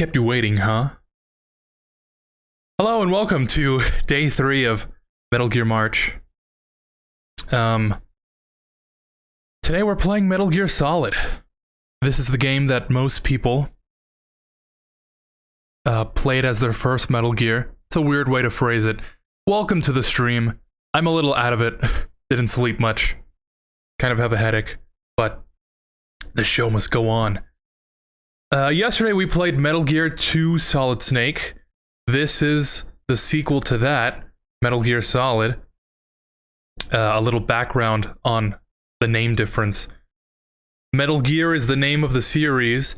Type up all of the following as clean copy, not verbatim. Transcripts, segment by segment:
Kept you waiting, huh? Hello and welcome to day 3 of Metal Gear March. Today we're playing Metal Gear Solid. This is the game that most people played as their first Metal Gear. It's a weird way to phrase it. Welcome to the stream. I'm a little out of it. Didn't sleep much. Kind of have a headache, but the show must go on. Yesterday we played Metal Gear 2 Solid Snake. This is the sequel to that, Metal Gear Solid. A little background on the name difference. Metal Gear is the name of the series,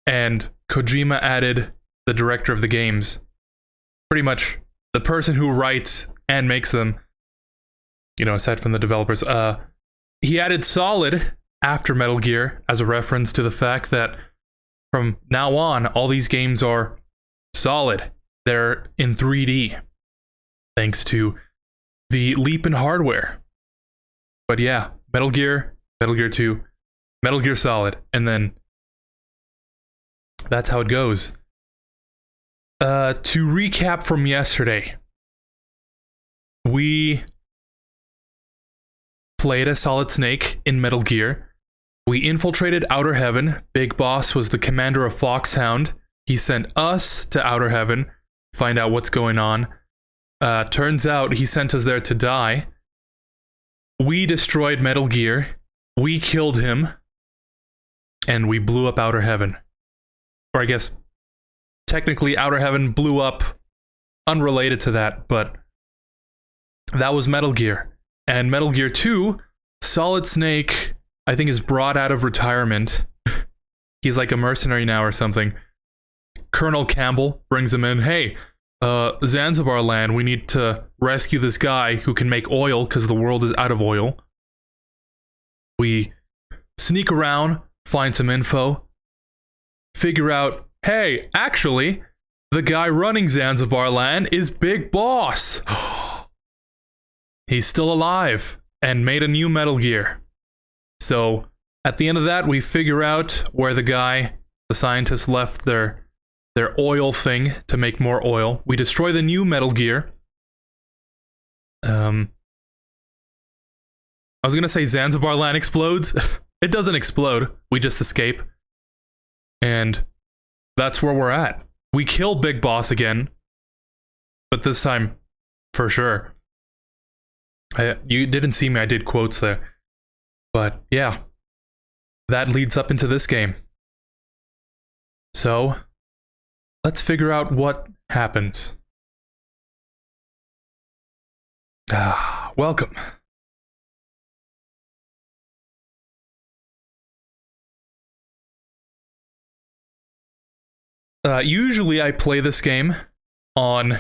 and Kojima added the director of the games. Pretty much the person who writes and makes them, you know, aside from the developers. He added Solid after Metal Gear as a reference to the fact that from now on, all these games are solid. They're in 3D, thanks to the leap in hardware. But yeah, Metal Gear 2, Metal Gear Solid, and then that's how it goes. To recap from yesterday, we played as Solid Snake in Metal Gear. We infiltrated Outer Heaven. Big Boss was the commander of Foxhound. He sent us to Outer Heaven, find out what's going on. Turns out he sent us there to die. We destroyed Metal Gear. We killed him. And we blew up Outer Heaven. Or I guess, technically Outer Heaven blew up unrelated to that, but that was Metal Gear. And Metal Gear 2, Solid Snake, I think, is brought out of retirement. He's like a mercenary now or something. Colonel Campbell brings him in. Hey, Zanzibar land, we need to rescue this guy who can make oil because the world is out of oil. We sneak around, find some info, figure out, hey, actually, the guy running Zanzibar land is Big Boss. He's still alive and made a new Metal Gear. So, at the end of that, we figure out where the scientists left their oil thing to make more oil. We destroy the new Metal Gear. I was gonna say Zanzibar land explodes. It doesn't explode. We just escape. And that's where we're at. We kill Big Boss again. But this time, for sure. You didn't see me, I did quotes there. But yeah, that leads up into this game. So, let's figure out what happens. Welcome. Usually I play this game on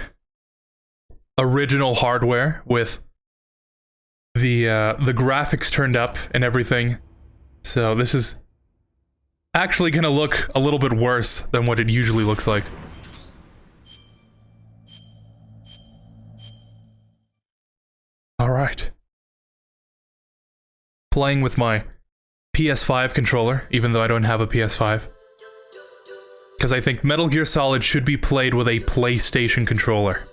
original hardware with the graphics turned up and everything. So this is actually gonna look a little bit worse than what it usually looks like. Alright. Playing with my PS5 controller, even though I don't have a PS5. Because I think Metal Gear Solid should be played with a PlayStation controller.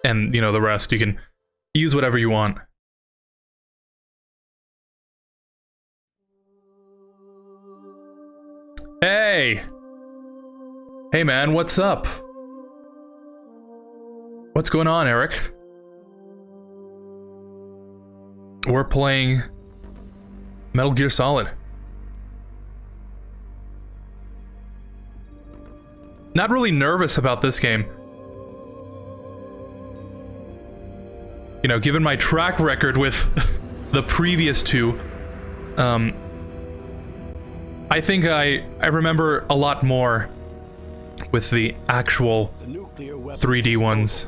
And, you know, the rest, you can use whatever you want. Hey! Hey man, what's up? What's going on, Eric? We're playing Metal Gear Solid. Not really nervous about this game. You know, given my track record with the previous two, I think I remember a lot more with the actual 3D ones.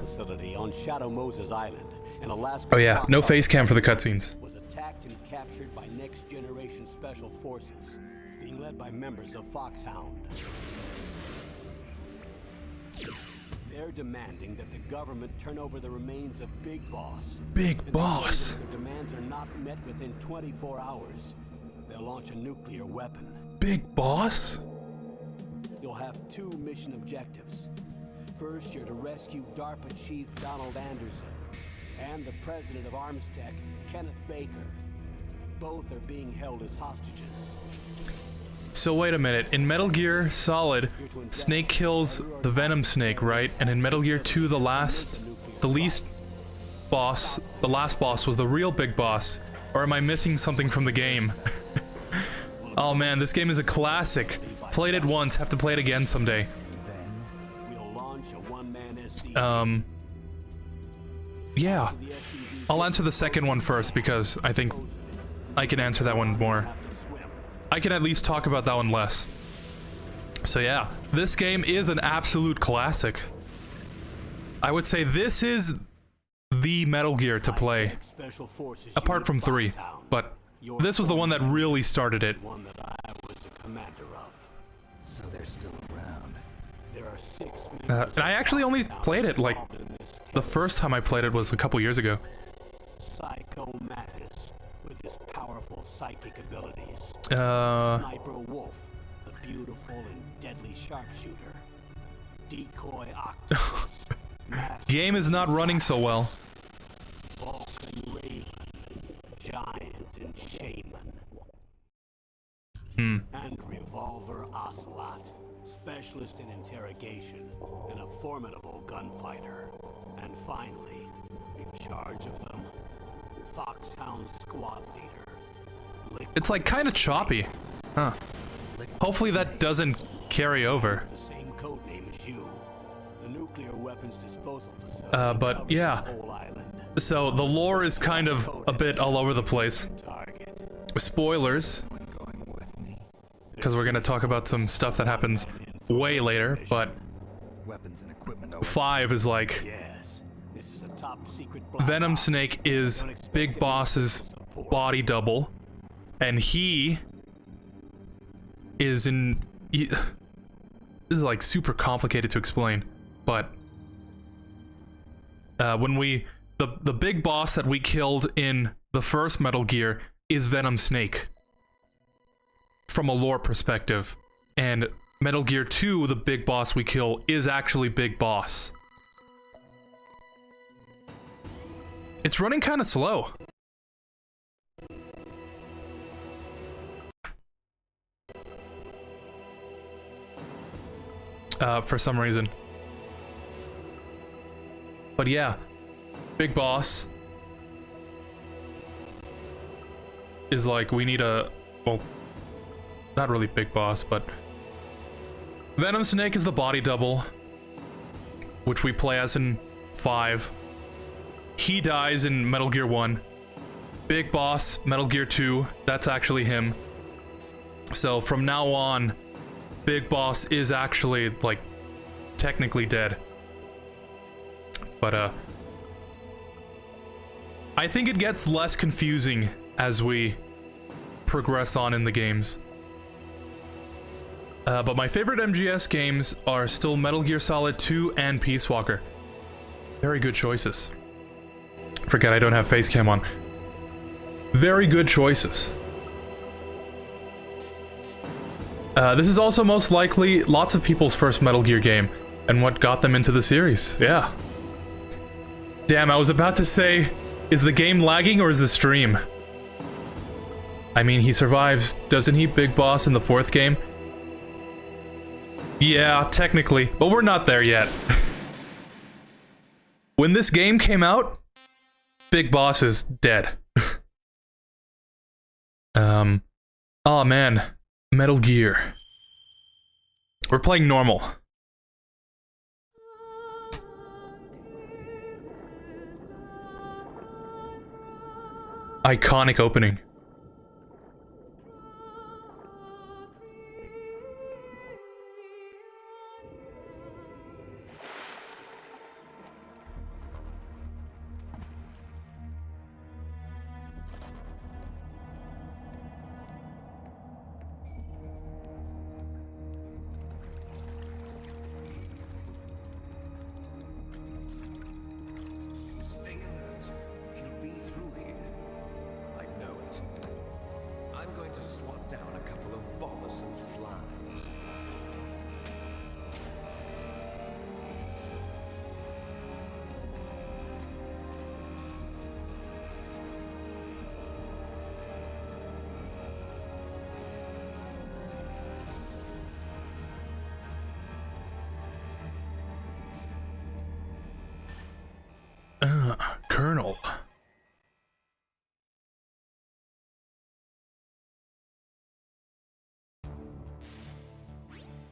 Oh yeah, no face cam for the cutscenes. Was attacked and captured by next generation special forces, being led by members of Foxhound. They're demanding that the government turn over the remains of Big Boss. Big Boss. If their demands are not met within 24 hours, they'll launch a nuclear weapon. Big Boss? You'll have two mission objectives. First, you're to rescue DARPA Chief Donald Anderson and the president of Armstech, Kenneth Baker. Both are being held as hostages. So wait a minute, in Metal Gear Solid, Snake kills the Venom Snake, right? And in Metal Gear 2, the last boss was the real big boss. Or am I missing something from the game? Oh man, this game is a classic. Played it once, have to play it again someday. Yeah. I'll answer the second one first because I think I can answer that one more. I can at least talk about that one less. So yeah, this game is an absolute classic. I would say this is the Metal Gear to play, apart from 3, but this was the one that really started it. One that I was the commander of. So they're still around. There are 6 And I actually only played it, like, the first time I played it was a couple years ago. Psycho Mattis with his powerful psychic abilities. Sniper Wolf, the beautiful and deadly sharpshooter. Decoy Octopus. Game is not running so well. Vulcan Raven, Giant and Shaman. And Revolver Ocelot, specialist in interrogation and a formidable gunfighter. And finally, in charge of them, Foxhound Squad Leader. It's like kind of choppy. Huh. Hopefully that doesn't carry over. The same code name as you. The nuclear weapons disposal facility. But yeah. So the lore is kind of a bit all over the place. Spoilers, because we're gonna talk about some stuff that happens way later, but 5 is like Venom Snake is Big Boss's body double, and he is in... this is like super complicated to explain, but when we... The big boss that we killed in the first Metal Gear is Venom Snake, from a lore perspective. And Metal Gear 2, the big boss we kill, is actually Big Boss. It's running kind of slow. For some reason. But yeah. Big Boss is like, we need a, well, not really Big Boss, but Venom Snake is the body double, which we play as in 5. He dies in Metal Gear 1. Big Boss, Metal Gear 2, that's actually him. So from now on, Big Boss is actually, like, technically dead. But, I think it gets less confusing as we progress on in the games. But my favorite MGS games are still Metal Gear Solid 2 and Peace Walker. Very good choices. Forget I don't have face cam on. Very good choices. This is also most likely lots of people's first Metal Gear game, and what got them into the series. Yeah. Damn, I was about to say, is the game lagging or is the stream? I mean, he survives, doesn't he, Big Boss, in the 4th game? Yeah, technically, but we're not there yet. When this game came out, Big Boss is dead. Oh man, Metal Gear. We're playing normal. Iconic opening. Stay alert. He'll be through here. I know it. I'm going to swat down a couple of bothersome flies. Colonel.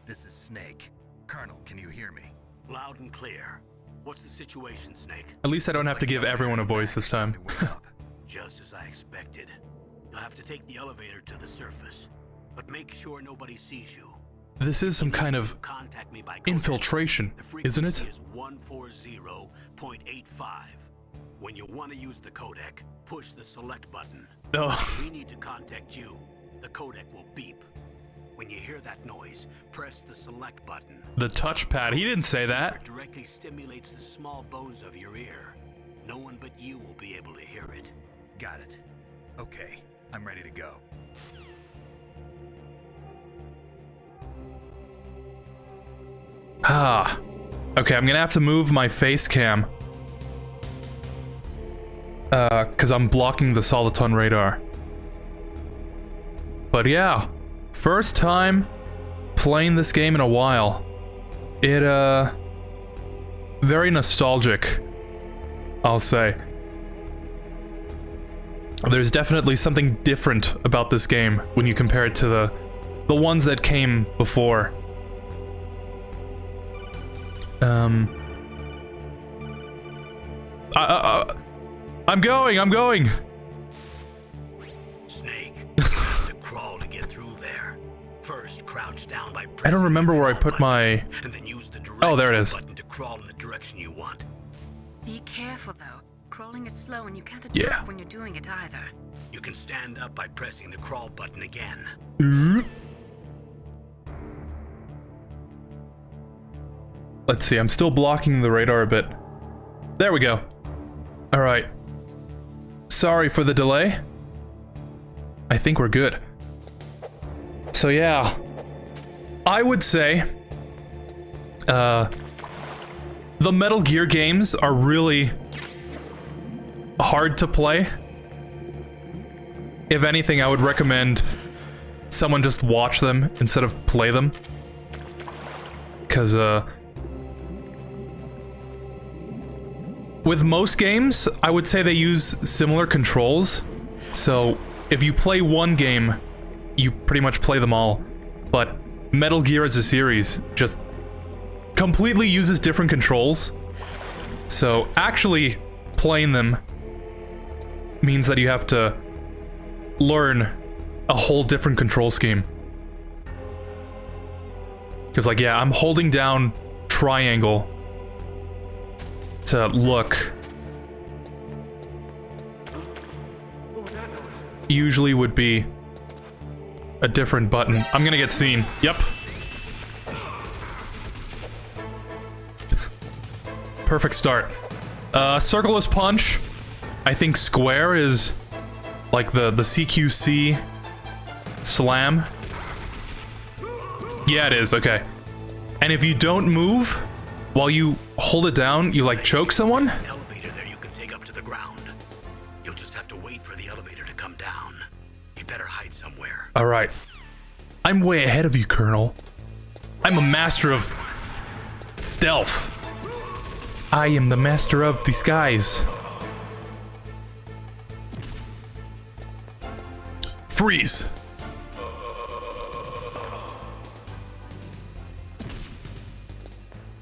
This is Snake. Colonel, can you hear me? Loud and clear. What's the situation, Snake? At least I don't have to give everyone a voice this time. Just as I expected. You'll have to take the elevator to the surface, but make sure nobody sees you. This is some kind of Contact me by infiltration, isn't it? The frequency is 140.85. When you want to use the codec, push the select button. Oh, We need to contact you. The codec will beep. When you hear that noise, press the select button. the touchpad. He didn't say that. It directly stimulates the small bones of your ear. No one but you will be able to hear it. Got it. Okay, I'm ready to go. Ah. Okay, I'm gonna have to move my face cam. Cause I'm blocking the Soliton radar. But yeah, first time playing this game in a while. It, very nostalgic, I'll say. There's definitely something different about this game when you compare it to the ones that came before. I'm going! Snake, you have to crawl to get through there. First, crouch down by I don't remember where I put my... and then use the Oh, there it is. button to crawl in the direction you want. Be careful though. Crawling is slow and you can't Yeah. attack when you're doing it either. You can stand up by pressing the crawl button again. Let's see, I'm still blocking the radar a bit. There we go. Alright. Sorry for the delay. I think we're good. So yeah. I would say... the Metal Gear games are really... hard to play. If anything, I would recommend someone just watch them instead of play them. Because, with most games, I would say they use similar controls. So, if you play one game, you pretty much play them all. But Metal Gear as a series just completely uses different controls. So, actually playing them means that you have to learn a whole different control scheme. Because, like, yeah, I'm holding down triangle to look. Usually would be a different button. I'm gonna get seen. Yep. Perfect start. Circle is punch. I think square is like the CQC slam. Yeah, it is. Okay. And if you don't move while you hold it down, you like choke someone? An elevator there you can take up to the ground. You'll just have to wait for the elevator to come down. You better hide somewhere. All right. I'm way ahead of you, Colonel. I'm a master of stealth. I am the master of disguise. Freeze.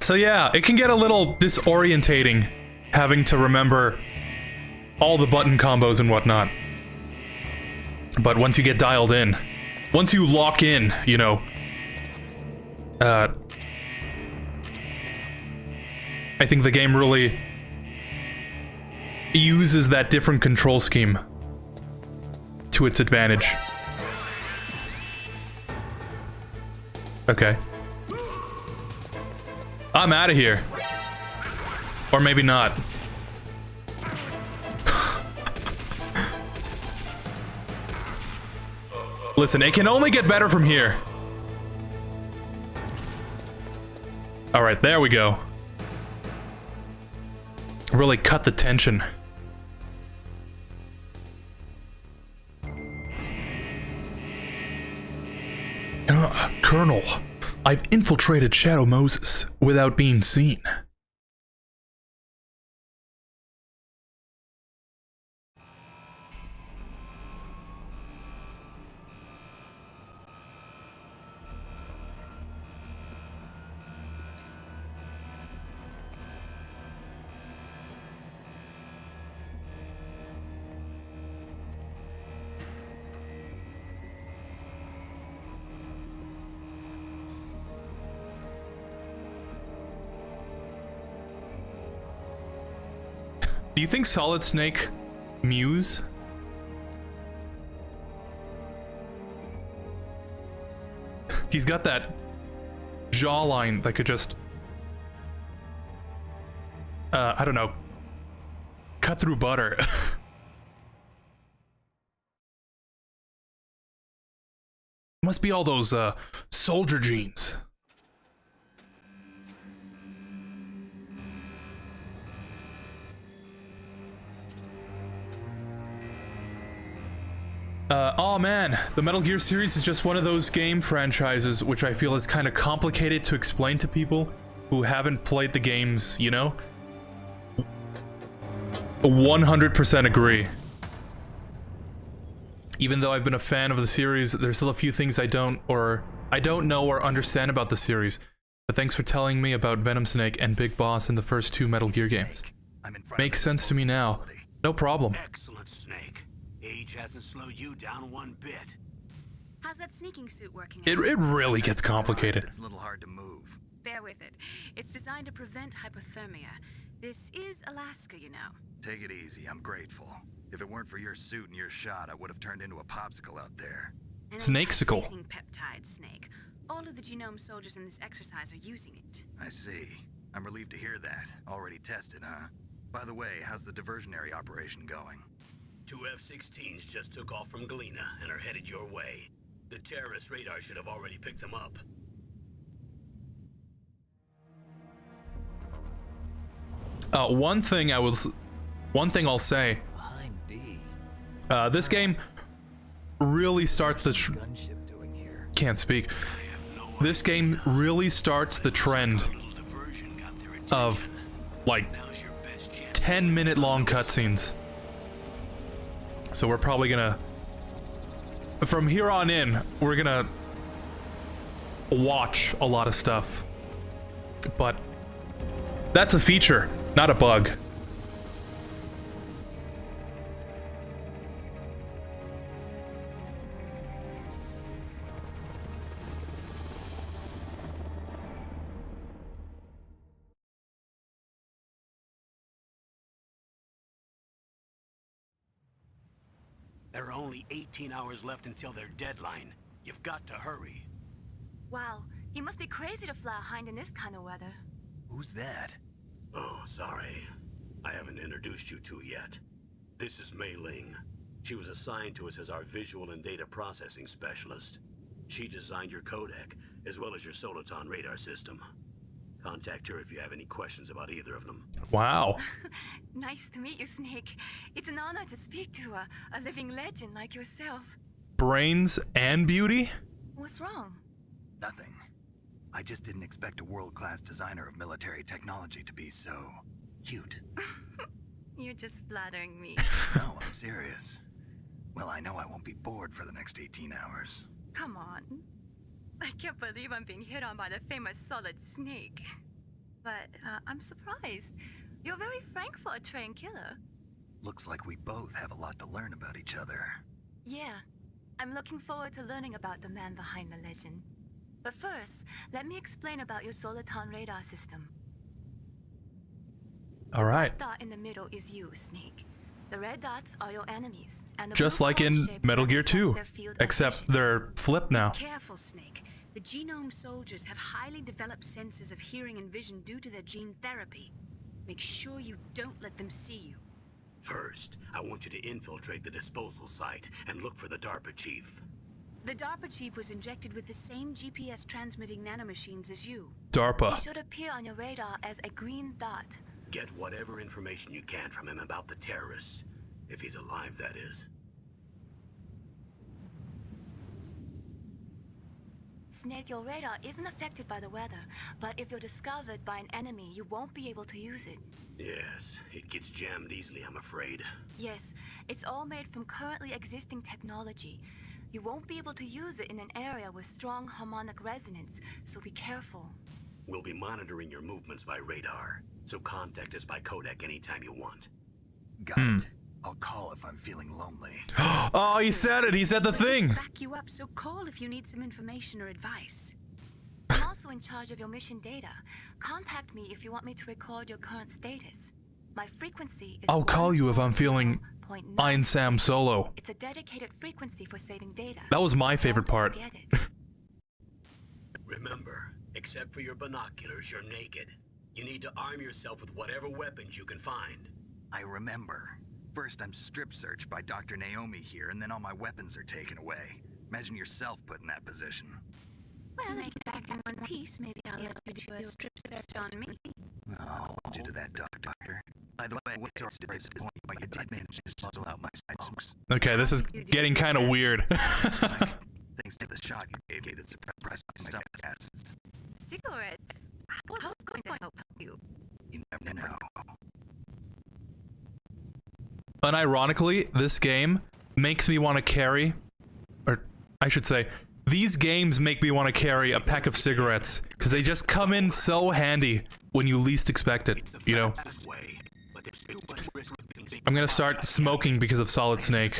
So yeah, it can get a little disorientating having to remember all the button combos and whatnot. But once you get dialed in, once you lock in, you know, I think the game really uses that different control scheme to its advantage. Okay. I'm out of here. Or maybe not. Listen, it can only get better from here. Alright, there we go. Really cut the tension. Colonel, I've infiltrated Shadow Moses without being seen. Do you think Solid Snake mews? He's got that jawline that could just, I don't know, cut through butter. Must be all those soldier genes. Oh man, the Metal Gear series is just one of those game franchises which I feel is kind of complicated to explain to people who haven't played the games, you know? 100% agree. Even though I've been a fan of the series, there's still a few things I don't know or understand about the series. But thanks for telling me about Venom Snake and Big Boss in the first 2 Metal Gear games. Makes sense to me now. No problem. Excellent, Snake. Age hasn't slowed you down one bit. How's that sneaking suit working? It really gets complicated. It's a little hard to move. Bear with it. It's designed to prevent hypothermia. This is Alaska, you know. Take it easy, I'm grateful. If it weren't for your suit and your shot, I would have turned into a popsicle out there. An Snakesicle. anti-phasing peptide, Snake. All of the genome soldiers in this exercise are using it. I see. I'm relieved to hear that. Already tested, huh? By the way, how's the diversionary operation going? 2 F-16s just took off from Galena and are headed your way. The terrorist radar should have already picked them up. One thing I'll say. Behind D. This game really starts the Gunship doing here. can't speak. This game really starts the trend of like 10-minute long cutscenes. So we're probably gonna, from here on in, we're gonna watch a lot of stuff. But that's a feature, not a bug. There are only 18 hours left until their deadline. You've got to hurry. Wow, you must be crazy to fly a hind in this kind of weather. Who's that? Oh, sorry. I haven't introduced you to yet. This is Mei Ling. She was assigned to us as our visual and data processing specialist. She designed your codec, as well as your Soliton radar system. Contact her if you have any questions about either of them. Wow. Nice to meet you, Snake. It's an honor to speak to a living legend like yourself. Brains and beauty? What's wrong? Nothing. I just didn't expect a world-class designer of military technology to be so cute. You're just flattering me. No, I'm serious. Well, I know I won't be bored for the next 18 hours. Come on. I can't believe I'm being hit on by the famous Solid Snake. But I'm surprised. You're very frank for a trained killer. Looks like we both have a lot to learn about each other. Yeah, I'm looking forward to learning about the man behind the legend. But first, let me explain about your Soliton radar system. All right. The dot in the middle is you, Snake. The red dots are your enemies, and the Just blue like cone in shape Metal Gear represents 2, their field of except vision. they're flipped now. Careful, Snake. The genome soldiers have highly developed senses of hearing and vision due to their gene therapy. Make sure you don't let them see you. First, I want you to infiltrate the disposal site and look for the DARPA chief. The DARPA chief was injected with the same GPS transmitting nanomachines as you. DARPA. He should appear on your radar as a green dot. Get whatever information you can from him about the terrorists. If he's alive, that is. Snake, your radar isn't affected by the weather, but if you're discovered by an enemy, you won't be able to use it. Yes, it gets jammed easily, I'm afraid. Yes, it's all made from currently existing technology. You won't be able to use it in an area with strong harmonic resonance, so be careful. We'll be monitoring your movements by radar, so contact us by codec anytime you want. Got it. I'll call if I'm feeling lonely. Oh, he said it. He said the thing. Back you up, so call if you need some information or advice. I'm also in charge of your mission data. Contact me if you want me to record your current status. My frequency is I'll call you if I'm feeling 140.9. Ein Sam Solo. It's a dedicated frequency for saving data. That was my favorite part. Don't forget it. Remember, except for your binoculars, you're naked. You need to arm yourself with whatever weapons you can find. I remember. First, I'm strip searched by Dr. Naomi here, and then all my weapons are taken away. Imagine yourself put in that position. Well, I get back in one piece. Maybe I'll let you do a strip search on me. Oh, what'd you do to that, Doctor? By the way, what's your disappointment? But you did manage to puzzle out my smokes. Okay, this is getting kind of weird. Thanks to the shot you gave that suppressed my stomach acids. Cigarettes? How's going to help you? You never know. Unironically, this game makes me want to carry, or I should say, these games make me want to carry a pack of cigarettes, because they just come in so handy when you least expect it, you know? I'm gonna start smoking because of Solid Snake.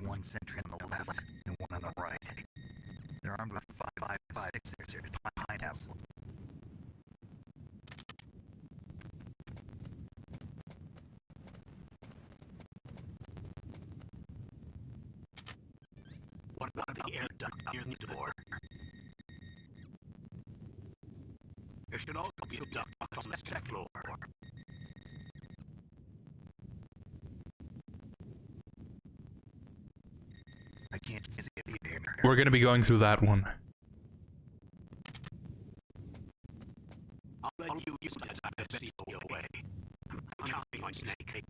One sentry on the left and one on the right. They're armed with 5.56 pineapple. What about the air duct near the door? There should also be a duct on the second floor. I can't see it here. We're gonna be going through that one. I'll let you use this to see your way. I'm counting on Snake.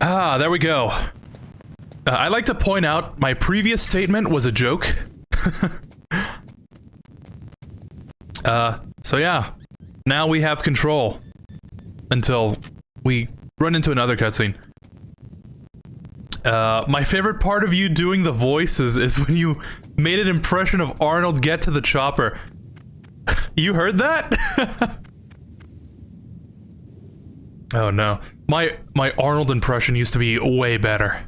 Ah, there we go. I'd like to point out my previous statement was a joke. So yeah, now we have control until we run into another cutscene. My favorite part of you doing the voices is when you made an impression of Arnold get to the chopper. You heard that? Oh no. My Arnold impression used to be way better.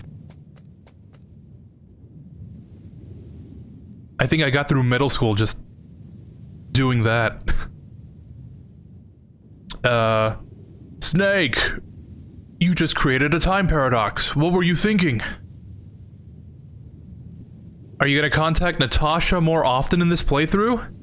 I think I got through middle school just doing that. Snake, you just created a time paradox. What were you thinking? Are you gonna contact Natasha more often in this playthrough?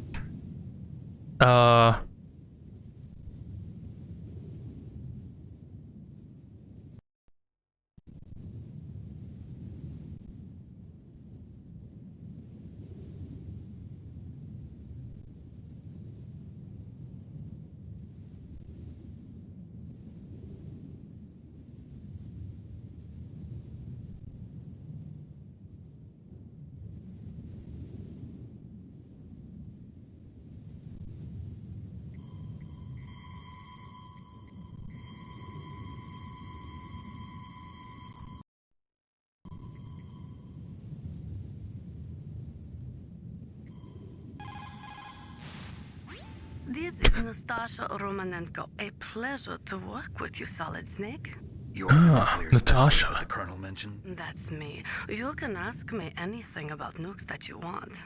This is Nastasha Romanenko. A pleasure to work with you, Solid Snake. You're nuclear Natasha. specialist the Colonel mentioned. That's me. You can ask me anything about nukes that you want.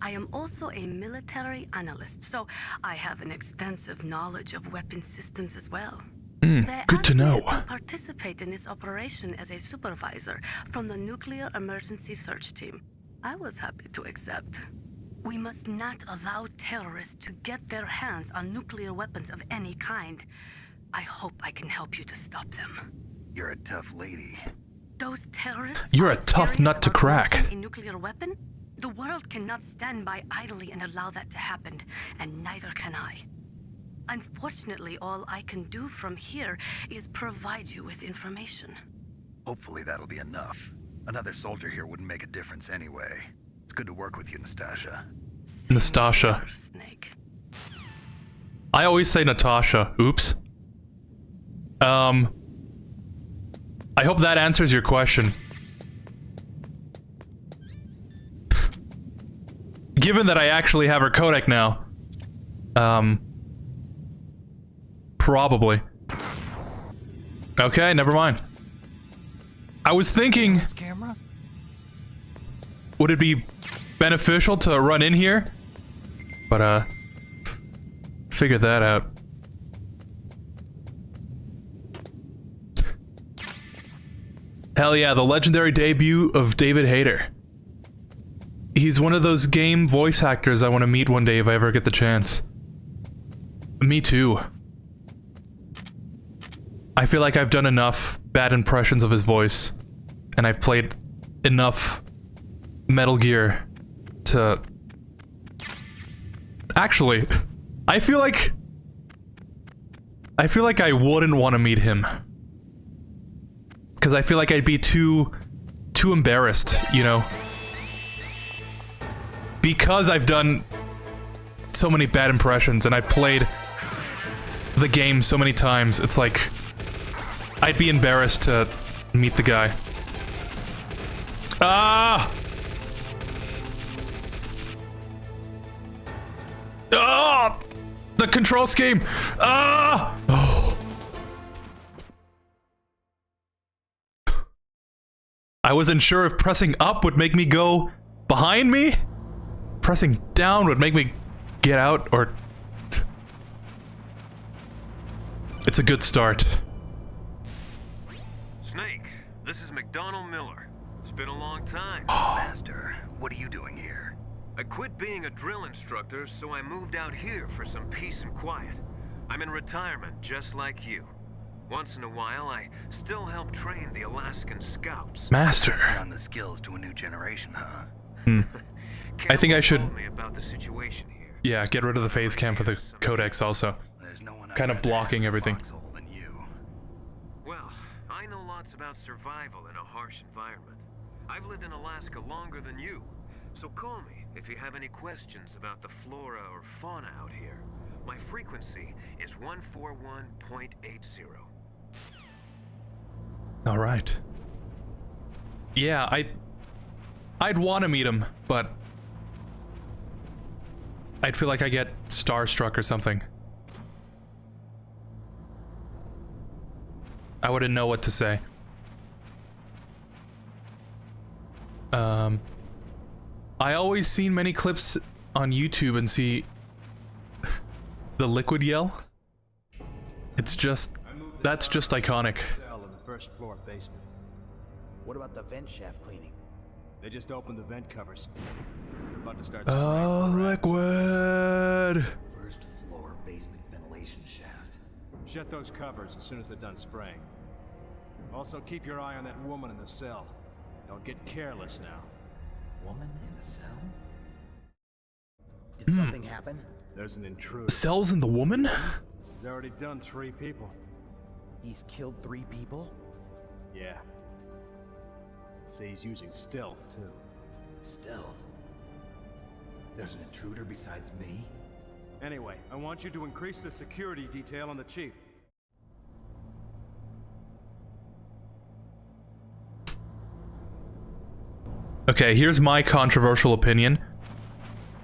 I am also a military analyst, so I have an extensive knowledge of weapon systems as well. They Good to asked me know. participate in this operation as a supervisor from the Nuclear Emergency Search Team. I was happy to accept. We must not allow terrorists to get their hands on nuclear weapons of any kind. I hope I can help you to stop them. You're a tough lady. Those terrorists You're are a tough serious nut to about crack. launching a nuclear weapon? The world cannot stand by idly and allow that to happen, and neither can I. Unfortunately, all I can do from here is provide you with information. Hopefully that'll be enough. Another soldier here wouldn't make a difference anyway. It's good to work with you, Nastasha. Same Nastasha. here, Snake. I always say Natasha. Oops. I hope that answers your question. Given that I actually have her codec now. Probably. Okay, never mind. I was thinking, would it be beneficial to run in here But, figure that out. Hell yeah, the legendary debut of David Hayter. He's one of those game voice actors I want to meet one day if I ever get the chance. Me too. I feel like I've done enough bad impressions of his voice, and I've played enough Metal Gear to... Actually, I feel like I wouldn't want to meet him. Because I feel like I'd be too embarrassed, you know? Because I've done so many bad impressions and I've played the game so many times, it's like I'd be embarrassed to meet the guy. Ah! Ah! The control scheme! Ah! Oh. I wasn't sure if pressing up would make me go behind me? Pressing down would make me get out, or... It's a good start. Snake, this is McDonald Miller. It's been a long time. Master, what are you doing here? I quit being a drill instructor, so I moved out here for some peace and quiet. I'm in retirement, just like you. Once in a while, I still help train the Alaskan Scouts. Master. Passing on the skills to a new generation, huh? I think I should... Told me about the situation here. Yeah, get rid of the face cam for the codex also. There's no one Kind of I'd rather blocking have in a everything. foxhole than you. Well, I know lots about survival in a harsh environment. I've lived in Alaska longer than you, so call me if you have any questions about the flora or fauna out here. My frequency is 141.80. All right. Yeah, I'd want to meet him, but I'd feel like I get starstruck or something. I wouldn't know what to say. I always seen many clips on YouTube and see the liquid yell. It's just, that's just iconic. Cell in the first floor basement. What about the vent shaft cleaning? They just opened the vent covers. They're about to start. Oh, liquid! First floor basement ventilation shaft. Shut those covers as soon as they're done spraying. Also, keep your eye on that woman in the cell. Don't get careless now. Woman in the cell? Did something happen? There's an intruder. Cells in the woman? He's already done 3 people. He's killed 3 people? Yeah. Say he's using stealth, too. Stealth? There's an intruder besides me? Anyway, I want you to increase the security detail on the chief. Okay, here's my controversial opinion.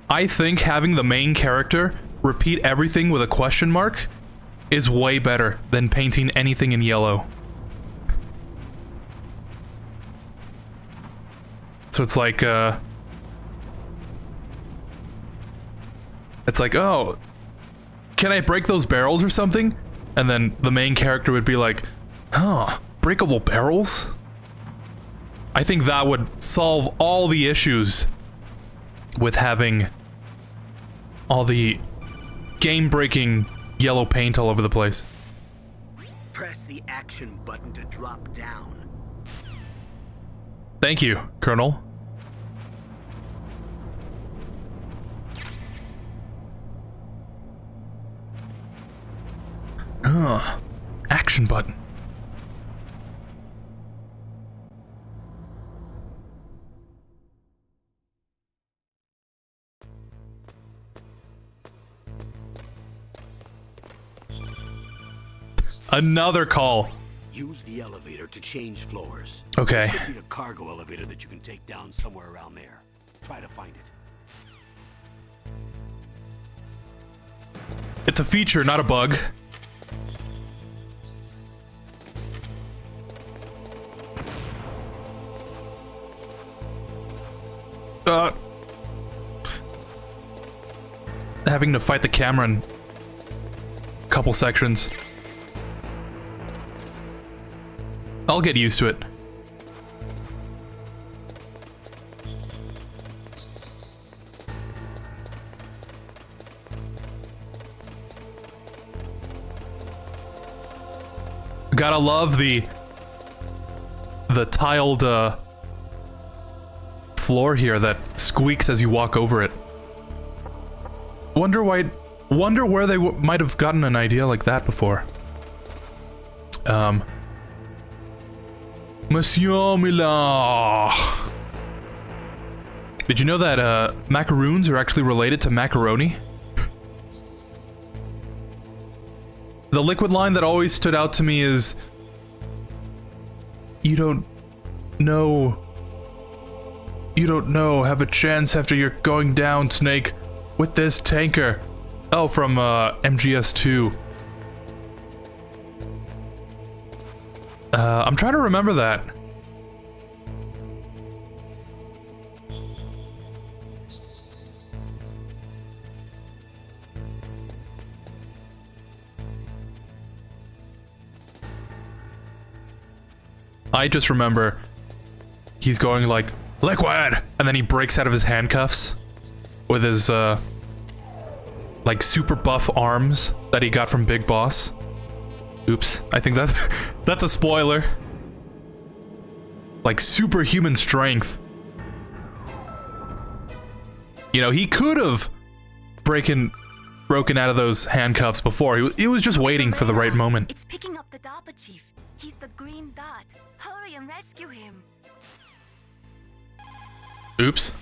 I think having the main character repeat everything with a question mark is way better than painting anything in yellow. So it's like, oh, can I break those barrels or something? And then the main character would be like, huh, breakable barrels? I think that would solve all the issues with having all the game-breaking yellow paint all over the place. Press the action button to drop down. Thank you, Colonel. Action button. Another call. Use the elevator to change floors. Okay. There should be a cargo elevator that you can take down somewhere around there. Try to find it. It's a feature, not a bug. having to fight the camera in a couple sections. I'll get used to it. Gotta love the tiled floor here that squeaks as you walk over it. Wonder where they might have gotten an idea like that before. Monsieur Miller. Did you know that macaroons are actually related to macaroni? The liquid line that always stood out to me is, you don't know, have a chance after you're going down, Snake, with this tanker. Oh, from MGS2. I'm trying to remember that. I just remember he's going like, liquid! And then he breaks out of his handcuffs with his, like, super buff arms that he got from Big Boss. Oops, I think that's a spoiler. Like, superhuman strength. You know, he could have broken out of those handcuffs before. He was just waiting for the right moment. It's picking up the DARPA chief. He's the green dot. Hurry and rescue him. Oops.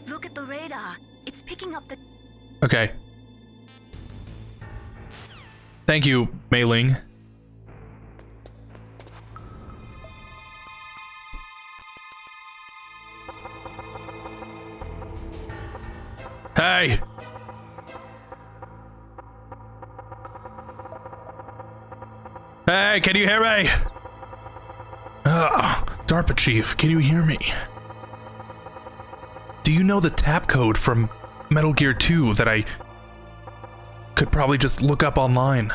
Look at the radar. It's picking up the... Okay. Thank you, Mei Ling. Hey! Hey, can you hear me? DARPA Chief, can you hear me? Do you know the tap code from Metal Gear 2 that I could probably just look up online?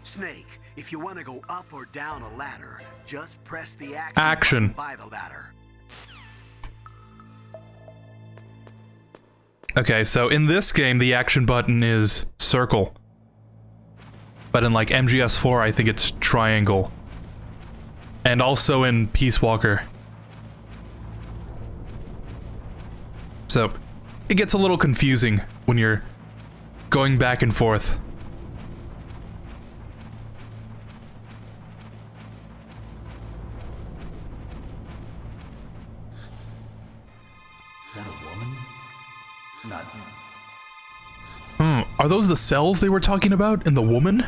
Snake, if you want to go up or down a ladder, just press the Action. button by the ladder. Okay, so in this game, the action button is circle. But in like MGS4, I think it's triangle. And also in Peace Walker. So, it gets a little confusing when you're going back and forth. Is that a woman? Not... Are those the cells they were talking about in the woman?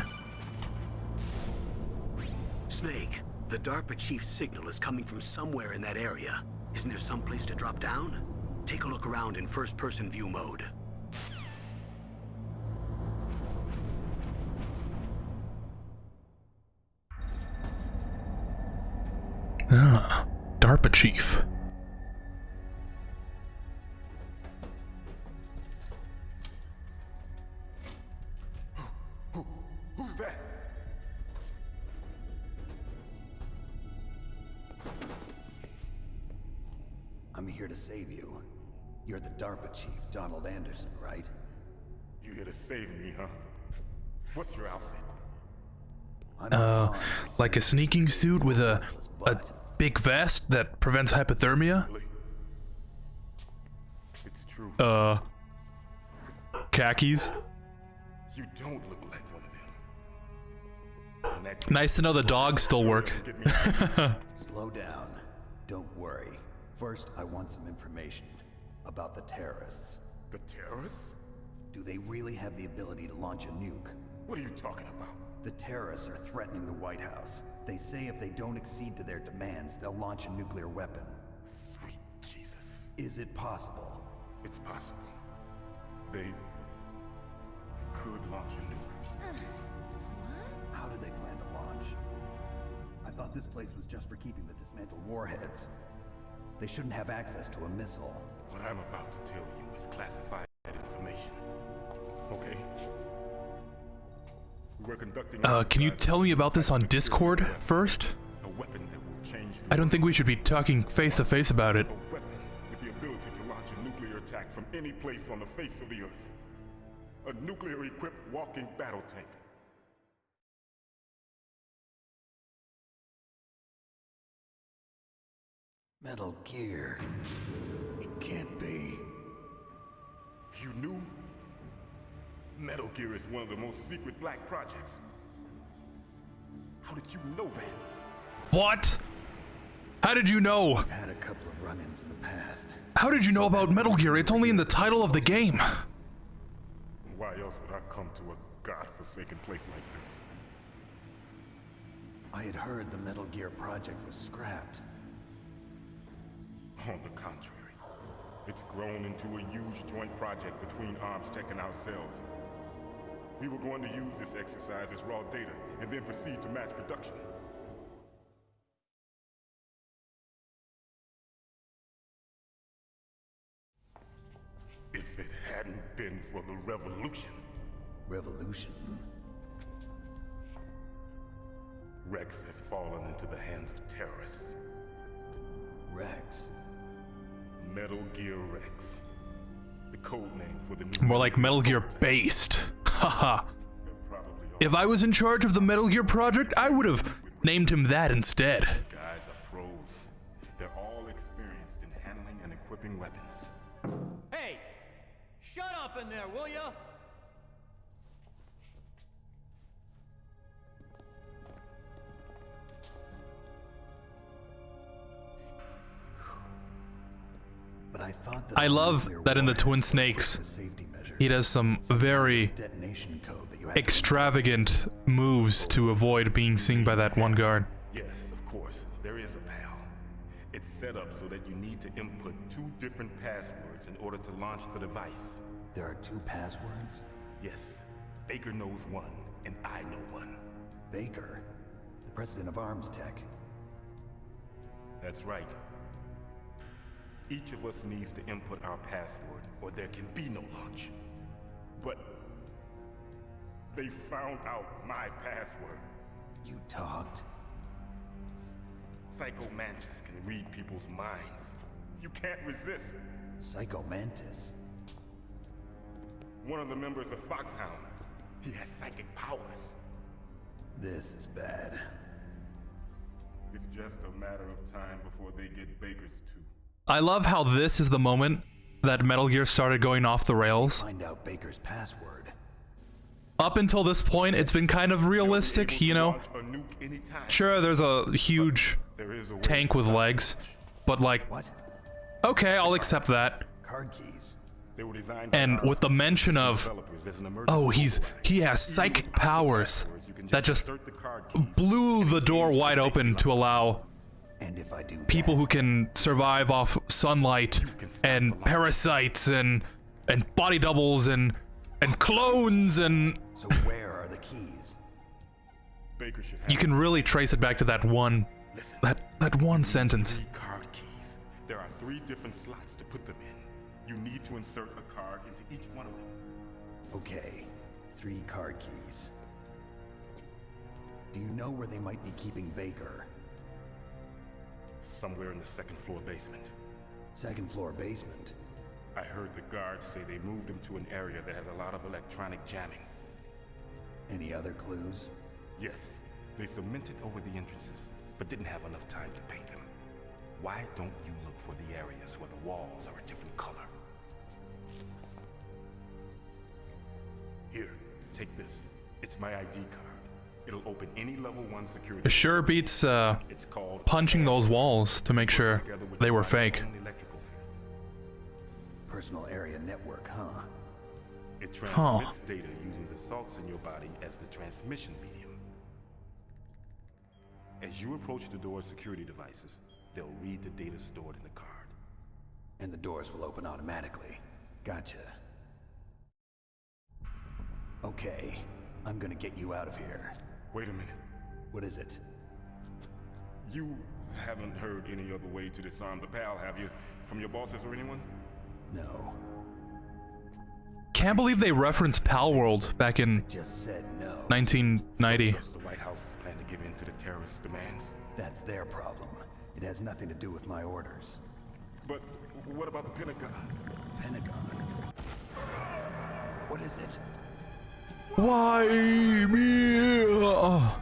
Snake, the DARPA chief's signal is coming from somewhere in that area. Isn't there some place to drop down? Take a look around in first-person view mode. DARPA Chief. Who's that? I'm here to save you. You're the DARPA chief, Donald Anderson, right? You here to save me, huh? What's your outfit? Like a sneaking suit with a big vest that prevents hypothermia? Really? It's true. Khakis? You don't look like one of them. In that case, Nice to know the dogs still work. get me. Slow down. Don't worry. First, I want some information about the terrorists. The terrorists? Do they really have the ability to launch a nuke? What are you talking about? The terrorists are threatening the White House. They say if they don't accede to their demands, they'll launch a nuclear weapon. Sweet Jesus. Is it possible? It's possible. They could launch a nuke. How do they plan to launch? thought this place was just for keeping the dismantled warheads. They shouldn't have access to a missile. What I'm about to tell you is classified information. Okay? We were conducting can you tell me about this on Discord first? a weapon that will change the I don't think we should be talking face to face about it. A weapon with the ability to launch a nuclear attack from any place on the face of the Earth. A nuclear-equipped walking battle tank. Metal Gear. It can't be. You knew? Metal Gear is one of the most secret black projects. How did you know that? What? How did you know? I've had a couple of run-ins in the past. How did you know about Metal Gear? It's only in the title of the game. Why else would I come to a godforsaken place like this? I had heard the Metal Gear project was scrapped. On the contrary, it's grown into a huge joint project between ArmsTech and ourselves. We were going to use this exercise as raw data and then proceed to mass production. If it hadn't been for the revolution. Revolution? Rex has fallen into the hands of terrorists. Rex? Metal Gear Rex. The code name for the More like Metal Gear based. Haha. If I was in charge of the Metal Gear project, I would have named him that instead. These guys are pros. They're all experienced in handling and equipping weapons. Hey! Shut up in there, will ya? But I thought that I love that in the Twin Snakes, he does some very extravagant moves to avoid being seen by that one guard. Yes, of course, there is a PAL. It's set up so that you need to input 2 different passwords in order to launch the device. There are 2 passwords? Yes, Baker knows one, and I know one. Baker? The president of ArmsTech? That's right. Each of us needs to input our password, or there can be no launch. But they found out my password. You talked? Psycho Mantis can read people's minds. You can't resist. Psycho Mantis? One of the members of Foxhound. He has psychic powers. This is bad. It's just a matter of time before they get Baker's too. I love how this is the moment that Metal Gear started going off the rails. Find out Baker's password. Up until this point, it's been kind of realistic, you know? Sure, there's a huge tank with legs, but like, What? okay, I'll accept that. Card keys. They were designed And with the mention of, oh, he has psychic powers, that just blew the door wide open to allow And if I do people that, who can survive off sunlight and parasites and body doubles and clones and So where are the keys? Baker should have you can really trace it back to that one Listen, that one sentence. 3 card keys. There are 3 different slots to put them in. You need to insert a card into each one of them. Okay, 3 card keys. Do you know where they might be keeping Baker? Somewhere in the 2nd floor basement. 2nd floor basement? I heard the guards say they moved him to an area that has a lot of electronic jamming. Any other clues? Yes, they cemented over the entrances, but didn't have enough time to paint them. Why don't you look for the areas where the walls are a different color? Here, take this. It's my ID card. It'll open any level 1 security. It sure beats It's called punching those walls to make sure they were fake. Electrical field. Personal area network, huh? It transmits data using the salts in your body as the transmission medium. As you approach the door's security devices, they'll read the data stored in the card. And the doors will open automatically. Gotcha. Okay, I'm gonna get you out of here. Wait a minute. What is it? You haven't heard any other way to disarm the PAL, have you? From your bosses or anyone? No. Can't believe they referenced Pal World back in Just said no. 1990. So does the White House plan to give in to the terrorist demands? That's their problem. It has nothing to do with my orders. But what about the Pentagon? Pentagon? What is it? Why me? Oh.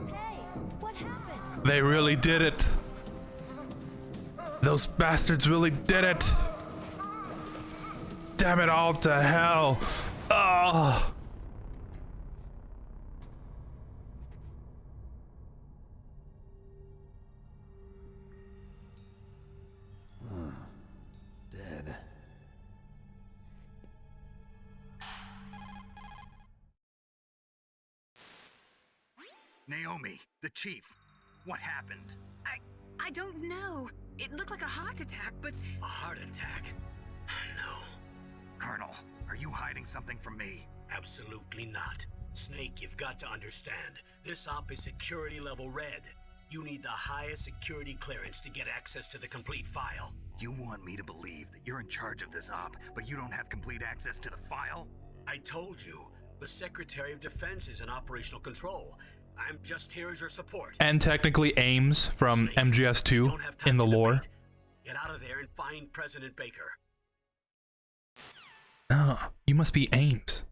Hey, what happened? They really did it. Those bastards really did it. Damn it all to hell. Oh. Dead. Naomi, the chief. What happened? I don't know. It looked like a heart attack, but A heart attack? No, Colonel, are you hiding something from me? absolutely not. Snake, you've got to understand. This op is security level red. You need the highest security clearance to get access to the complete file. You want me to believe that you're in charge of this op, but you don't have complete access to the file? I told you, the Secretary of Defense is in operational control. I'm just here as your support. And technically Ames from Snake, MGS2 don't have time in the to lore. debate. Get out of there and find President Baker. Oh, you must be Ames.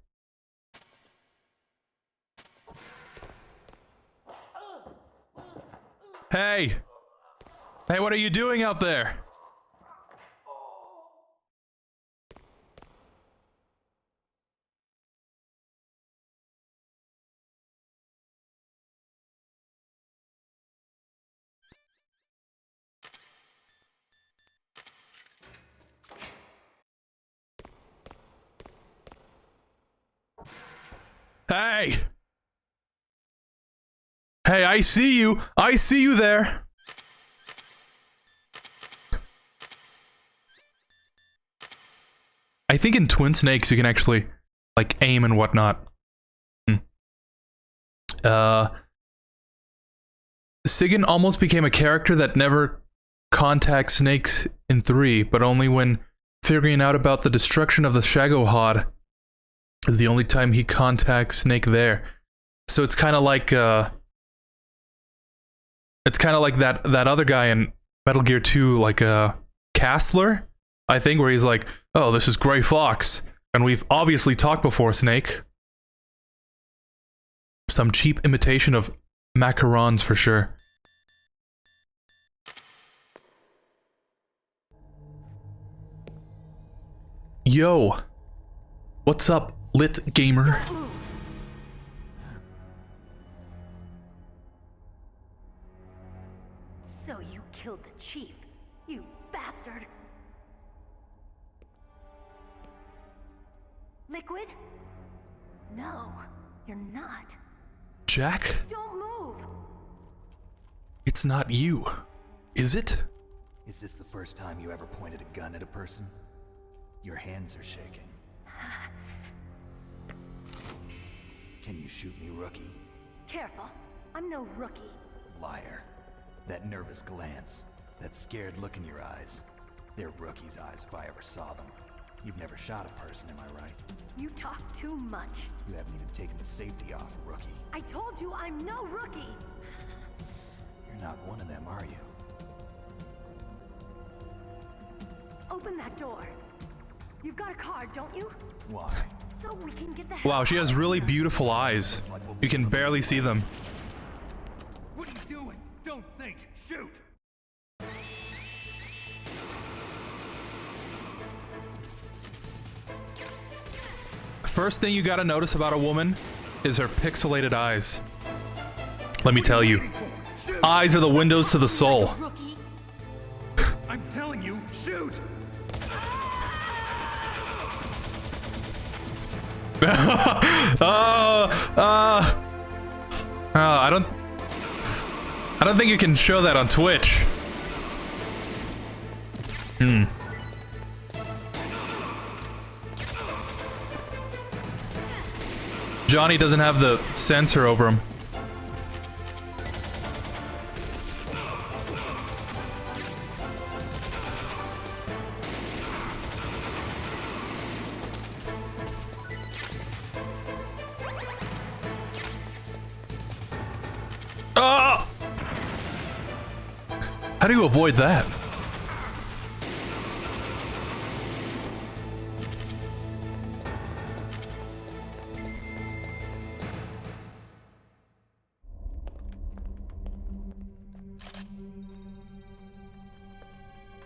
Hey! Hey, what are you doing out there? Hey! Hey, I see you! I see you there! I think in Twin Snakes you can actually, like, aim and whatnot. Sigyn almost became a character that never contacts Snakes in 3, but only when figuring out about the destruction of the Shagohod is the only time he contacts Snake there. So it's kind of like that other guy in Metal Gear 2, like Castler, I think, where he's like, "Oh, this is Gray Fox," and we've obviously talked before, Snake. Some cheap imitation of macarons for sure. Yo, what's up, lit gamer? So you killed the chief, you bastard! Liquid? No, you're not. Jack? Don't move! It's not you, is it? Is this the first time you ever pointed a gun at a person? Your hands are shaking. Can you shoot me, rookie? Careful, I'm no rookie. Liar. That nervous glance, that scared look in your eyes. They're rookie's eyes if I ever saw them. You've never shot a person, am I right? You talk too much. You haven't even taken the safety off, rookie. I told you I'm no rookie! You're not one of them, are you? Open that door. You've got a card, don't you? Why? So we can get the hell Wow, she has really beautiful eyes. You can barely see them. What are you doing? Don't think. Shoot! First thing you gotta notice about a woman is her pixelated eyes. Let me tell you, eyes are the windows to the soul. rookie. I'm telling you, shoot! I don't think you can show that on Twitch. Johnny doesn't have the sensor over him. Ah! How do you avoid that?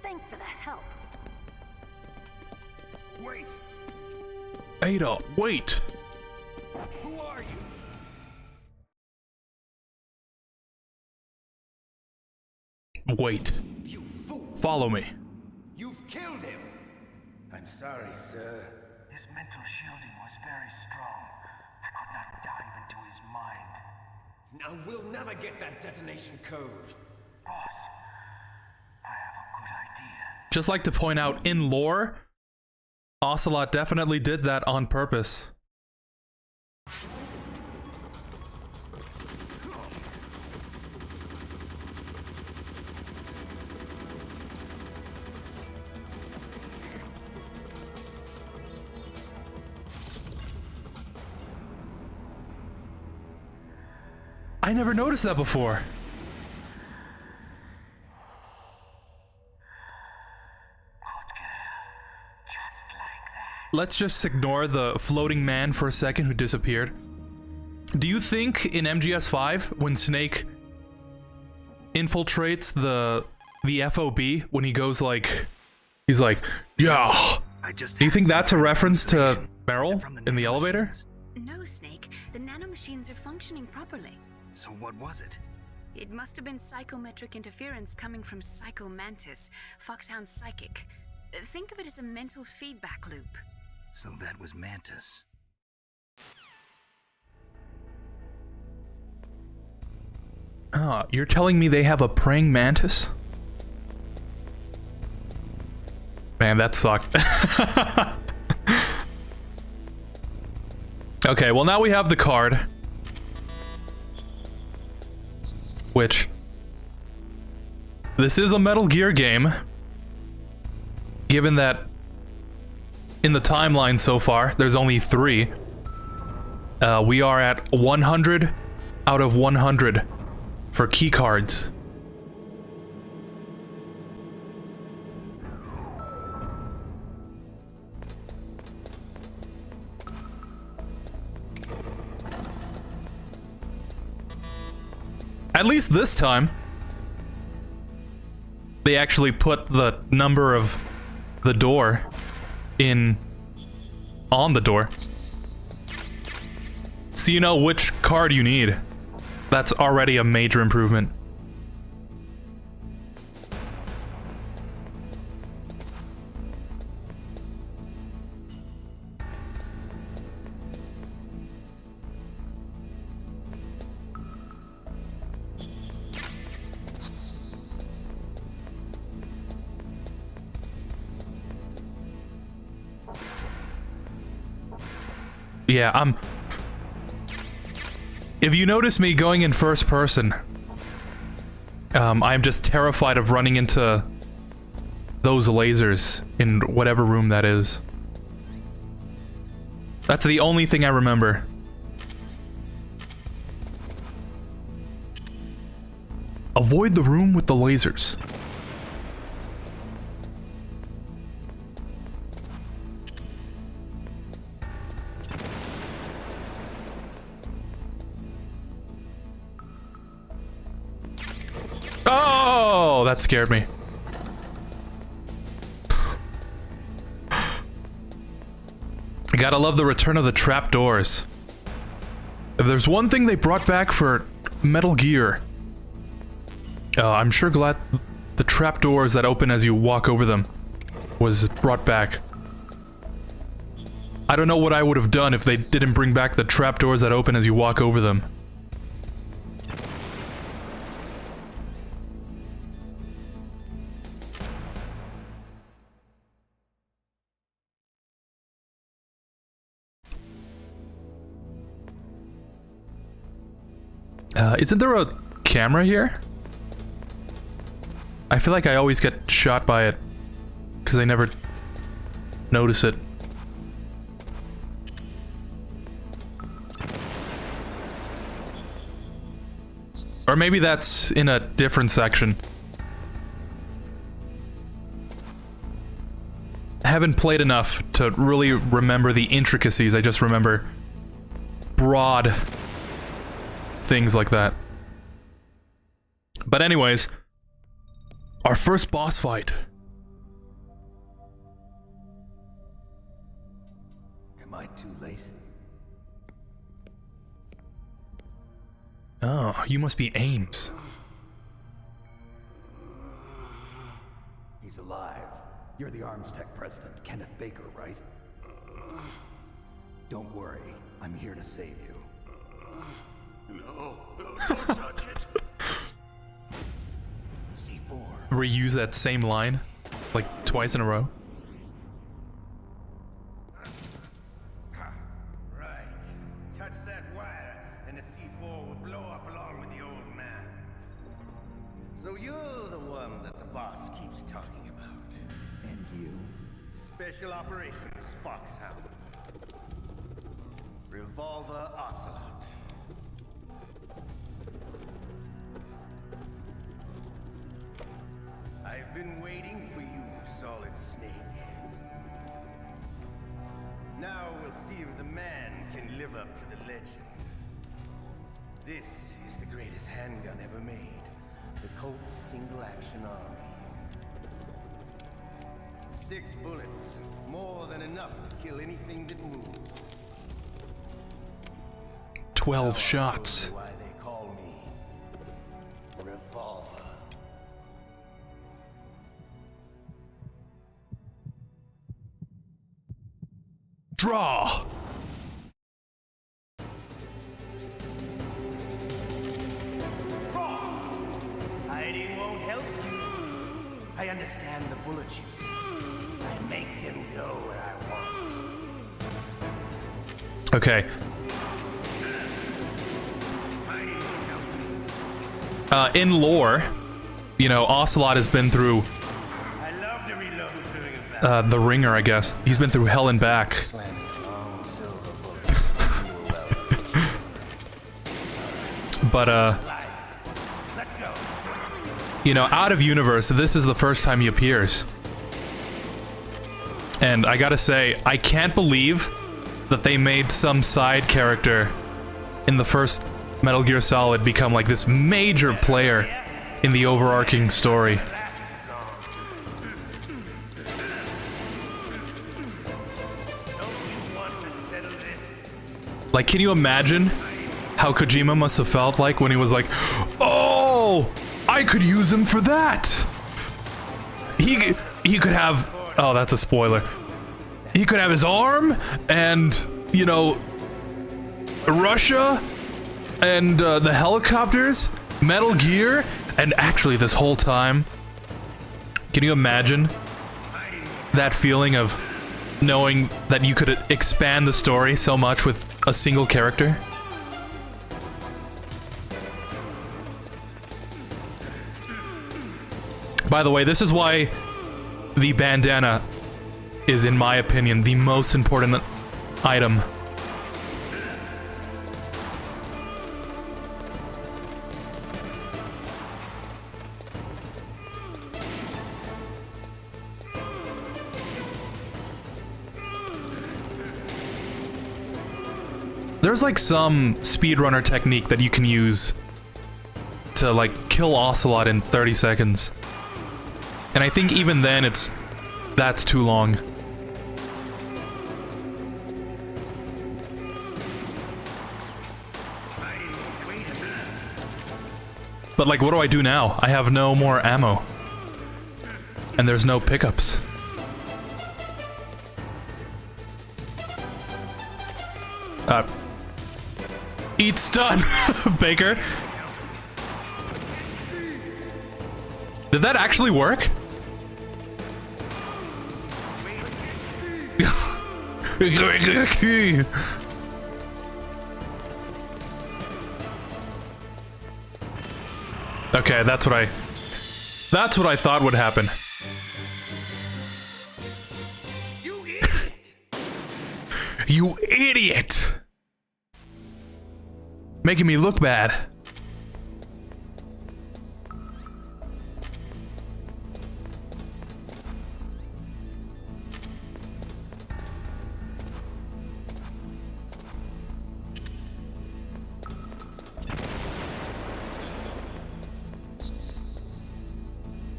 Thanks for the help. Wait! Ada, wait! Who are you? Wait. You fool! Follow me. You've killed him! I'm sorry, sir. His mental shielding was very strong. I could not dive into his mind. Now we'll never get that detonation code. Boss, I have a good idea. Just like to point out, in lore, Ocelot definitely did that on purpose. I never noticed that before. Let's just ignore the floating man for a second who disappeared. Do you think in MGS 5, when Snake infiltrates the FOB, when he goes like, he's like, yeah. Do you think that's a reference to Meryl in the elevator? No, Snake. The nanomachines are functioning properly. So what was it? It must have been psychometric interference coming from Psycho Mantis, Foxhound's psychic. Think of it as a mental feedback loop. So that was Mantis. Ah, you're telling me they have a praying mantis? Man, that sucked. Okay, well now we have the card. Which... this is a Metal Gear game. Given that in the timeline so far, there's only 3. We are at 100 out of 100 for key cards. At least this time, they actually put the number of the door on the door. So you know which card you need. That's already a major improvement. Yeah, if you notice me going in first person, I'm just terrified of running into those lasers in whatever room that is. That's the only thing I remember. Avoid the room with the lasers. Oh, that scared me. I gotta love the return of the trapdoors. If there's one thing they brought back for Metal Gear, I'm sure glad the trapdoors that open as you walk over them was brought back. I don't know what I would have done if they didn't bring back the trapdoors that open as you walk over them. Isn't there a camera here? I feel like I always get shot by it because I never notice it. Or maybe that's in a different section. I haven't played enough to really remember the intricacies. I just remember broad things like that. But anyways, our first boss fight. Am I too late? Oh, you must be Ames. He's alive. You're the ArmsTech president, Kenneth Baker, right? Don't worry, I'm here to save you. No, don't touch it. C4. Reuse that same line like twice in a row. Right. Touch that wire, and the C4 will blow up along with the old man. So you're the one that the boss keeps talking about. And you? Special Operations Foxhound. Revolver Ocelot. I've been waiting for you, Solid Snake. Now we'll see if the man can live up to the legend. This is the greatest handgun ever made. The Colt Single Action Army. 6 bullets, more than enough to kill anything that moves. 12 shots. Why they call me Revolver. Draw! Hiding won't help you. I understand the bullets you see. I make them go where I want. Okay. In lore, you know, Ocelot has been through I love to reload during a battle. the ringer, I guess. He's been through hell and back. Slamming a long silver bullet. But, Let's go. you know, out of universe, this is the first time he appears. And I gotta say, I can't believe that they made some side character in the first Metal Gear Solid become like this major player in the overarching story. Like, can you imagine how Kojima must have felt like when he was like, oh, I could use him for that. He could have, oh, that's a spoiler. He could have his arm and, you know, Russia and the helicopters, Metal Gear, and actually this whole time, can you imagine that feeling of knowing that you could expand the story so much with a single character? By the way, this is why the bandana is, in my opinion, the most important item. There's like some speedrunner technique that you can use to like kill Ocelot in 30 seconds. And I think even then that's too long. But like, what do I do now? I have no more ammo. And there's no pickups. Eat stun, Baker. Did that actually work? Okay, that's what I thought would happen. You idiot! You idiot! Making me look bad.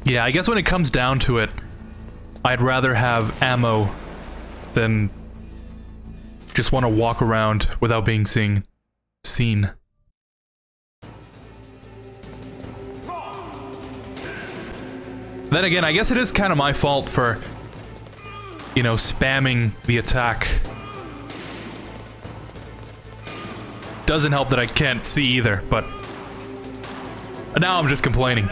Yeah, I guess when it comes down to it, I'd rather have ammo than just want to walk around without being seen. Then again, I guess it is kind of my fault for, you know, spamming the attack. Doesn't help that I can't see either, but now I'm just complaining.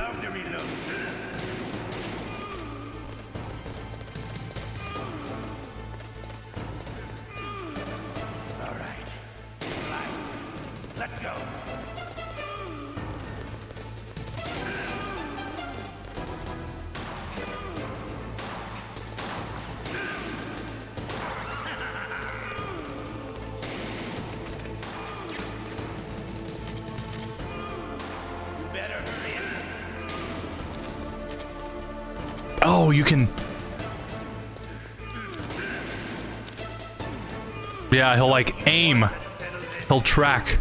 Let's go. You better hurry up. Oh, you can... Yeah, he'll like aim. He'll track.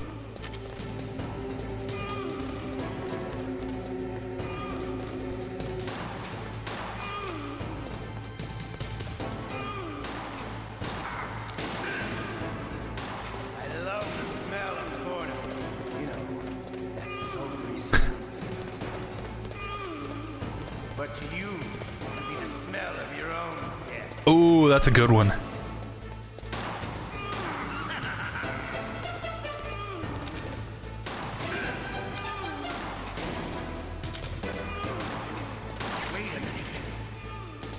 But to you, it'll be the smell of your own death. Ooh, that's a good one.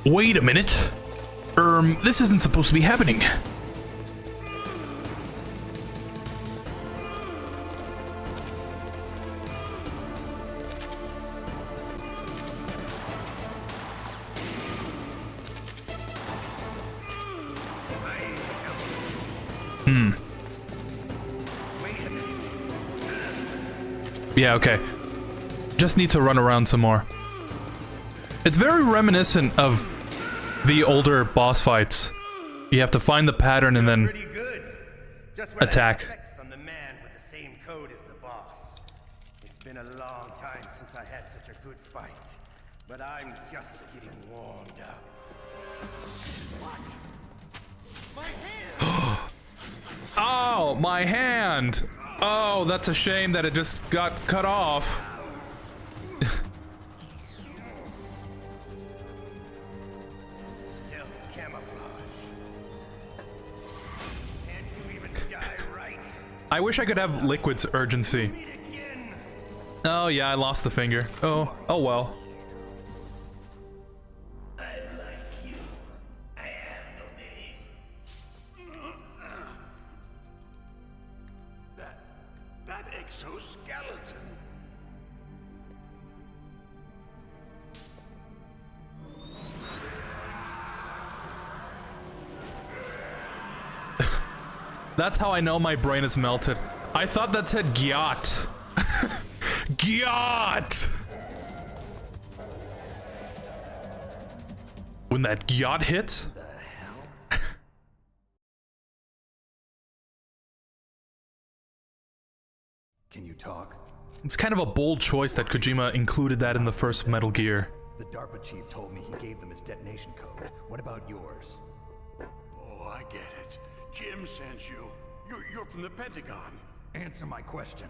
Wait a minute. This isn't supposed to be happening. Yeah, okay. Just need to run around some more. It's very reminiscent of the older boss fights. You have to find the pattern and then Just what attack. I expect from the man with the same code as the boss. It's been a long time since I had such a good fight, but I'm just getting warmed up. What? My hand! Oh, my hand! Oh, that's a shame that it just got cut off. Stealth camouflage. Can't you even die right? I wish I could have Liquid's urgency. Oh yeah, I lost the finger. Oh well. I like you. I have no name. That exoskeleton. That's how I know my brain is melted. I thought that said Gyat. Gyat! When that Gyat hits? Can you talk? It's kind of a bold choice that Kojima included that in the first Metal Gear. The DARPA chief told me he gave them his detonation code. What about yours? Oh, I get it. Jim sent you. You're from the Pentagon. Answer my question.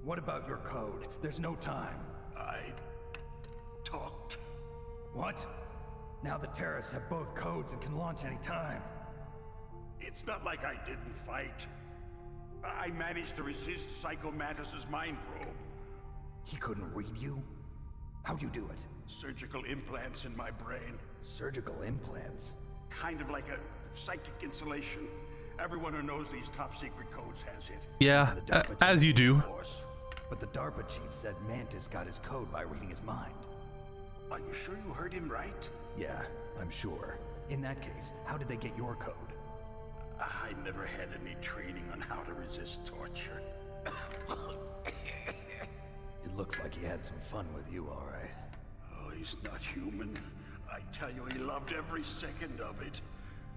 What about your code? There's no time. I talked. What? Now the terrorists have both codes and can launch any time. It's not like I didn't fight. I managed to resist Psycho Mantis's mind probe. He couldn't read you? How'd you do it? Surgical implants in my brain. Surgical implants? Kind of like a psychic insulation. Everyone who knows these top secret codes has it. Yeah, as you do. Of course. But the DARPA chief said Mantis got his code by reading his mind. Are you sure you heard him right? Yeah, I'm sure. In that case, how did they get your code? I never had any training on how to resist torture. It looks like he had some fun with you, all right. Oh, he's not human. I tell you, he loved every second of it.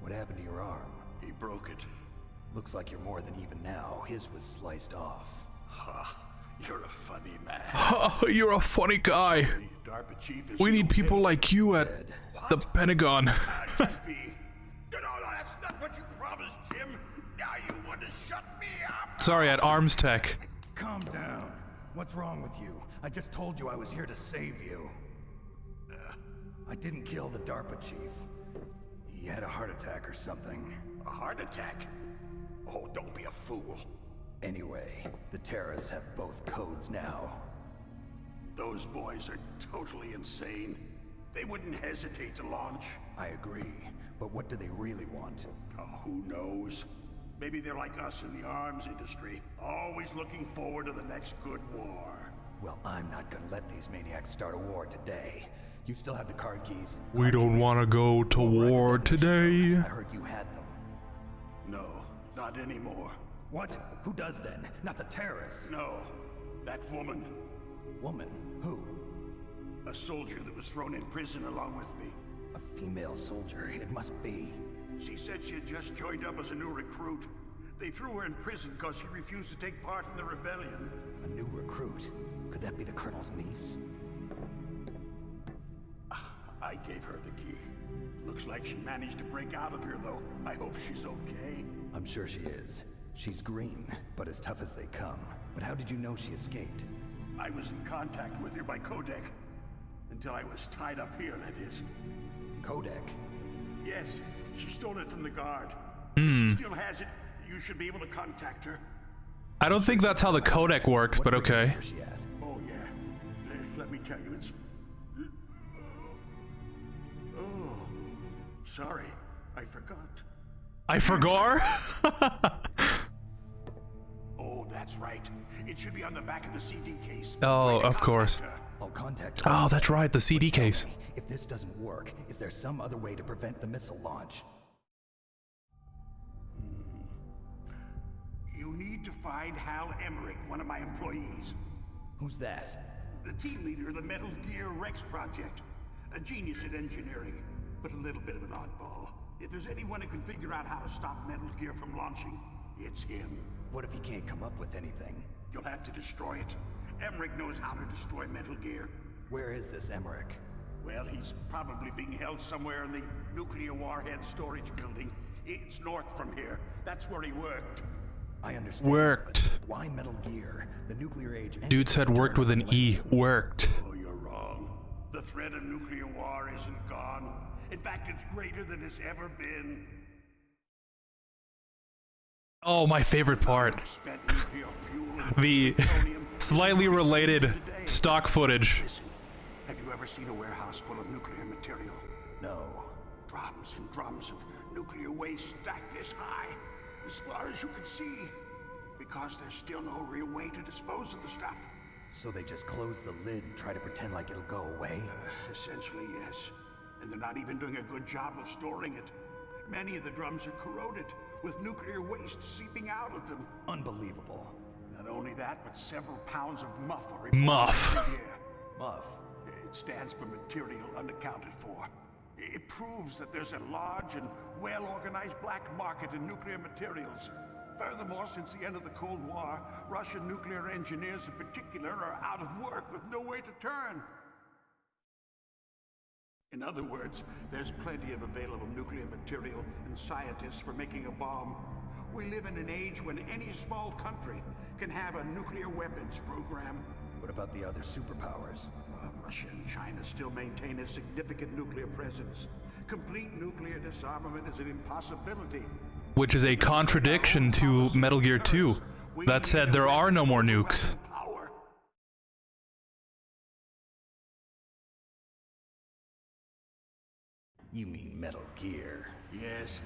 What happened to your arm? He broke it. Looks like you're more than even now. His was sliced off. Ha, you're a funny man. You're a funny guy. The DARPA chief is We need people okay. like you at the Pentagon. I can't be. No, that's not what you promised, Jim. Now you want to shut me up. Sorry, at Arms Tech. Calm down. What's wrong with you? I just told you I was here to save you. I didn't kill the DARPA chief. He had a heart attack or something. A heart attack? Oh, don't be a fool. Anyway, the terrorists have both codes now. Those boys are totally insane. They wouldn't hesitate to launch. I agree, but what do they really want? Oh, who knows? Maybe they're like us in the arms industry, always looking forward to the next good war. Well, I'm not gonna let these maniacs start a war today. You still have the card keys? We don't want to go to war today. I heard you had them. No, not anymore. What? Who does then? Not the terrorists. No, that woman. Woman? Who? A soldier that was thrown in prison along with me. A female soldier, it must be. She said she had just joined up as a new recruit. They threw her in prison because she refused to take part in the rebellion. A new recruit? Could that be the Colonel's niece? I gave her the key. Looks like she managed to break out of here, though. I hope she's okay. I'm sure she is. She's green, but as tough as they come. But how did you know she escaped? I was in contact with her by codec. Until I was tied up here, that is. Codec? Yes, she stole it from the guard. If she still has it, you should be able to contact her. I don't think that's how the codec works, but okay. Oh, yeah. Let me tell you, it's... Oh, sorry. I forgot. I forgot? Oh, that's right. It should be on the back of the CD case. Oh, of course. I'll contact her. Oh, that's right, the CD case. If this doesn't work, is there some other way to prevent the missile launch? You need to find Hal Emmerich, one of my employees. Who's that? The team leader of the Metal Gear Rex project. A genius at engineering, but a little bit of an oddball. If there's anyone who can figure out how to stop Metal Gear from launching, it's him. What if he can't come up with anything? You'll have to destroy it. Emmerich knows how to destroy Metal Gear. Where is this Emmerich? Well, he's probably being held somewhere in the nuclear warhead storage building. It's north from here. That's where he worked. I understand. Worked. Why Metal Gear? The nuclear age... Dude said worked with an E. Worked. Oh, you're wrong. The threat of nuclear war isn't gone. In fact, it's greater than it's ever been. Oh, my favorite part. Spent nuclear fuel and The plutonium slightly is related today. stock footage. Listen, have you ever seen a warehouse full of nuclear material? No. Drums and drums of nuclear waste stacked this high, as far as you can see, because there's still no real way to dispose of the stuff. So they just close the lid and try to pretend like it'll go away? Essentially, yes. And they're not even doing a good job of storing it. Many of the drums are corroded, with nuclear waste seeping out of them. Unbelievable. Not only that, but several pounds of muff are reported Muff. every year. Muff? It stands for material unaccounted for. It proves that there's a large and well-organized black market in nuclear materials. Furthermore, since the end of the Cold War, Russian nuclear engineers in particular are out of work with no way to turn. In other words, there's plenty of available nuclear material and scientists for making a bomb. We live in an age when any small country can have a nuclear weapons program. What about the other superpowers? Russia and China still maintain a significant nuclear presence. Complete nuclear disarmament is an impossibility. Which is a contradiction to Metal Gear 2. That said, there are no more nukes. You mean Metal Gear? Yes.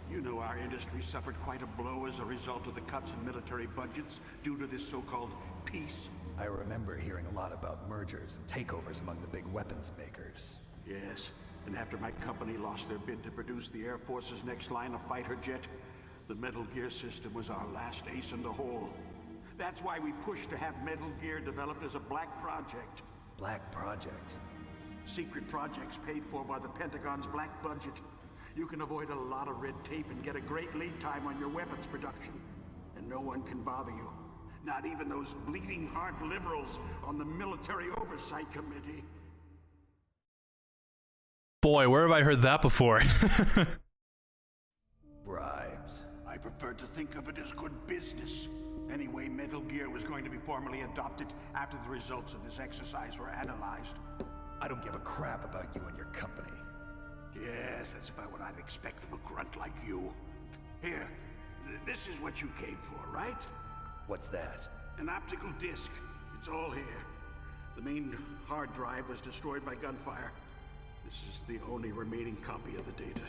You know our industry suffered quite a blow as a result of the cuts in military budgets due to this so-called peace. I remember hearing a lot about mergers and takeovers among the big weapons makers. Yes, and after my company lost their bid to produce the Air Force's next line of fighter jet, the Metal Gear system was our last ace in the hole. That's why we pushed to have Metal Gear developed as a black project. Black project? Secret projects paid for by the Pentagon's black budget. You can avoid a lot of red tape and get a great lead time on your weapons production. And no one can bother you. Not even those bleeding heart liberals on the Military Oversight Committee. Boy, where have I heard that before? Bribes. I prefer to think of it as good business. Anyway, Metal Gear was going to be formally adopted after the results of this exercise were analyzed. I don't give a crap about you and your company. Yes, that's about what I'd expect from a grunt like you. Here, this is what you came for, right? What's that? An optical disc. It's all here. The main hard drive was destroyed by gunfire. This is the only remaining copy of the data.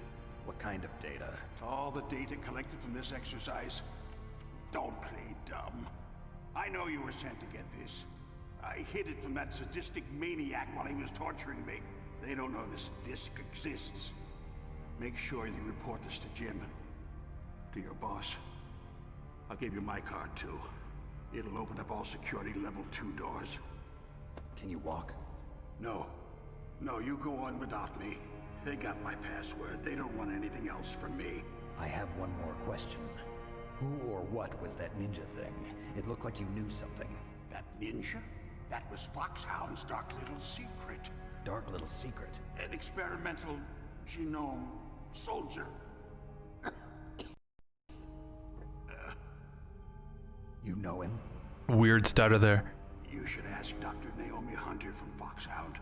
What kind of data? All the data collected from this exercise. Don't play dumb. I know you were sent to get this. I hid it from that sadistic maniac while he was torturing me. They don't know this disc exists. Make sure you report this to Jim. To your boss. I'll give you my card too. It'll open up all security level 2 doors. Can you walk? No. No, you go on without me. They got my password. They don't want anything else from me. I have one more question. Who or what was that ninja thing? It looked like you knew something. That ninja? That was Foxhound's dark little secret. Dark little secret? An experimental genome soldier. You know him? Weird stutter there. You should ask Dr. Naomi Hunter from Foxhound.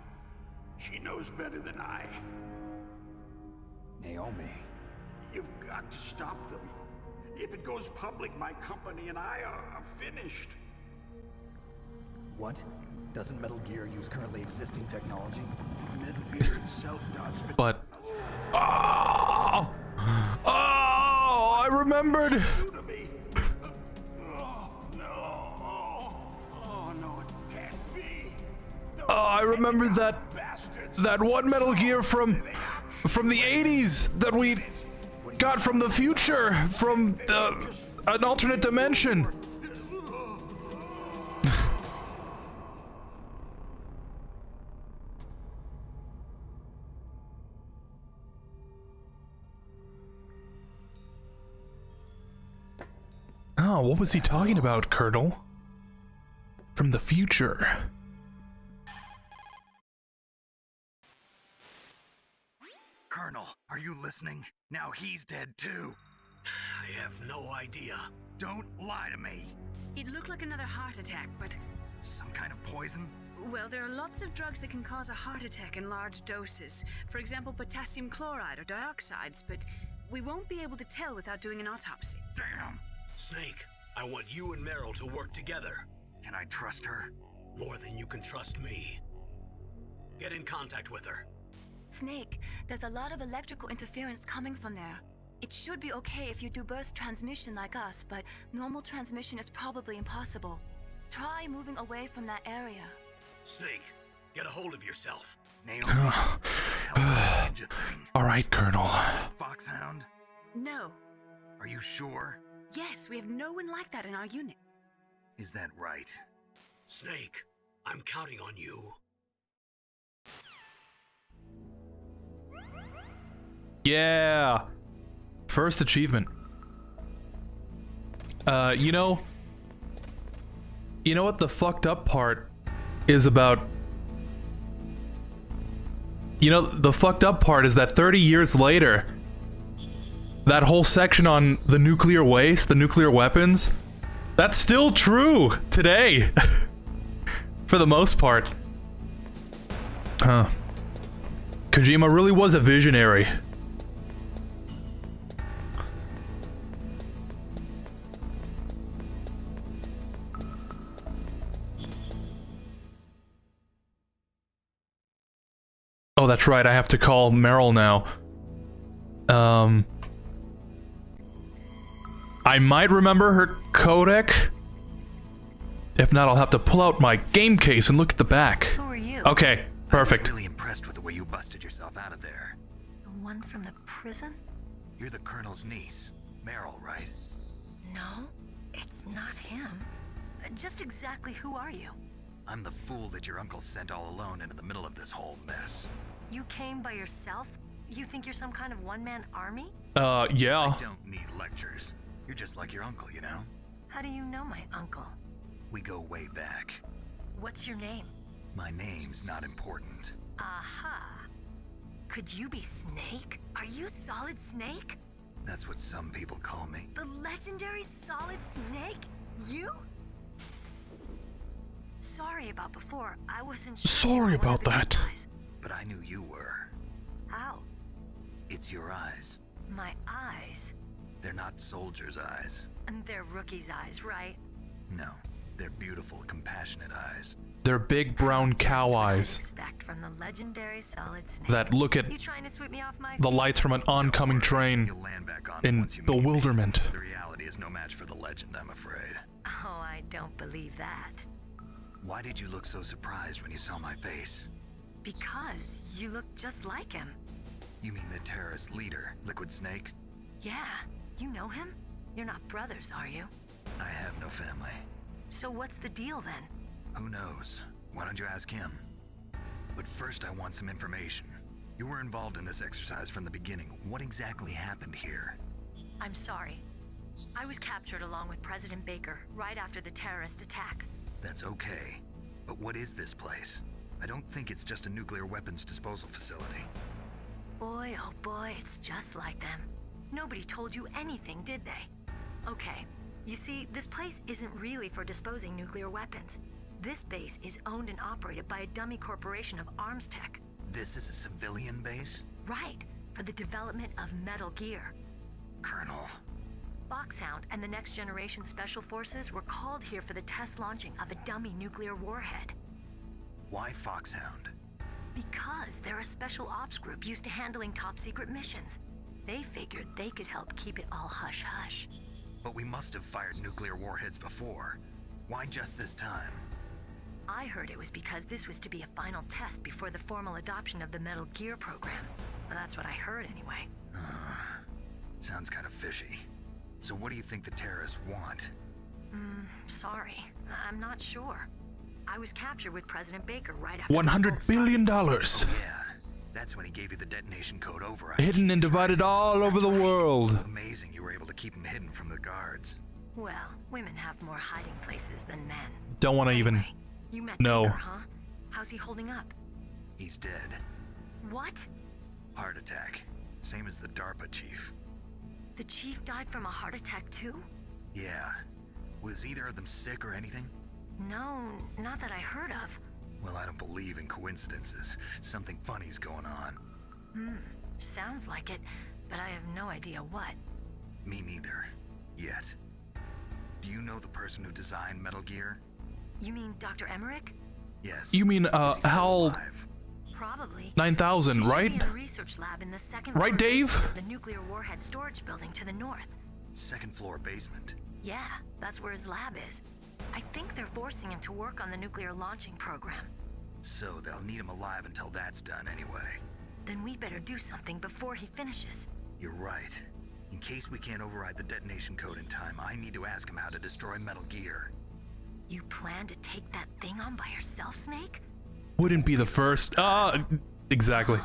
She knows better than I. Naomi? You've got to stop them. If it goes public, my company and I are finished. What? Doesn't Metal Gear use currently existing technology? Metal Gear itself does, but... Oh! Oh! I remembered! Do to me. Oh, no. Oh, no, it can't be. Oh, I remember that... That one Metal Gear from the 80s that we got from the future, from an alternate dimension. Oh, what was he talking about, Colonel? From the future. Colonel, are you listening? Now he's dead too. I have no idea. Don't lie to me. It looked like another heart attack, but... Some kind of poison? Well, there are lots of drugs that can cause a heart attack in large doses. For example, potassium chloride or dioxides, but we won't be able to tell without doing an autopsy. Damn. Snake, I want you and Meryl to work together. Can I trust her? More than you can trust me. Get in contact with her. Snake, there's a lot of electrical interference coming from there. It should be okay if you do burst transmission like us, but normal transmission is probably impossible. Try moving away from that area. Snake, get a hold of yourself. Naomi, ninja thing. All right, Colonel. Foxhound? No. Are you sure? Yes, we have no one like that in our unit. Is that right? Snake, I'm counting on you. Yeah. First achievement. You know what the fucked up part is about? You know, the fucked up part is that 30 years later, that whole section on the nuclear waste, the nuclear weapons, that's still true today. For the most part. Huh. Kojima really was a visionary. Oh, that's right, I have to call Meryl now. I might remember her codec. If not, I'll have to pull out my game case and look at the back. Who are you? Okay, perfect. I was really impressed with the way you busted yourself out of there. The one from the prison? You're the Colonel's niece, Meryl, right? No, it's not him. Just exactly who are you? I'm the fool that your uncle sent all alone into the middle of this whole mess. You came by yourself? You think you're some kind of one-man army? Yeah. I don't need lectures. You're just like your uncle, you know? How do you know my uncle? We go way back. What's your name? My name's not important. Aha. Could you be Snake? Are you Solid Snake? That's what some people call me. The legendary Solid Snake? You? Sorry about before. I wasn't sure. Sorry about that. But I knew you were. How? It's your eyes. My eyes? They're not soldiers' eyes. And they're rookie's eyes, right? No, they're beautiful, compassionate eyes. They're big brown cow eyes Expect from the legendary Solid Snake. that look at You trying to sweep me off my the feet? lights from an oncoming train You'll land back on in once you meet me. bewilderment. The reality is no match for the legend, I'm afraid. Oh, I don't believe that. Why did you look so surprised when you saw my face? Because you look just like him. You mean the terrorist leader, Liquid Snake? Yeah, you know him? You're not brothers, are you? I have no family. So what's the deal then? Who knows? Why don't you ask him? But first I want some information. You were involved in this exercise from the beginning. What exactly happened here? I'm sorry. I was captured along with President Baker right after the terrorist attack. That's okay. But what is this place? I don't think it's just a nuclear weapons disposal facility. Boy, oh boy, it's just like them. Nobody told you anything, did they? Okay, you see, this place isn't really for disposing nuclear weapons. This base is owned and operated by a dummy corporation of arms tech. This is a civilian base? Right, for the development of Metal Gear. Colonel. Foxhound and the Next Generation Special Forces were called here for the test launching of a dummy nuclear warhead. Why Foxhound? Because they're a special ops group used to handling top secret missions. They figured they could help keep it all hush-hush. But we must have fired nuclear warheads before. Why just this time? I heard it was because this was to be a final test before the formal adoption of the Metal Gear program. Well, that's what I heard anyway. Sounds kind of fishy. So what do you think the terrorists want? Sorry. I'm not sure. I was captured with President Baker right after $100 billion. Oh yeah, that's when he gave you the detonation code override. Hidden and divided all over the world. Amazing you were able to keep him hidden from the guards. Well, women have more hiding places than men. Don't want to even Anyway, you met know. Baker, huh? How's he holding up? He's dead. What? Heart attack. Same as the DARPA chief. The chief died from a heart attack too? Yeah. Was either of them sick or anything? No, not that I heard of. Well, I don't believe in coincidences. Something funny's going on. Sounds like it, but I have no idea what. Me neither. Yet. Do you know the person who designed Metal Gear? You mean Dr. Emmerich? Yes. You mean, Is he still HAL alive? Probably. 9000, She should right? be in a research lab in the second Right, floor Dave? basement of the nuclear warhead storage building to the north. Second floor basement. Yeah, that's where his lab is. I think they're forcing him to work on the nuclear launching program. So they'll need him alive until that's done anyway. Then we better do something before he finishes. You're right. In case we can't override the detonation code in time, I need to ask him how to destroy Metal Gear. You plan to take that thing on by yourself, Snake? Wouldn't be the first. Exactly.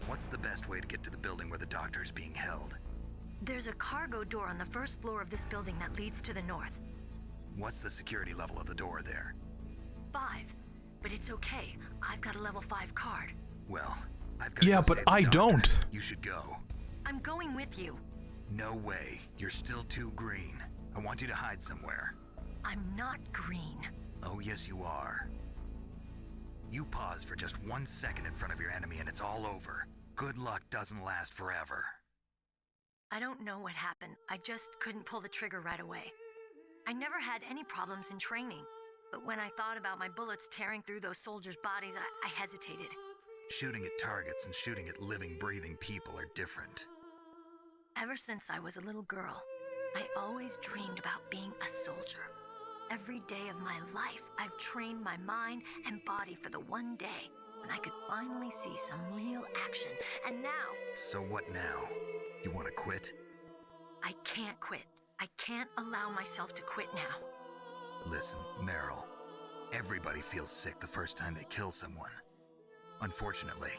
What's the best way to get to the building where the doctor is being held? There's a cargo door on the first floor of this building that leads to the north. What's the security level of the door there? 5. But it's okay. I've got a level 5 card. Well, I've got Yeah, to go but save the I doctor. don't. You should go. I'm going with you. No way. You're still too green. I want you to hide somewhere. I'm not green. Oh, yes, you are. You pause for just 1 second in front of your enemy and it's all over. Good luck doesn't last forever. I don't know what happened. I just couldn't pull the trigger right away. I never had any problems in training, but when I thought about my bullets tearing through those soldiers' bodies, I hesitated. Shooting at targets and shooting at living, breathing people are different. Ever since I was a little girl, I always dreamed about being a soldier. Every day of my life, I've trained my mind and body for the one day when I could finally see some real action. And now... So what now? You want to quit? I can't quit. I can't allow myself to quit now. Listen, Meryl. Everybody feels sick the first time they kill someone. Unfortunately,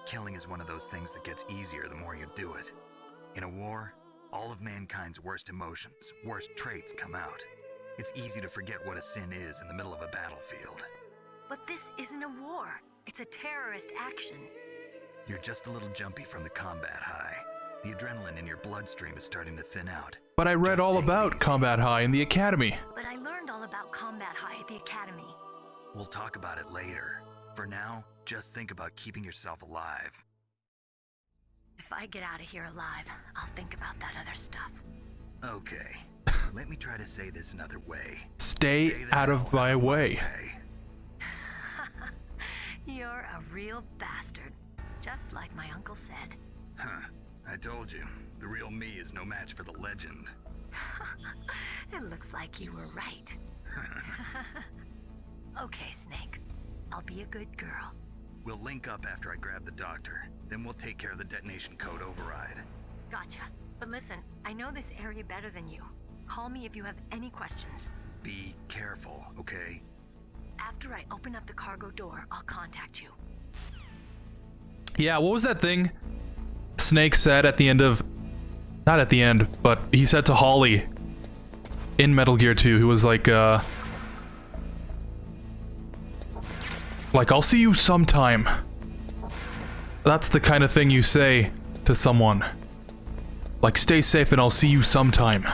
killing is one of those things that gets easier the more you do it. In a war, all of mankind's worst emotions, worst traits come out. It's easy to forget what a sin is in the middle of a battlefield. But this isn't a war. It's a terrorist action. You're just a little jumpy from the combat high. The adrenaline in your bloodstream is starting to thin out. But I read all about Combat High in the Academy. But I learned all about Combat High at the Academy. We'll talk about it later. For now, just think about keeping yourself alive. If I get out of here alive, I'll think about that other stuff. Okay. Let me try to say this another way. Stay out of my way. You're a real bastard. Just like my uncle said. Huh. I told you. The real me is no match for the legend. It looks like you were right. Okay, Snake. I'll be a good girl. We'll link up after I grab the doctor. Then we'll take care of the detonation code override. Gotcha. But listen, I know this area better than you. Call me if you have any questions. Be careful, okay? After I open up the cargo door, I'll contact you. Yeah, what was that thing Snake said at the end of... Not at the end, but he said to Holly in Metal Gear 2, he was like, I'll see you sometime. That's the kind of thing you say to someone. Like, stay safe and I'll see you sometime.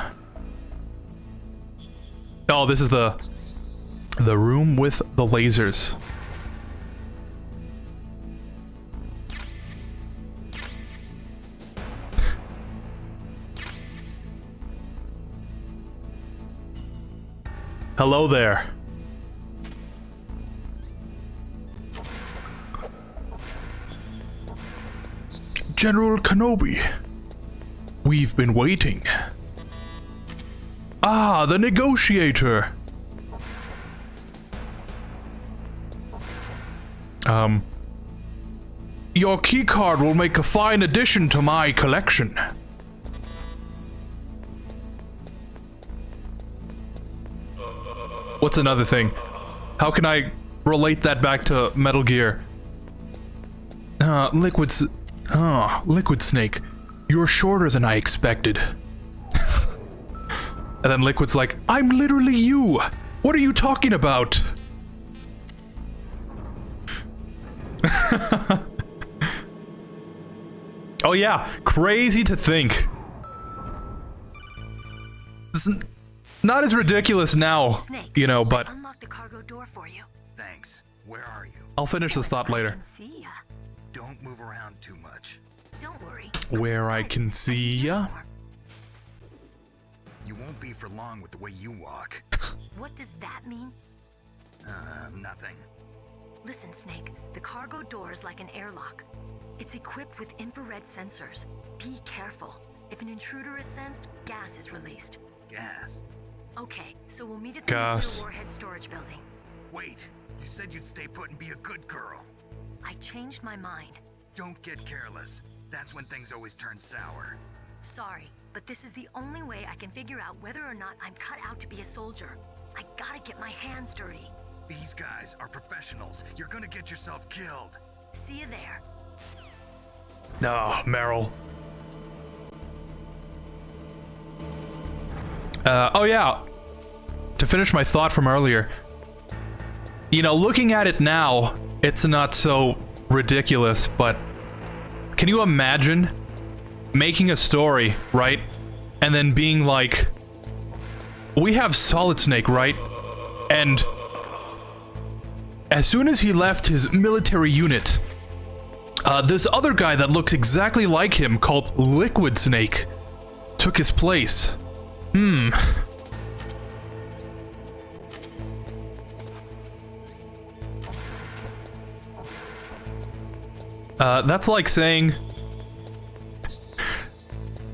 Oh, this is the room with the lasers. Hello there. General Kenobi. We've been waiting. Ah, the negotiator. Your keycard will make a fine addition to my collection. What's another thing? How can I relate that back to Metal Gear? Liquid Snake. You're shorter than I expected. And then Liquid's like, I'm literally you! What are you talking about? Oh yeah, crazy to think. It's not as ridiculous now, Snake, you know, but... unlock the cargo door for you. Thanks. Where are you? I'll finish this thought later. See ya. Don't move around too much. Don't worry. Where I can see ya? You won't be for long with the way you walk. What does that mean? Nothing. Listen, Snake, the cargo door is like an airlock. It's equipped with infrared sensors. Be careful. If an intruder is sensed, gas is released. Gas? Okay, so we'll meet at the nuclear warhead storage building. Wait, you said you'd stay put and be a good girl. I changed my mind. Don't get careless. That's when things always turn sour. Sorry, but this is the only way I can figure out whether or not I'm cut out to be a soldier. I gotta get my hands dirty. These guys are professionals. You're gonna get yourself killed. See you there. Oh, Meryl. Oh yeah. To finish my thought from earlier. You know, looking at it now, it's not so ridiculous, but can you imagine making a story, right? And then being like, we have Solid Snake, right? And as soon as he left his military unit, this other guy that looks exactly like him, called Liquid Snake, took his place. That's like saying,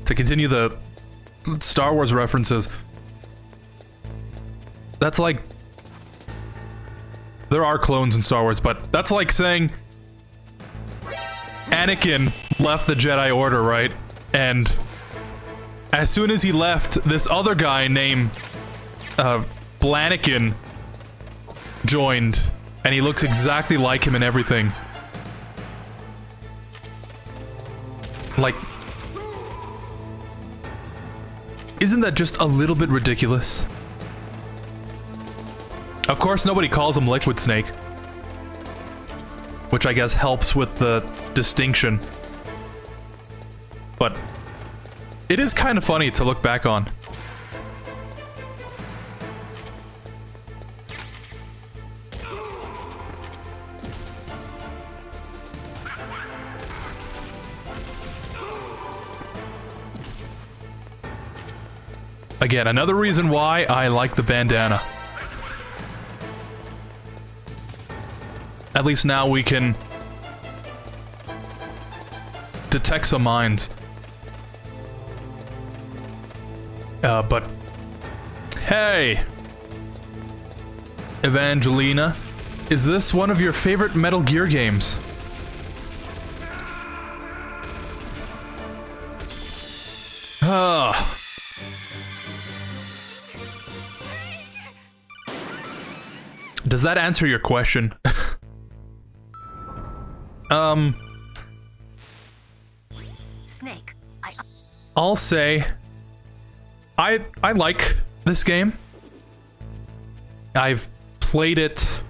to continue the Star Wars references, That's like... There are clones in Star Wars, but that's like saying Anakin left the Jedi Order, right? And as soon as he left, this other guy named Blanikin joined, and he looks exactly like him and everything. Like, isn't that just a little bit ridiculous? Of course, nobody calls him Liquid Snake, which I guess helps with the distinction. But it is kind of funny to look back on. Again, another reason why I like the bandana. At least now we can detect some minds. But hey, Evangelina, is this one of your favorite Metal Gear games? Does that answer your question? Snake, I'll say I like this game. I've played it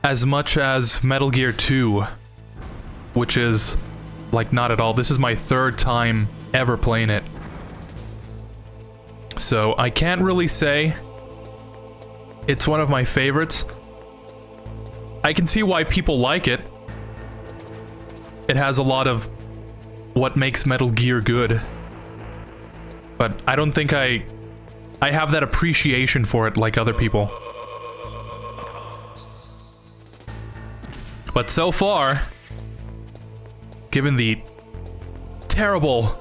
as much as Metal Gear 2, which is like not at all. This is my third time ever playing it. So I can't really say it's one of my favorites. I can see why people like it. It has a lot of what makes Metal Gear good. But I don't think I have that appreciation for it like other people. But so far, given the terrible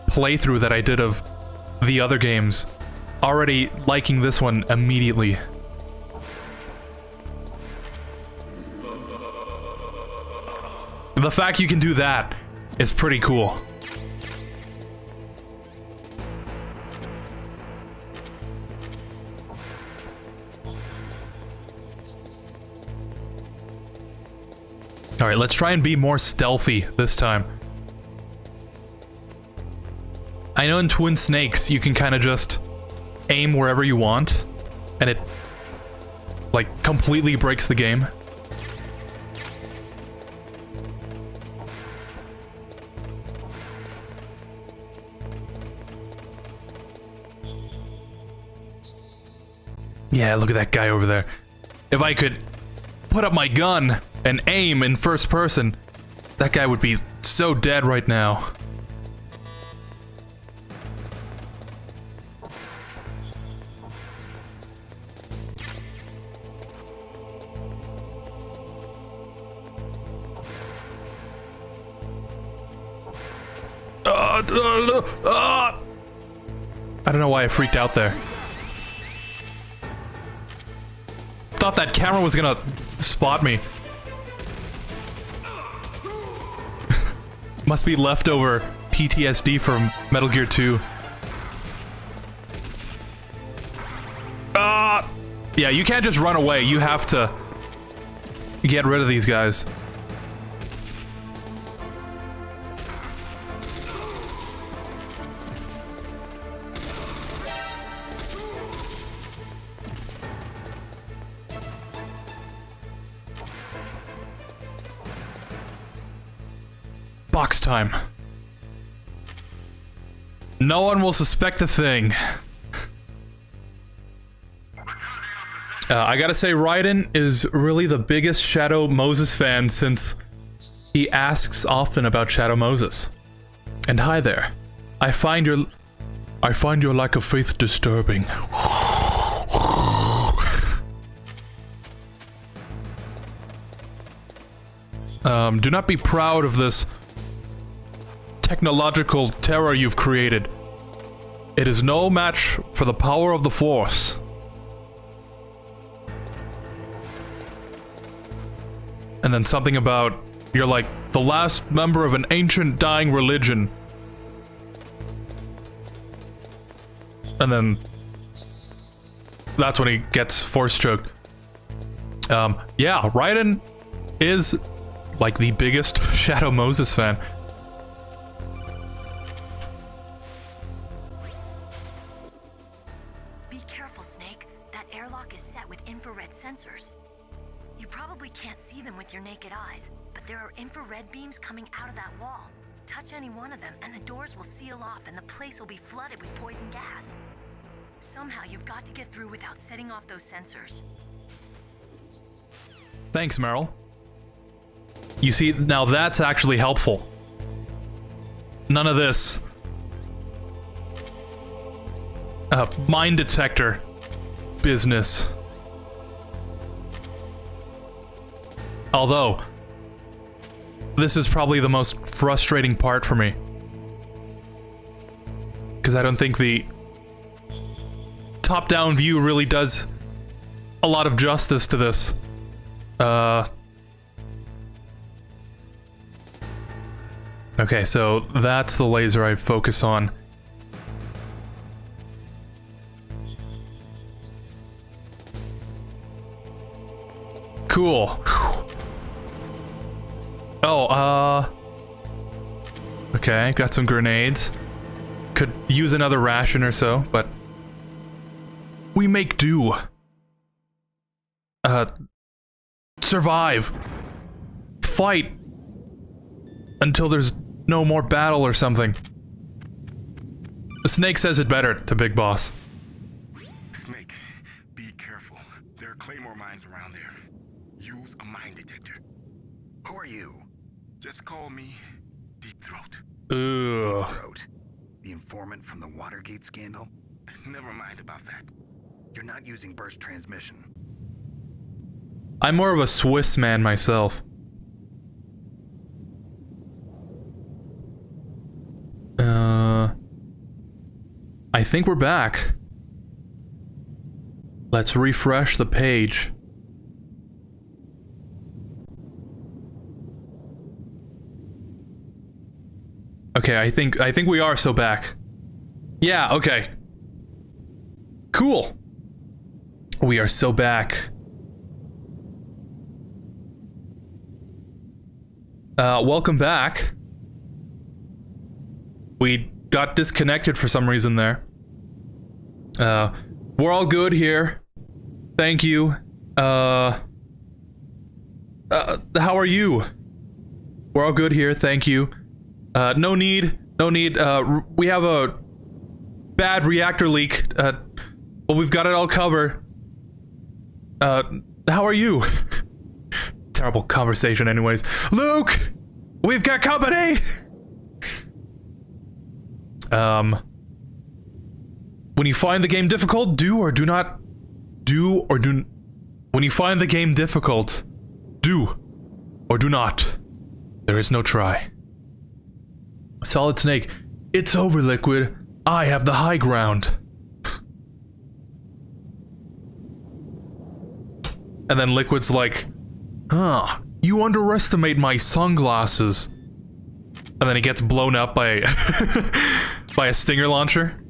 playthrough that I did of the other games, already liking this one immediately. The fact you can do that is pretty cool. Alright, let's try and be more stealthy this time. I know in Twin Snakes you can kind of just aim wherever you want, and it like completely breaks the game. Yeah, look at that guy over there. If I could put up my gun and aim in first person, that guy would be so dead right now. I don't know why I freaked out there. Thought that camera was gonna spot me. Must be leftover PTSD from Metal Gear 2. Yeah, you can't just run away. You have to get rid of these guys. Box time. No one will suspect a thing. I gotta say, Raiden is really the biggest Shadow Moses fan since he asks often about Shadow Moses. And hi there. I find your lack of faith disturbing. Do not be proud of this technological terror you've created. It is no match for the power of the Force. And then something about, you're like the last member of an ancient dying religion. And then that's when he gets force choked. Yeah, Raiden is like the biggest Shadow Moses fan. Be careful, Snake. That airlock is set with infrared sensors. You probably can't see them with your naked eyes, but there are infrared beams coming out of that wall. Touch any one of them, and the doors will seal off, and the place will be flooded with poison gas. Somehow, you've got to get through without setting off those sensors. Thanks, Meryl. You see, now that's actually helpful. None of this mine detector business. Although, this is probably the most frustrating part for me. Because I don't think the top-down view really does a lot of justice to this. Okay, so that's the laser I focus on. Cool. Oh, okay, got some grenades. Could use another ration or so, but we make do. Survive. Fight. Until there's no more battle or something. Snake says it better to Big Boss. Snake, be careful. There are claymore mines around there. Use a mine detector. Who are you? Just call me Deep Throat. Ugh. Deep Throat? The informant from the Watergate scandal? Never mind about that. You're not using burst transmission. I'm more of a Swiss man myself. I think we're back. Let's refresh the page. Okay, I think we are so back. Yeah, okay. Cool. We are so back. Welcome back. We got disconnected for some reason there. We're all good here. Thank you. How are you? We're all good here, thank you. No need. We have a bad reactor leak, but we've got it all covered. How are you? Terrible conversation anyways. Luke! We've got company! When you find the game difficult, when you find the game difficult, do or do not. There is no try. Solid Snake, it's over, Liquid. I have the high ground. And then Liquid's like, huh, you underestimate my sunglasses. And then he gets blown up by by a stinger launcher.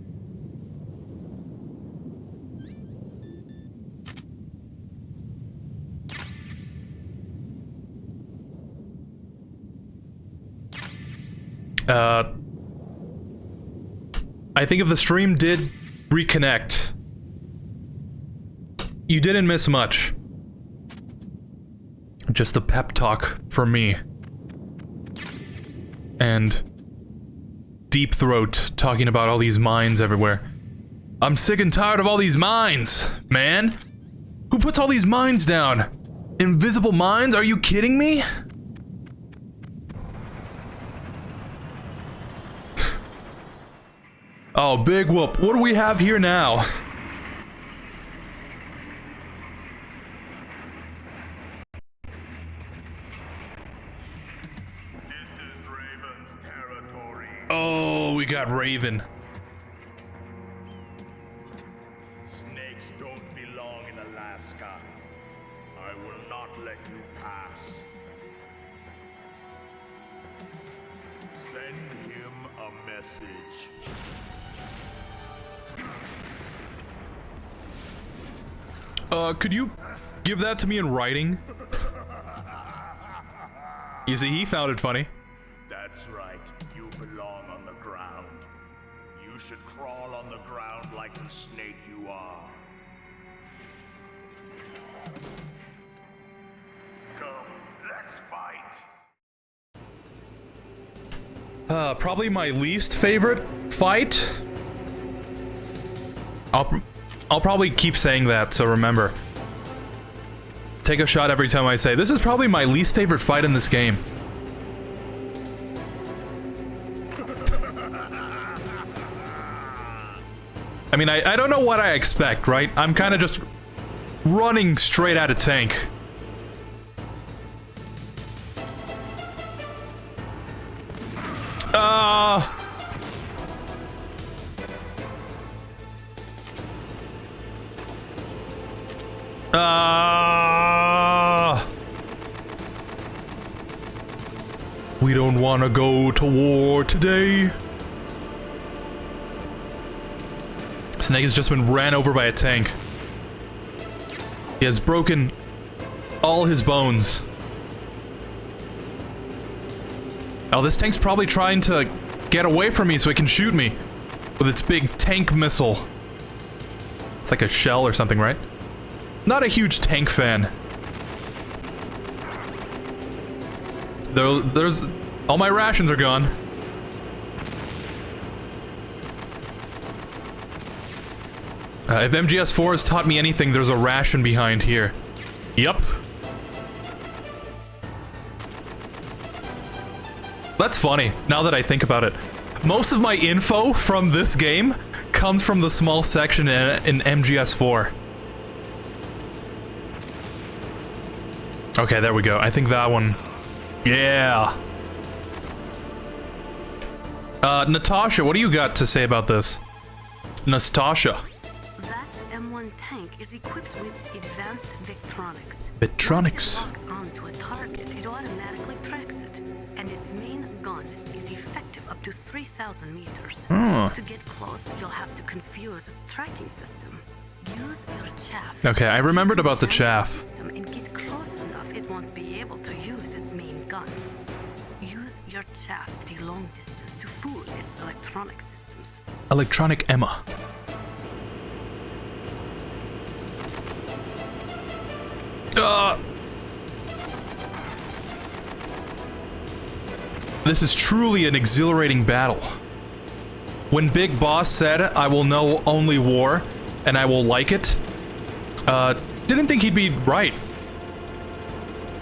I think if the stream did reconnect, you didn't miss much. Just a pep talk for me. And Deep Throat talking about all these mines everywhere. I'm sick and tired of all these mines, man. Who puts all these mines down? Invisible mines? Are you kidding me? Oh, big whoop. What do we have here now? Oh, we got Raven. Alaska. I will not let you pass. Send him a message. Could you give that to me in writing? You see, he found it funny. That's right. You belong on the ground. You should crawl on the ground like the snake you are. Come, let's fight. Probably my least favorite fight. I'll probably keep saying that, so remember. Take a shot every time I say, this is probably my least favorite fight in this game. I mean, I don't know what I expect, right? I'm kind of just running straight at a tank. We don't want to go to war today. Snake has just been ran over by a tank. He has broken all his bones. Oh, this tank's probably trying to get away from me so it can shoot me with its big tank missile. It's like a shell or something, right? Not a huge tank fan. There's... all my rations are gone. If MGS4 has taught me anything, there's a ration behind here. Yup. That's funny, now that I think about it. Most of my info from this game comes from the small section in MGS4. Okay, there we go. I think that one... yeah! Natasha, what do you got to say about this? Natasha. That M1 tank is equipped with advanced Victronics. Victronics. Once it locks onto a target, it automatically tracks it. And its main gun is effective up to 3,000 meters. To get close, you'll have to confuse its tracking system. Use your chaff. Okay, I remembered about the chaff. And get close enough, it won't be able to use its main gun. Use your chaff at a long distance to fool its electronic systems. Electronic Emma. This is truly an exhilarating battle. When Big Boss said, I will know only war, and I will like it, didn't think he'd be right.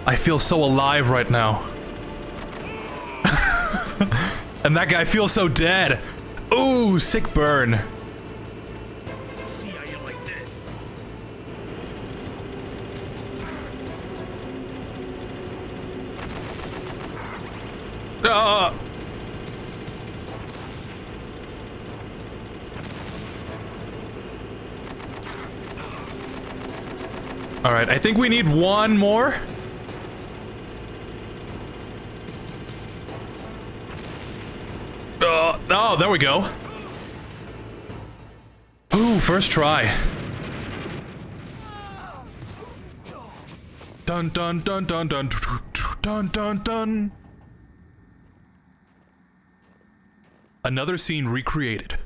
I feel so alive right now. And that guy feels so dead. Ooh, sick burn. See how you like this? Alright, I think we need one more. Oh, there we go. Ooh, first try. Dun dun dun dun dun dun dun dun. Another scene recreated.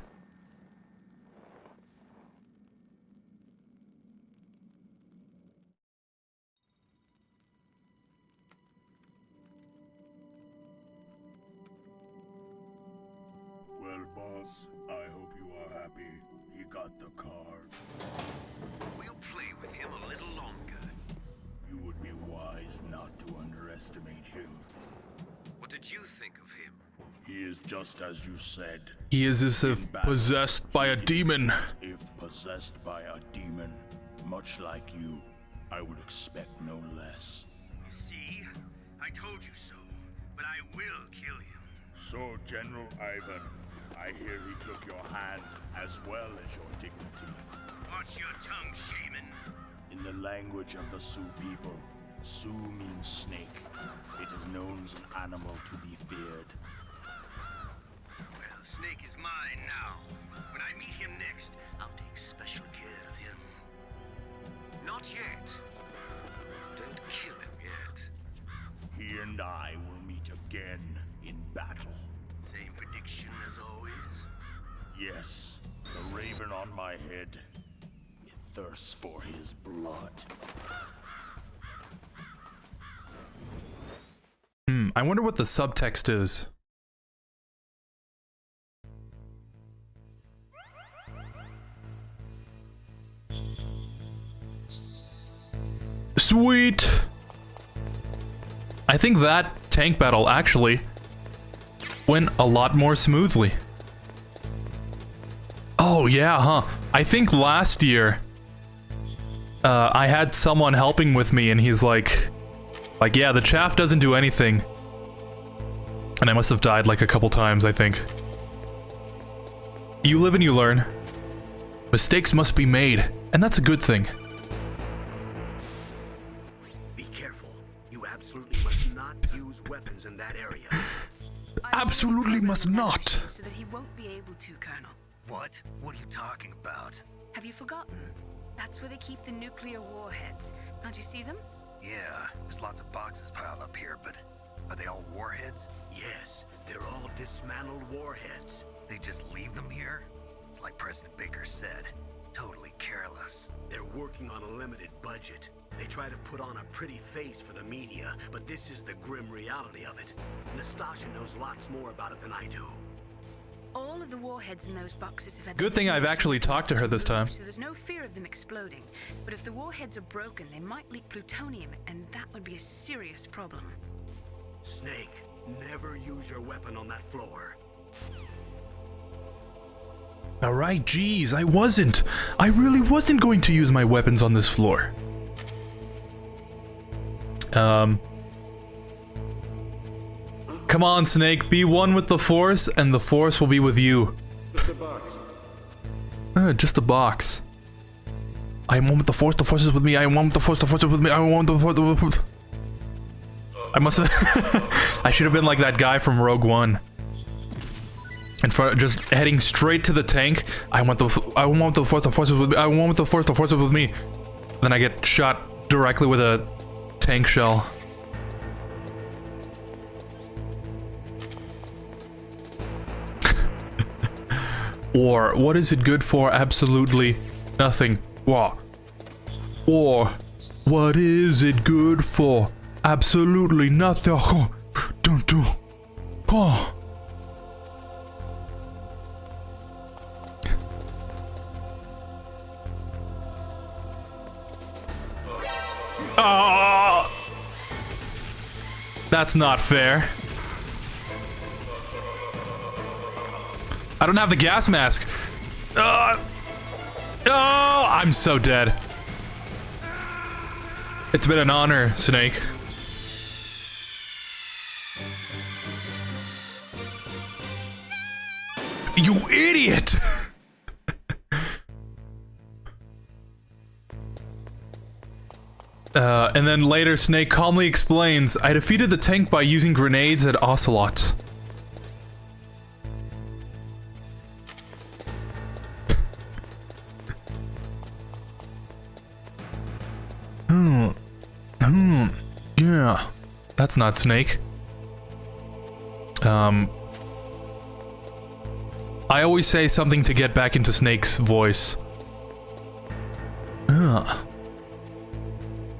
Well, boss, I hope you are happy. He got the card. We'll play with him a little longer. You would be wise not to underestimate him. What did you think of him? He is just as you said. He is as if possessed by a demon. If possessed by a demon, much like you, I would expect no less. See? I told you so, but I will kill him. So, General Ivan, I hear he took your hand as well as your dignity. Watch your tongue, shaman. In language of the Sioux people. Sioux means snake. It is known as an animal to be feared. Well, Snake is mine now. When I meet him next, I'll take special care of him. Not yet. Don't kill him yet. He and I will meet again in battle. Same prediction as always? Yes, the raven on my head. It thirsts for his blood. I wonder what the subtext is. Sweet! I think that tank battle actually went a lot more smoothly. Oh yeah, huh? I think last year I had someone helping with me and he's like, yeah, the chaff doesn't do anything. And I must have died like a couple times, I think. You live and you learn. Mistakes must be made, and that's a good thing. Be careful. You absolutely must not use weapons in that area. Absolutely must not. So that he won't be able to, Colonel. What? What are you talking about? Have you forgotten? That's where they keep the nuclear warheads. Can't you see them? Yeah, there's lots of boxes piled up here, but are they all warheads? Yes, they're all dismantled warheads. They just leave them here? It's like President Baker said. Totally careless. They're working on a limited budget. They try to put on a pretty face for the media, but this is the grim reality of it. Nastasha knows lots more about it than I do. All of the warheads in those boxes have had... Good thing I've actually talked to her this time. So there's no fear of them exploding. But if the warheads are broken, they might leak plutonium, and that would be a serious problem. Snake, never use your weapon on that floor. Alright, geez, I really wasn't going to use my weapons on this floor. Come on, Snake, be one with the Force, and the Force will be with you. Just a box. Just a box. I am one with the Force is with me, I am one with the Force is with me, I am one with the Force. I must have... I should have been like that guy from Rogue One. In front, just heading straight to the tank. I want the Force is with me, I want with the Force is with me. Then I get shot directly with a tank shell. Or, what is it good for? Absolutely nothing. War. War. What is it good for? Absolutely nothing. Don't do. Oh. Oh. That's not fair. I don't have the gas mask. Oh, I'm so dead. It's been an honor, Snake. You idiot! And then later, Snake calmly explains, I defeated the tank by using grenades at Ocelot. Yeah, that's not Snake. I always say something to get back into Snake's voice.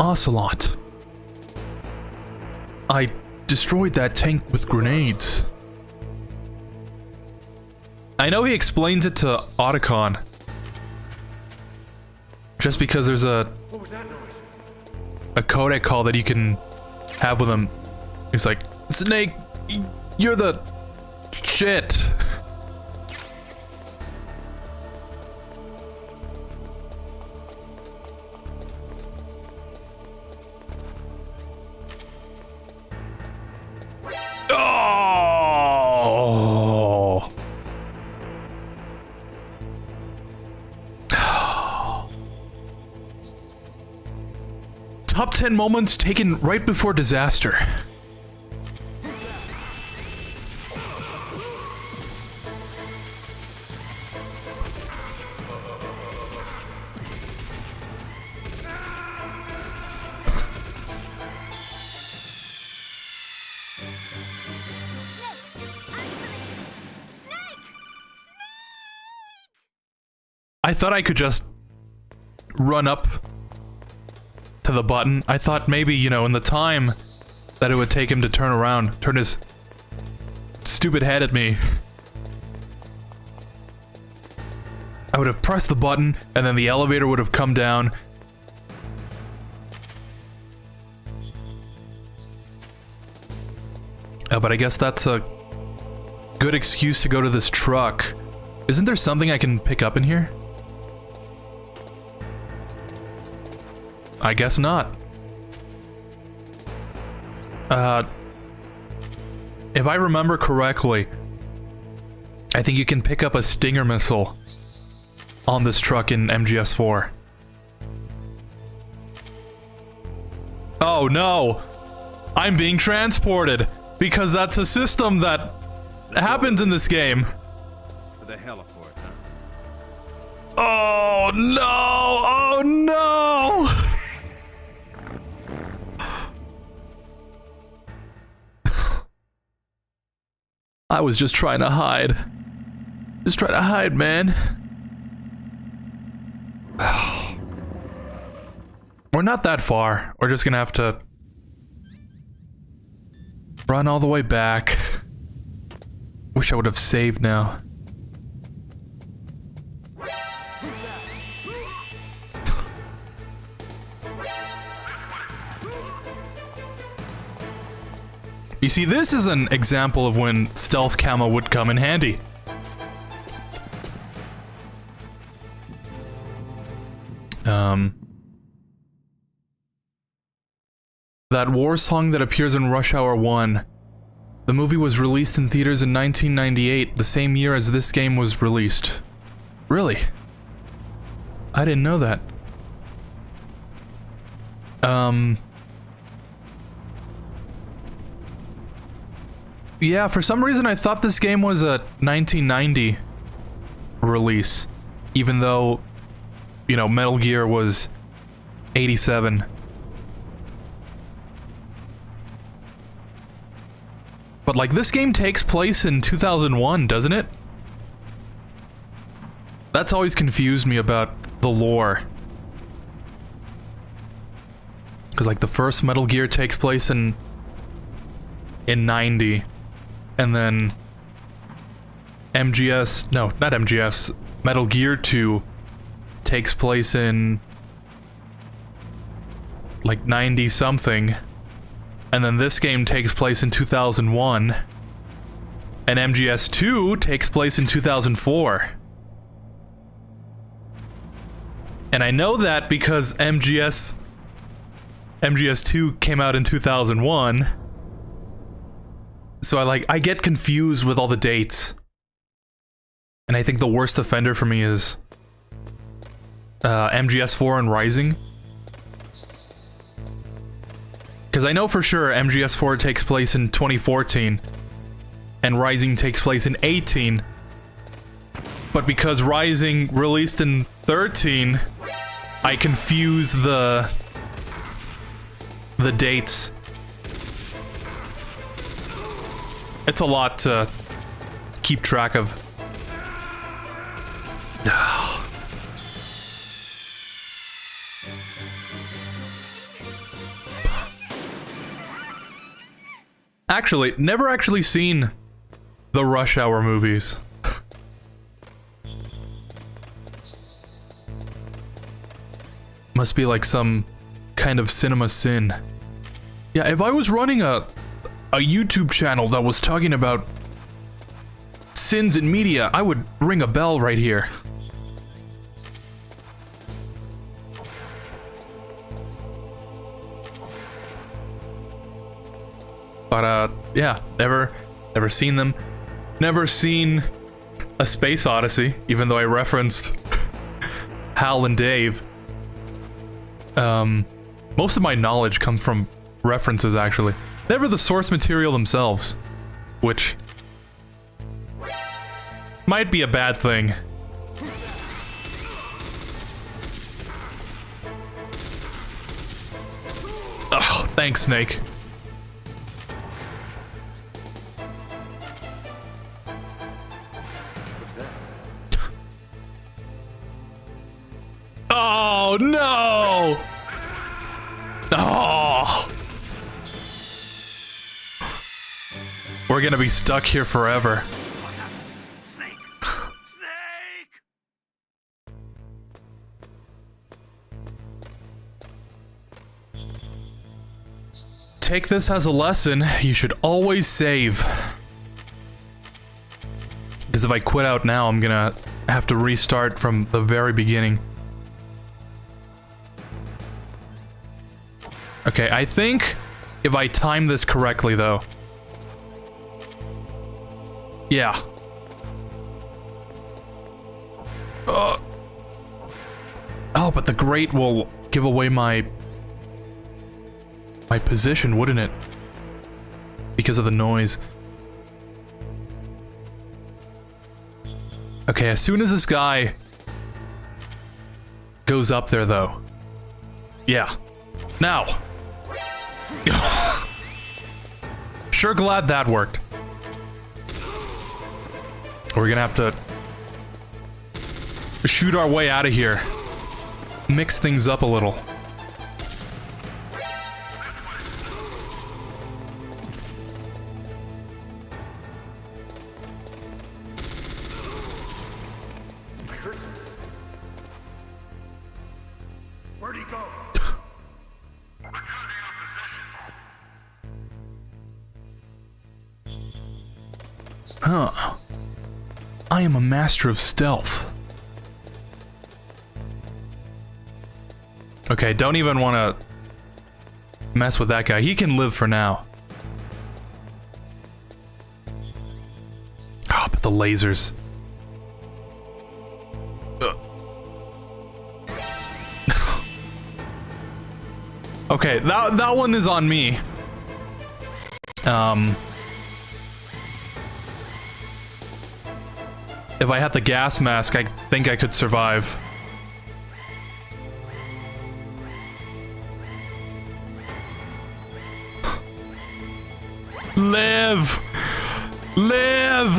Ocelot. I destroyed that tank with grenades. I know he explains it to Otacon. Just because there's a codec call that you can have with him. He's like, Snake, you're the shit. Oh. Top 10 moments taken right before disaster. I thought I could just run up to the button. I thought maybe, you know, in the time that it would take him to turn around, turn his stupid head at me, I would have pressed the button and then the elevator would have come down. But I guess that's a good excuse to go to this truck. Isn't there something I can pick up in here? I guess not. If I remember correctly, I think you can pick up a Stinger missile on this truck in MGS4. Oh no! I'm being transported! Because that's a system that happens in this game. For the heliport, huh? Oh no! Oh no! I was just trying to hide. Just trying to hide, man. We're not that far. We're just gonna have to run all the way back. Wish I would have saved now. You see, this is an example of when stealth camo would come in handy. That war song that appears in Rush Hour 1. The movie was released in theaters in 1998, the same year as this game was released. Really? I didn't know that. Yeah, for some reason I thought this game was a 1990 release, even though, you know, Metal Gear was 87. But like, this game takes place in 2001, doesn't it? That's always confused me about the lore. Because like, the first Metal Gear takes place in 90. And then MGS, no, not MGS, Metal Gear 2 takes place in like 90 something. And then this game takes place in 2001. And MGS 2 takes place in 2004. And I know that because MGS 2 came out in 2001. So I get confused with all the dates. And I think the worst offender for me is MGS4 and Rising. Because I know for sure MGS4 takes place in 2014 and Rising takes place in 18. But because Rising released in 13, I confuse the dates. It's a lot to keep track of. Actually, never actually seen the Rush Hour movies. Must be like some kind of cinema sin. Yeah, if I was running a YouTube channel that was talking about sins in media, I would ring a bell right here. But yeah, never seen them. Never seen A Space Odyssey, even though I referenced Hal and Dave. Most of my knowledge comes from references, actually. Never the source material themselves. Which might be a bad thing. Ugh, thanks, Snake. Oh, no! Oh! We're gonna be stuck here forever. Snake! Snake! Take this as a lesson. You should always save. Because if I quit out now, I'm gonna have to restart from the very beginning. Okay, I think if I time this correctly, though. Yeah. Oh, but the grate will give away my position, wouldn't it? Because of the noise. Okay, as soon as this guy goes up there, though. Yeah. Now. Sure glad that worked. We're gonna have to shoot our way out of here. Mix things up a little. Where'd he go? Huh. I am a master of stealth. Okay, don't even want to mess with that guy. He can live for now. Oh, but the lasers. Okay, that one is on me. If I had the gas mask, I think I could survive. Live! Live!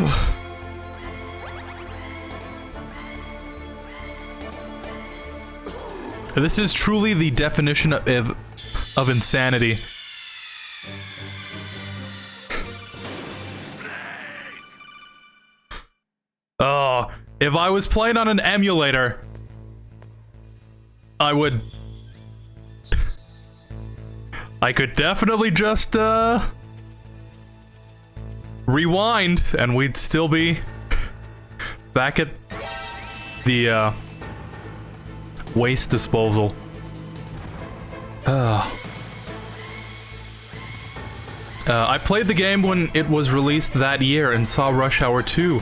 This is truly the definition of insanity. Oh, if I was playing on an emulator, I could definitely just, rewind, and we'd still be back at the, waste disposal. I played the game when it was released that year and saw Rush Hour 2.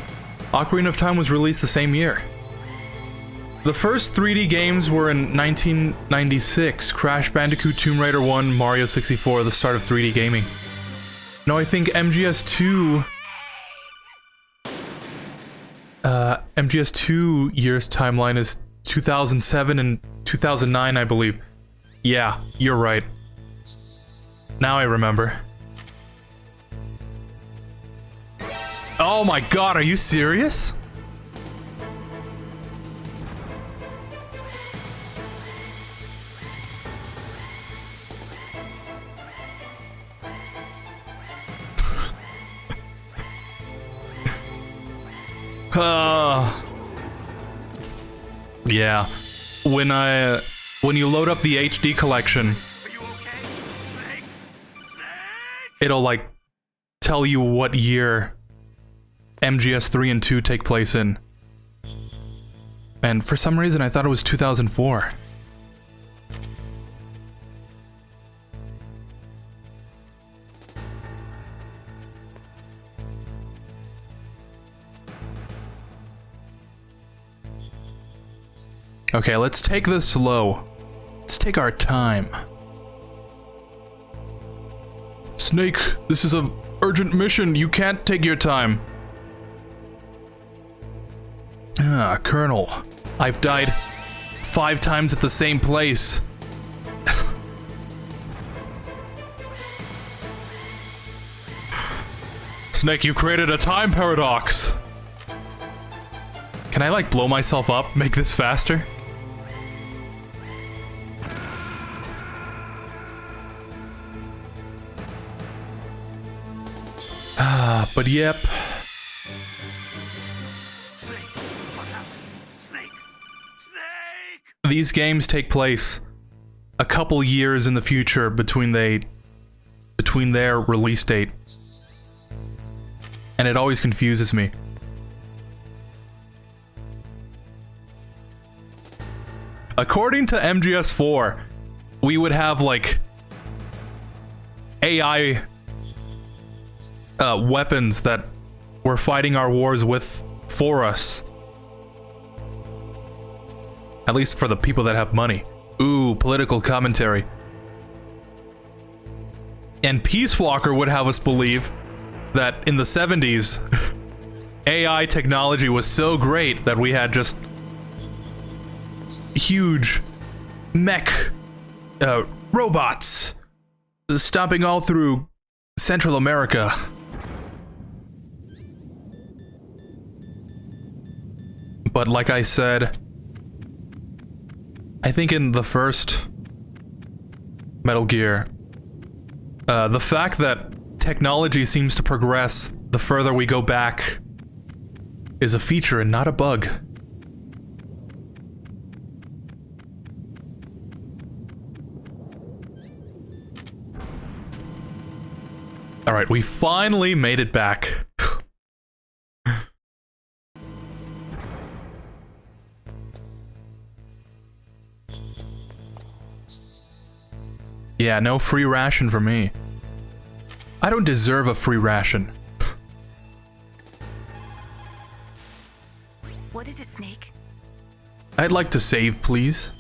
Ocarina of Time was released the same year. The first 3D games were in 1996, Crash Bandicoot, Tomb Raider 1, Mario 64, the start of 3D gaming. No, I think MGS2 years timeline is 2007 and 2009, I believe. Yeah, you're right. Now I remember. Oh my god, are you serious? Yeah. When you load up the HD collection, it'll like tell you what year MGS 3 and 2 take place in. And for some reason I thought it was 2004. Okay, let's take this slow. Let's take our time. Snake, this is a urgent mission. You can't take your time. Ah, Colonel. I've died 5 times at the same place. Snake, you've created a time paradox. Can I, like, blow myself up? Make this faster? Ah, but yep. These games take place a couple years in the future between their release date. And it always confuses me. According to MGS4, we would have, like, AI weapons that we're fighting our wars with for us. At least for the people that have money. Ooh, political commentary. And Peace Walker would have us believe that in the 70s, AI technology was so great that we had just huge mech robots stomping all through Central America. But like I said, I think in the first Metal Gear, the fact that technology seems to progress the further we go back is a feature and not a bug. Alright, we finally made it back. Yeah, no free ration for me. I don't deserve a free ration. What is it, Snake? I'd like to save, please.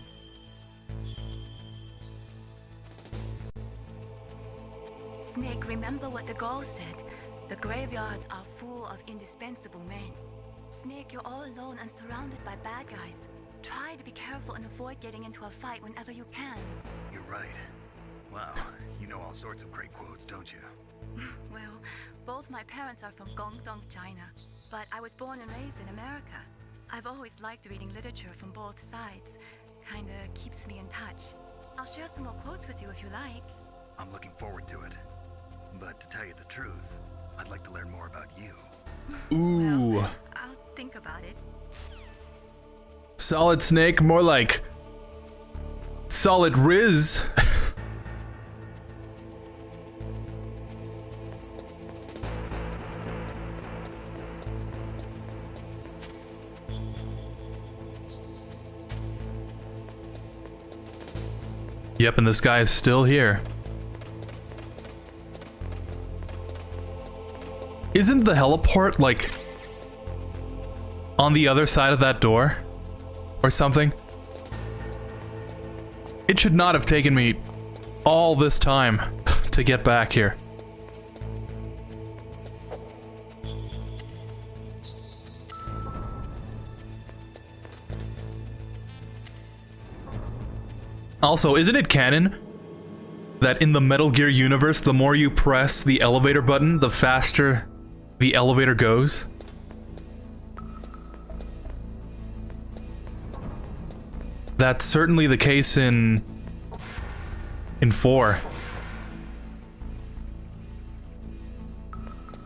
Snake, remember what the Gaul said. The graveyards are full of indispensable men. Snake, you're all alone and surrounded by bad guys. Try to be careful and avoid getting into a fight whenever you can. You're right. Wow, you know all sorts of great quotes, don't you? Well, both my parents are from Guangdong, China, but I was born and raised in America. I've always liked reading literature from both sides. Kinda keeps me in touch. I'll share some more quotes with you if you like. I'm looking forward to it. But to tell you the truth, I'd like to learn more about you. Ooh. Well, I'll think about it. Solid Snake, more like Solid Riz. Yep, and this guy is still here. Isn't the heliport, like, on the other side of that door? Or something? It should not have taken me all this time to get back here. Also, isn't it canon that in the Metal Gear universe, the more you press the elevator button, the faster the elevator goes? That's certainly the case in 4.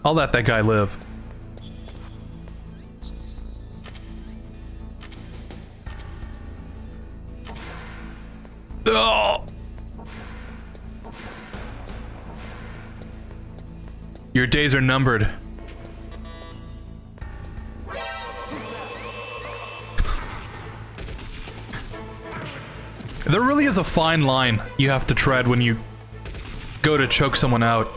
I'll let that guy live. Oh! Your days are numbered. There really is a fine line you have to tread when you go to choke someone out.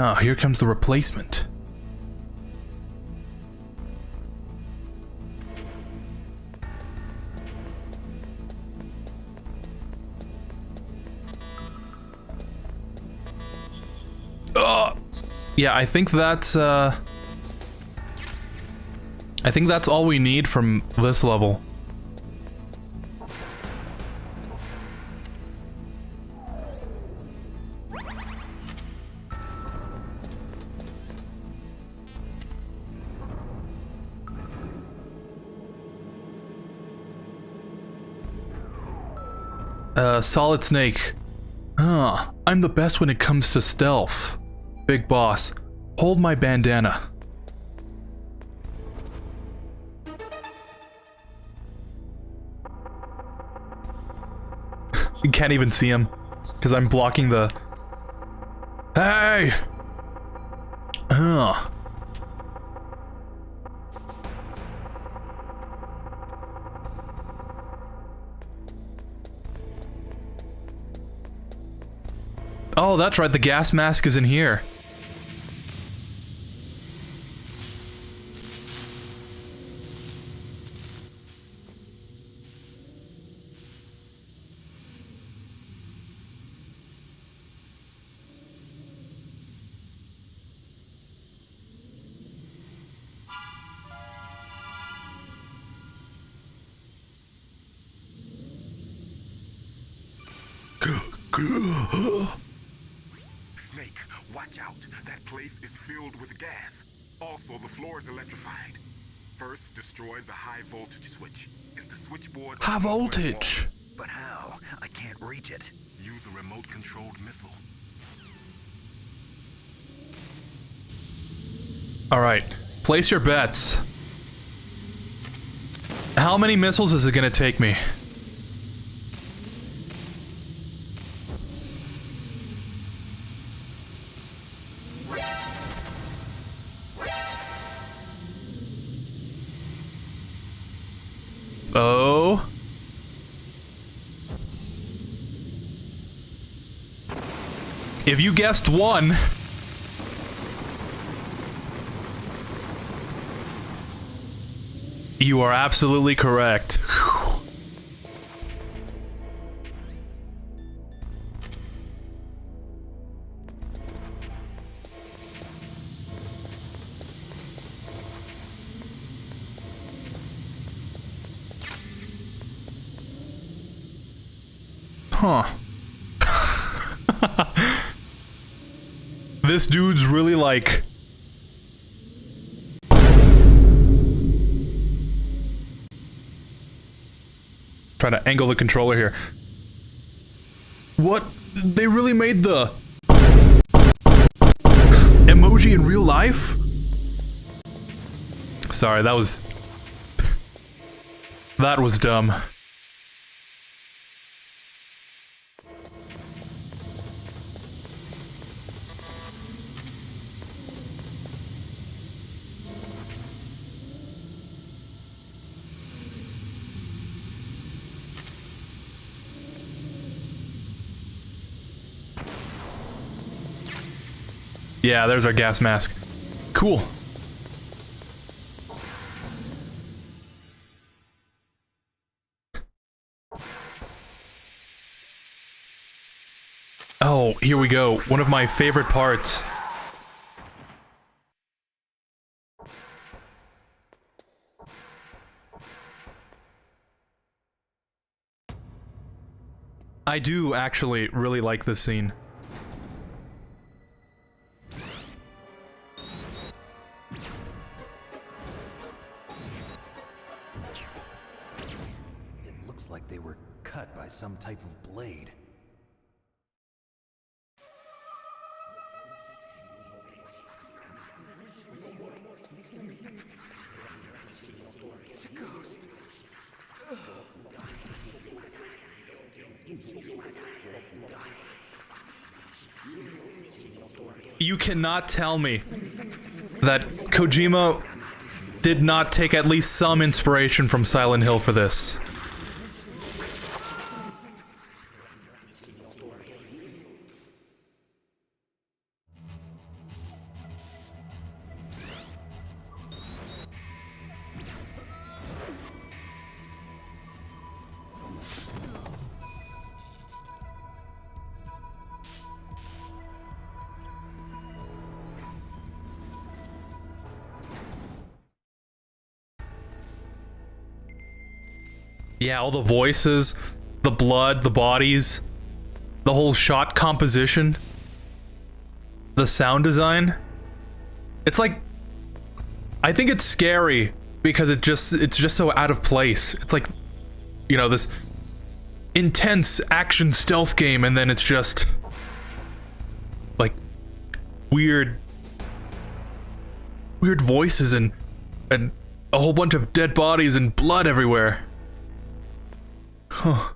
Ah, here comes the replacement. Yeah, I think that's all we need from this level. Solid Snake. I'm the best when it comes to stealth. Big Boss, hold my bandana. You can't even see him, because I'm blocking the... Hey! Oh, that's right, the gas mask is in here. Snake, watch out. That place is filled with gas. Also, the floor is electrified. First, destroy the high voltage switch. It's the switchboard. High voltage. But how? I can't reach it. Use a remote-controlled missile. Alright, place your bets. How many missiles is it gonna take me? Oh. If you guessed one... You are absolutely correct. Whew. Huh. This dude's really like... Trying to angle the controller here. What? They really made the emoji in real life? Sorry, that was dumb. Yeah, there's our gas mask. Cool. Oh, here we go. One of my favorite parts. I do actually really like this scene. Like they were cut by some type of blade. It's a ghost. You cannot tell me that Kojima did not take at least some inspiration from Silent Hill for this. Yeah, all the voices, the blood, the bodies, the whole shot composition, the sound design. It's like, I think it's scary because it's just so out of place. It's like, you know, this intense action stealth game, and then it's just like weird voices and a whole bunch of dead bodies and blood everywhere. Huh.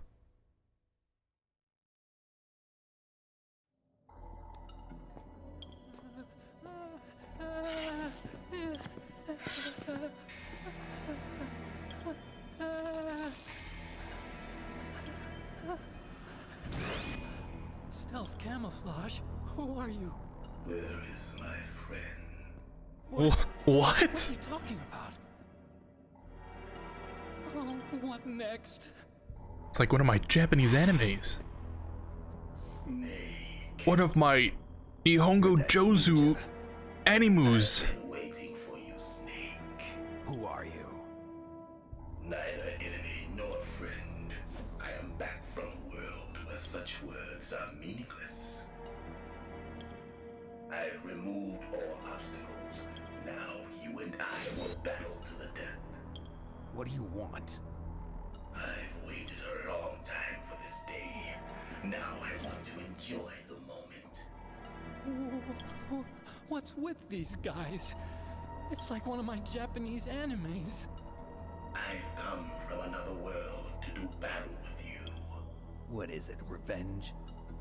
Stealth camouflage? Who are you? Where is my friend? What? What are you talking about? Oh, what next? It's like one of my Japanese animes. Snake. One of my Nihongo Jozu animus. I've been waiting for you, Snake. Who are you? Neither enemy nor friend. I am back from a world where such words are meaningless. I've removed all obstacles. Now you and I will battle to the death. What do you want? I've waited a long time for this day. Now I want to enjoy the moment. What's with these guys? It's like one of my Japanese animes. I've come from another world to do battle with you. What is it, revenge?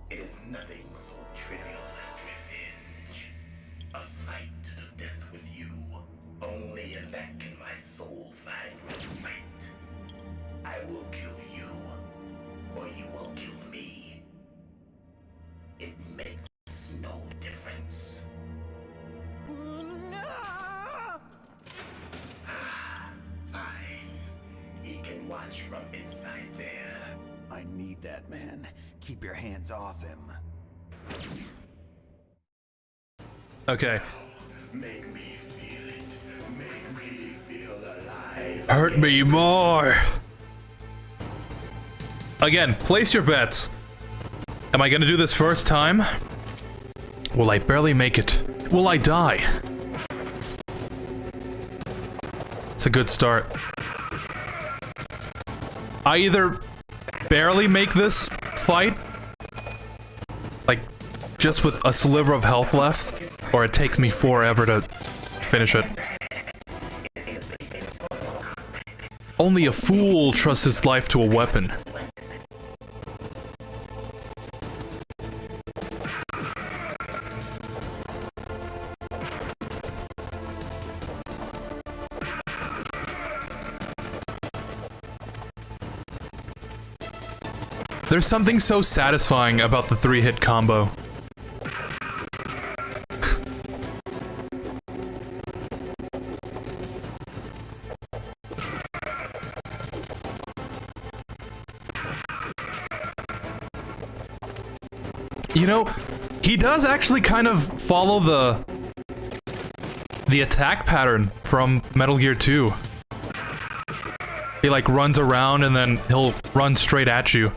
It is nothing so trivial as revenge. A fight to the death with you. Only in that can my soul find respite. I will kill you, or you will kill me. It makes no difference. Ah, fine. He can watch from inside there. I need that man. Keep your hands off him. Okay. Make me feel it. Make me feel alive. Hurt me more. Again, place your bets. Am I gonna do this first time? Will I barely make it? Will I die? It's a good start. I either barely make this fight, like just with a sliver of health left, or it takes me forever to finish it. Only a fool trusts his life to a weapon. There's something so satisfying about the 3-hit combo. You know, he does actually kind of follow the attack pattern from Metal Gear 2. He like runs around and then he'll run straight at you.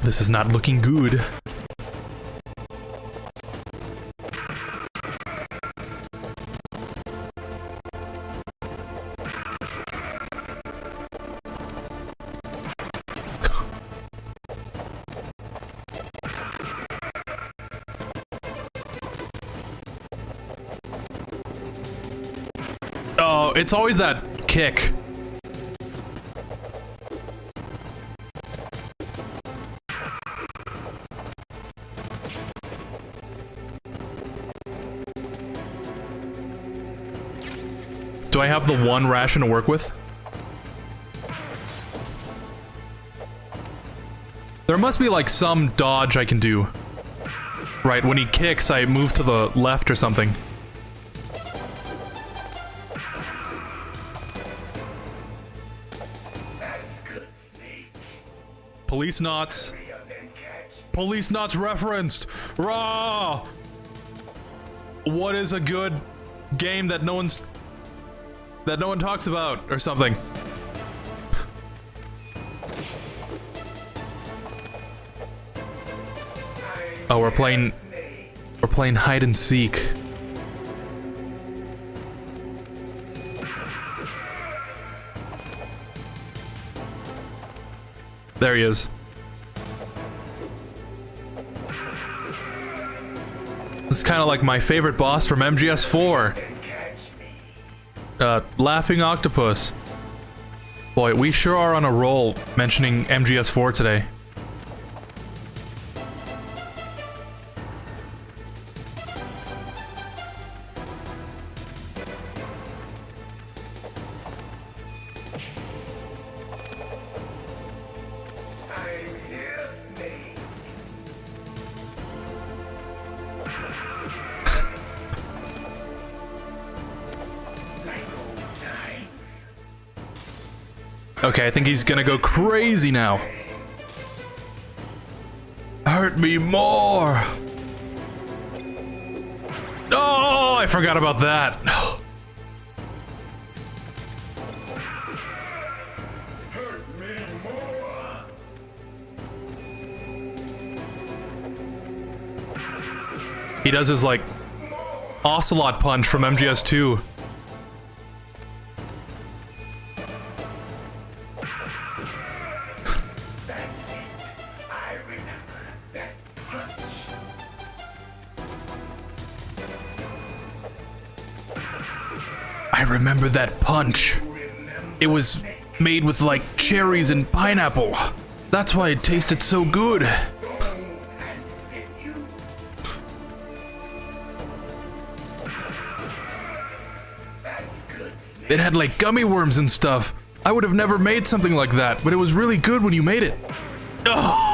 This is not looking good. Oh, it's always that kick. Do I have the one ration to work with? There must be like some dodge I can do. Right, when he kicks, I move to the left or something. That's good, Snake. Police knots. Hurry up and catch Police Knots referenced. Raw. What is a good game that no one talks about or something? Oh, we're playing hide and seek. There he is. This is kind of like my favorite boss from MGS4. Laughing Octopus. Boy, we sure are on a roll mentioning MGS4 today. Okay, I think he's gonna go crazy now. Hurt me more! Oh, I forgot about that. Hurt me more. He does his, like, Ocelot punch from MGS2. I remember that punch. It was made with like cherries and pineapple. That's why it tasted so good. It had like gummy worms and stuff. I would have never made something like that, but it was really good when you made it. Ugh.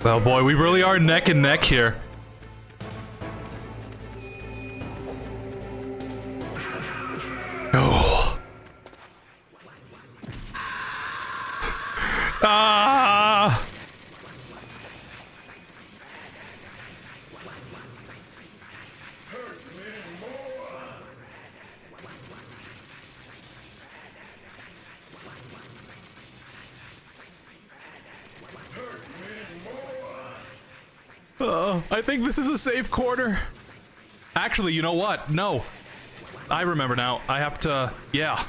Oh boy, we really are neck and neck here. Oh. Ah! I think this is a safe corner. Actually, you know what? No. I remember now. I have to... Yeah.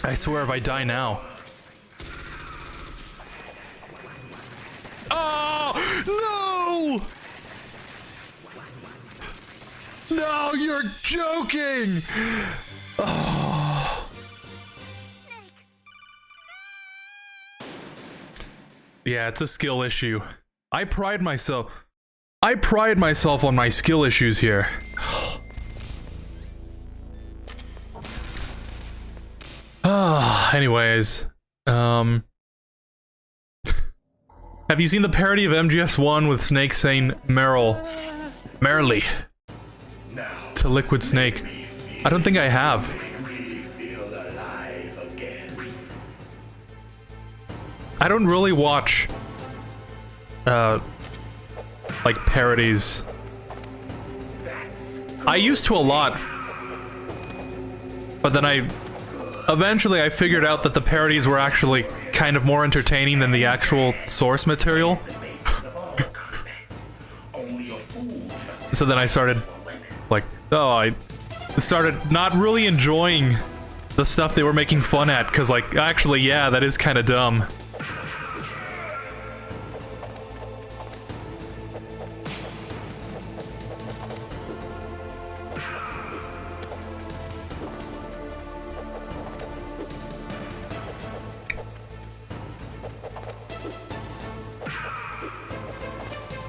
I swear if I die now... Oh! No! No, you're joking! Oh. Yeah, it's a skill issue. I pride myself on my skill issues here. Anyways, have you seen the parody of MGS1 with Snake saying Merrily to Liquid Snake? I don't think I have. I don't really watch like parodies. I used to a lot, but then eventually I figured out that the parodies were actually kind of more entertaining than the actual source material. So then I started like, I started not really enjoying the stuff they were making fun at, because like, actually, yeah, that is kind of dumb.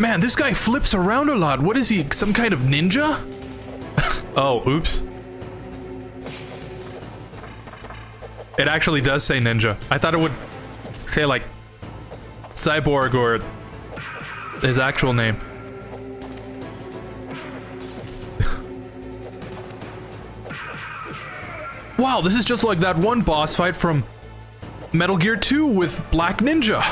Man, this guy flips around a lot. What is he, some kind of ninja? Oh, oops. It actually does say ninja. I thought it would say like cyborg or his actual name. Wow, this is just like that one boss fight from Metal Gear 2 with Black Ninja.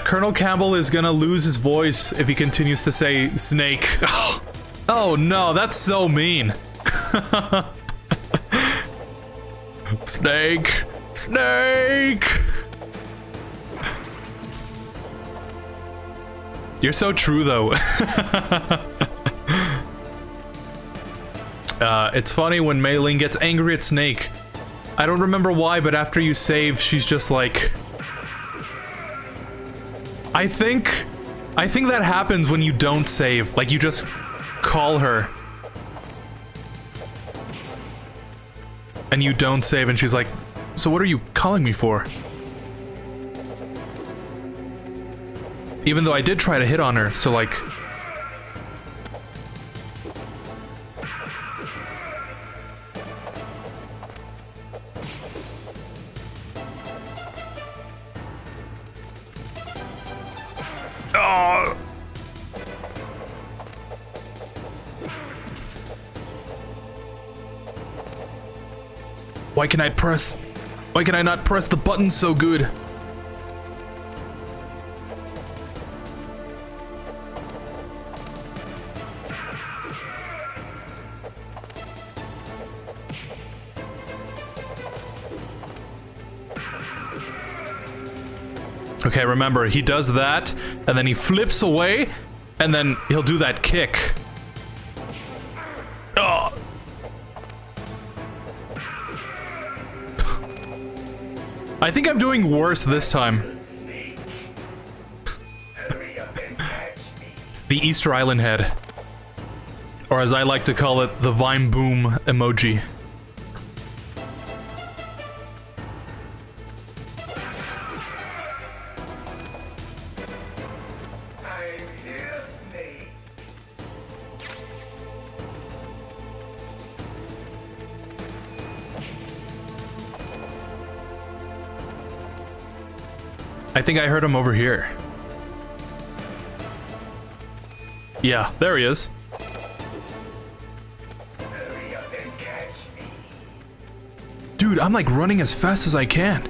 Colonel Campbell is gonna lose his voice if he continues to say Snake. Oh no, that's so mean. Snake! Snake! You're so true, though. It's funny when Mei Ling gets angry at Snake. I don't remember why, but after you save, she's just like... I think that happens when you don't save. Like, you just call her. And you don't save, and she's like, so what are you calling me for? Even though I did try to hit on her, so like... Oh! Why can I not press the button so good? Okay, remember, he does that, and then he flips away, and then he'll do that kick. Oh. I think I'm doing worse this time. The Easter Island head. Or as I like to call it, the Vine Boom emoji. I think I heard him over here. Yeah, there he is. Hurry up and catch me. Dude, I'm like running as fast as I can.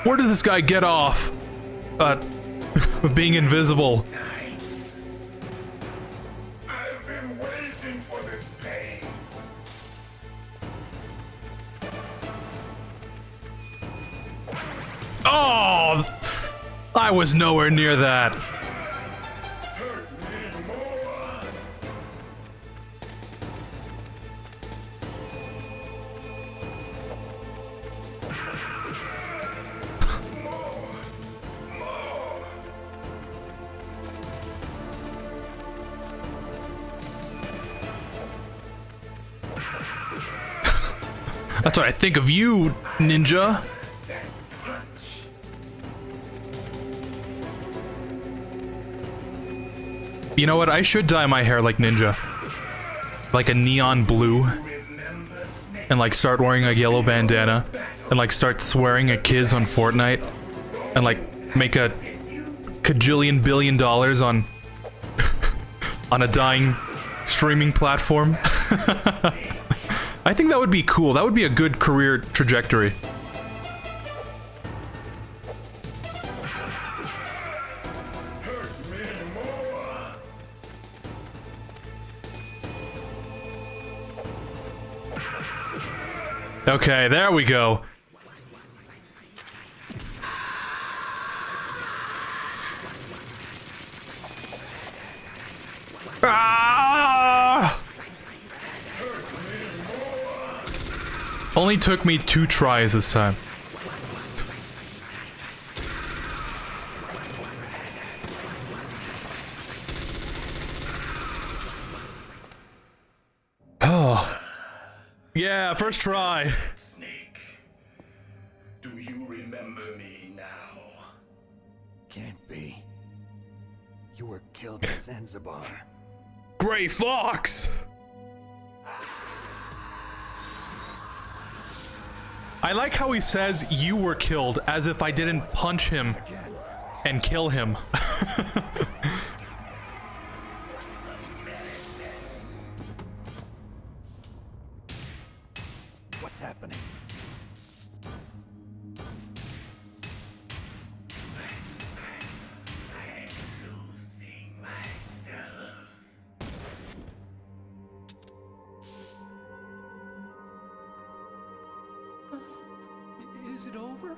Where does this guy get off? Being invisible. Oh! I was nowhere near that. That's what I think of you, ninja. You know what? I should dye my hair like Ninja. Like a neon blue. And like start wearing a yellow bandana. And like start swearing at kids on Fortnite. And like make a cajillion billion dollars on on a dying streaming platform. I think that would be cool. That would be a good career trajectory. Okay, there we go. Ah! Only took me 2 tries this time. Oh. Yeah, first try. Snake, do you remember me now? Can't be. You were killed at Zanzibar. Gray Fox! I like how he says you were killed as if I didn't punch him and kill him. What's happening? Is it over?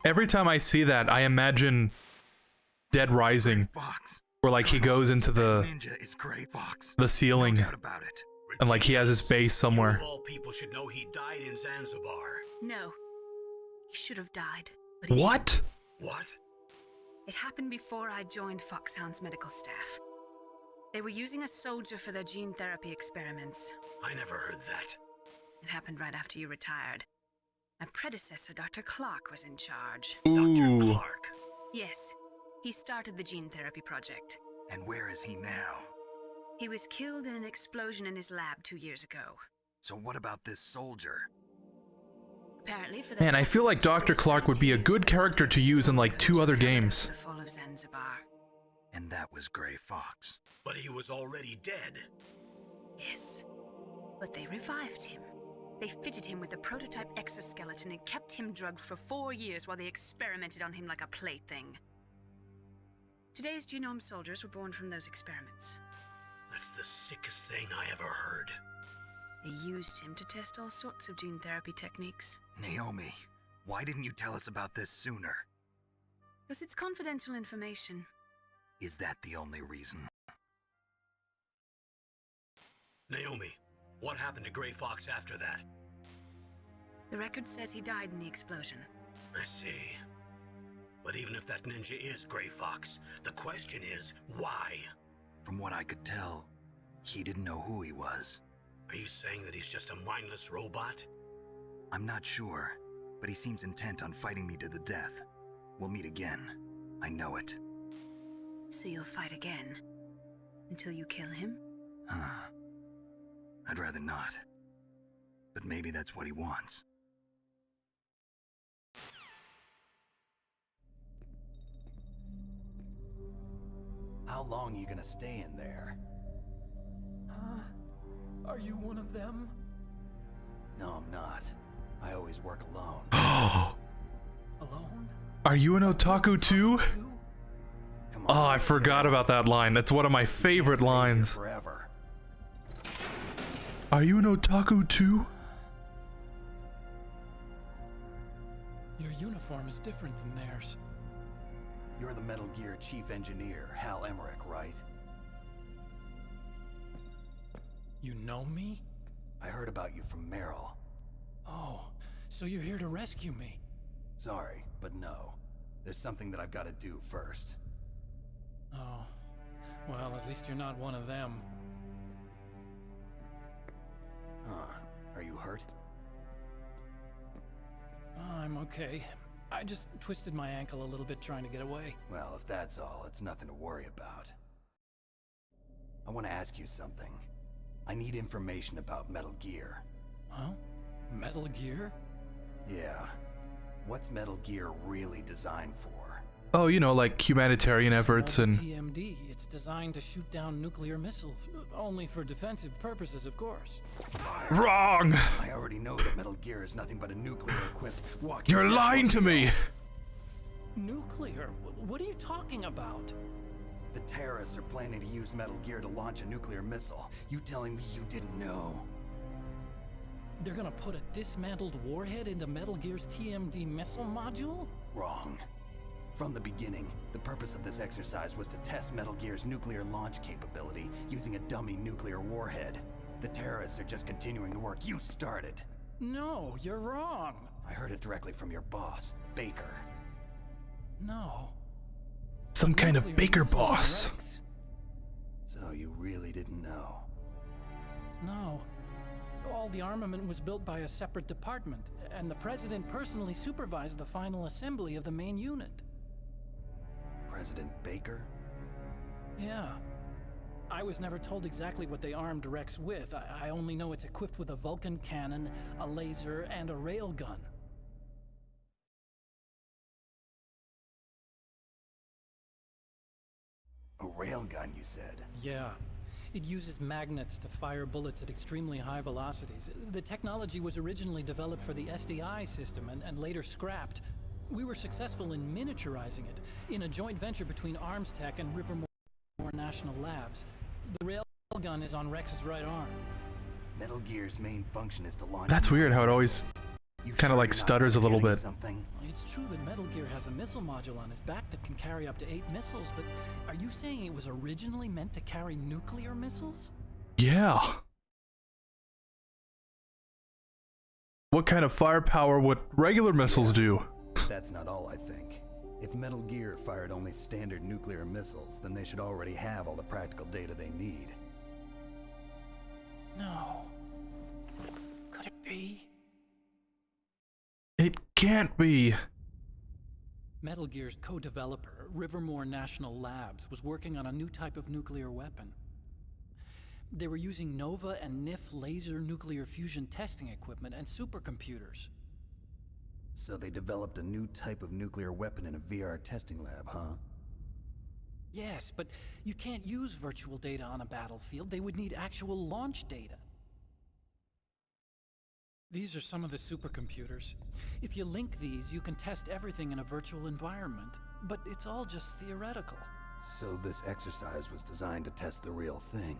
Every time I see that, I imagine Dead Rising, where like he goes into the ceiling, and like he has his base somewhere. All people should know he died in Zanzibar. No. He should have died. But he What? What? It happened before I joined Foxhound's medical staff. They were using a soldier for their gene therapy experiments. I never heard that. It happened right after you retired. My predecessor, Dr. Clark, was in charge. Ooh. Dr. Clark. Yes, he started the gene therapy project. And where is he now? He was killed in an explosion in his lab 2 years ago. So what about this soldier? Apparently for the Man, I feel like Dr. Clark would be a good character to use in like 2 other games. The fall of Zanzibar. And that was Gray Fox. But he was already dead. Yes, but they revived him. They fitted him with a prototype exoskeleton and kept him drugged for 4 years while they experimented on him like a plaything. Today's genome soldiers were born from those experiments. That's the sickest thing I ever heard. They used him to test all sorts of gene therapy techniques. Naomi, why didn't you tell us about this sooner? Because it's confidential information. Is that the only reason? Naomi, what happened to Gray Fox after that? The record says he died in the explosion. I see. But even if that ninja is Gray Fox, the question is, why? From what I could tell, he didn't know who he was. Are you saying that he's just a mindless robot? I'm not sure, but he seems intent on fighting me to the death. We'll meet again. I know it. So you'll fight again? Until you kill him? I'd rather not. But maybe that's what he wants. How long are you gonna stay in there? Huh? Are you one of them? No, I'm not. I always work alone. Alone? Are you an otaku too? Oh, I forgot about that line. That's one of my favorite lines. Forever. Are you an otaku too? Your uniform is different than theirs. You're the Metal Gear Chief Engineer, Hal Emmerich, right? You know me? I heard about you from Meryl. Oh, so you're here to rescue me? Sorry, but no. There's something that I've got to do first. Oh, well, at least you're not one of them. Huh. Are you hurt? I'm okay. I just twisted my ankle a little bit trying to get away. Well, if that's all, it's nothing to worry about. I want to ask you something. I need information about Metal Gear. Huh? Metal Gear? Yeah. What's Metal Gear really designed for? Oh, you know, like humanitarian efforts and... TMD. It's designed to shoot down nuclear missiles. Only for defensive purposes, of course. Wrong! I already know that Metal Gear is nothing but a nuclear-equipped walking... You're lying to me! Nuclear? What are you talking about? The terrorists are planning to use Metal Gear to launch a nuclear missile. You telling me you didn't know? They're gonna put a dismantled warhead into Metal Gear's TMD missile module? Wrong. From the beginning, the purpose of this exercise was to test Metal Gear's nuclear launch capability using a dummy nuclear warhead. The terrorists are just continuing the work you started. No, you're wrong. I heard it directly from your boss, Baker. No. Some kind of Baker boss. So you really didn't know? No. all the armament was built by a separate department, and the President personally supervised the final assembly of the main unit. President Baker? Yeah. I was never told exactly what they armed Rex with. I only know it's equipped with a Vulcan cannon, a laser, and a railgun. A railgun, you said? Yeah. It uses magnets to fire bullets at extremely high velocities. The technology was originally developed for the SDI system and later scrapped. We were successful in miniaturizing it in a joint venture between ArmsTech and Rivermore National Labs. The railgun is on Rex's right arm. Metal Gear's main function is to launch... That's weird how it always kind of like stutters a little bit. Something? It's true that Metal Gear has a missile module on his back that can carry up to 8 missiles, but are you saying it was originally meant to carry nuclear missiles? Yeah. What kind of firepower would regular missiles do? That's not all, I think. If Metal Gear fired only standard nuclear missiles, then they should already have all the practical data they need. No. Could it be? It can't be. Metal Gear's co-developer, Rivermore National Labs, was working on a new type of nuclear weapon. They were using Nova and NIF laser nuclear fusion testing equipment and supercomputers. So they developed a new type of nuclear weapon in a VR testing lab, huh? Yes, but you can't use virtual data on a battlefield. They would need actual launch data. These are some of the supercomputers. If you link these, you can test everything in a virtual environment. But it's all just theoretical. So this exercise was designed to test the real thing.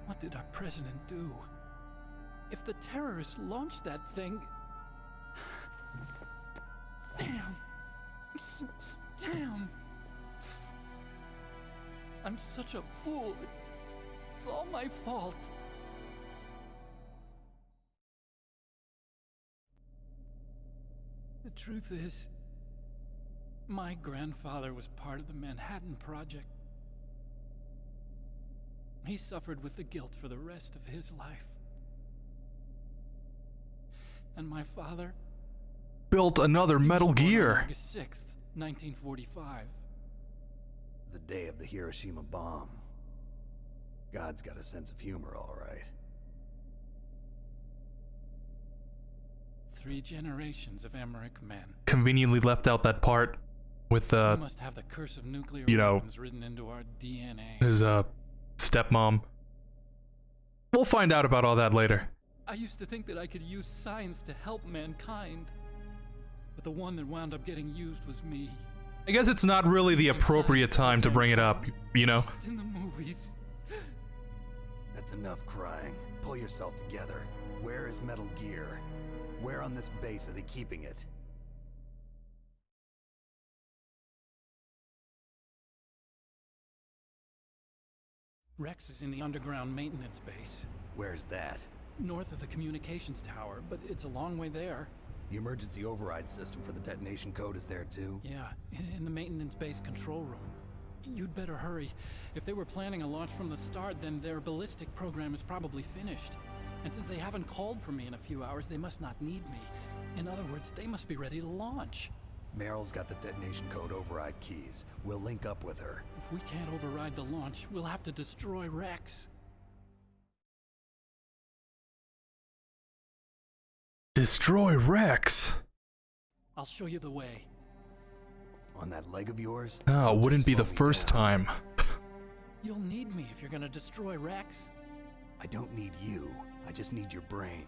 What did our president do? If the terrorists launched that thing... Damn. Damn. I'm such a fool. It's all my fault. The truth is, my grandfather was part of the Manhattan Project. He suffered with the guilt for the rest of his life. And my father built another Metal Gear. August 6th, 1945. The day of the Hiroshima bomb. God's got a sense of humor, all right. 3 generations of Emmerich men. Conveniently left out that part with we must have the curse of nuclear weapons written into our DNA. His stepmom. We'll find out about all that later. I used to think that I could use science to help mankind, but the one that wound up getting used was me. I guess it's not really the appropriate time to bring it up, you know? Just in the movies. That's enough crying. Pull yourself together. Where is Metal Gear? Where on this base are they keeping it? Rex is in the underground maintenance base. Where's that? North of the communications tower, but it's a long way there. The emergency override system for the detonation code is there too? Yeah, in the maintenance base control room. You'd better hurry. If they were planning a launch from the start, then their ballistic program is probably finished. And since they haven't called for me in a few hours, they must not need me. In other words, they must be ready to launch. Meryl's got the detonation code override keys. We'll link up with her. If we can't override the launch, we'll have to destroy Rex. Destroy Rex? I'll show you the way. On that leg of yours? Oh, wouldn't be the first time. You'll need me if you're gonna destroy Rex. I don't need you. I just need your brain.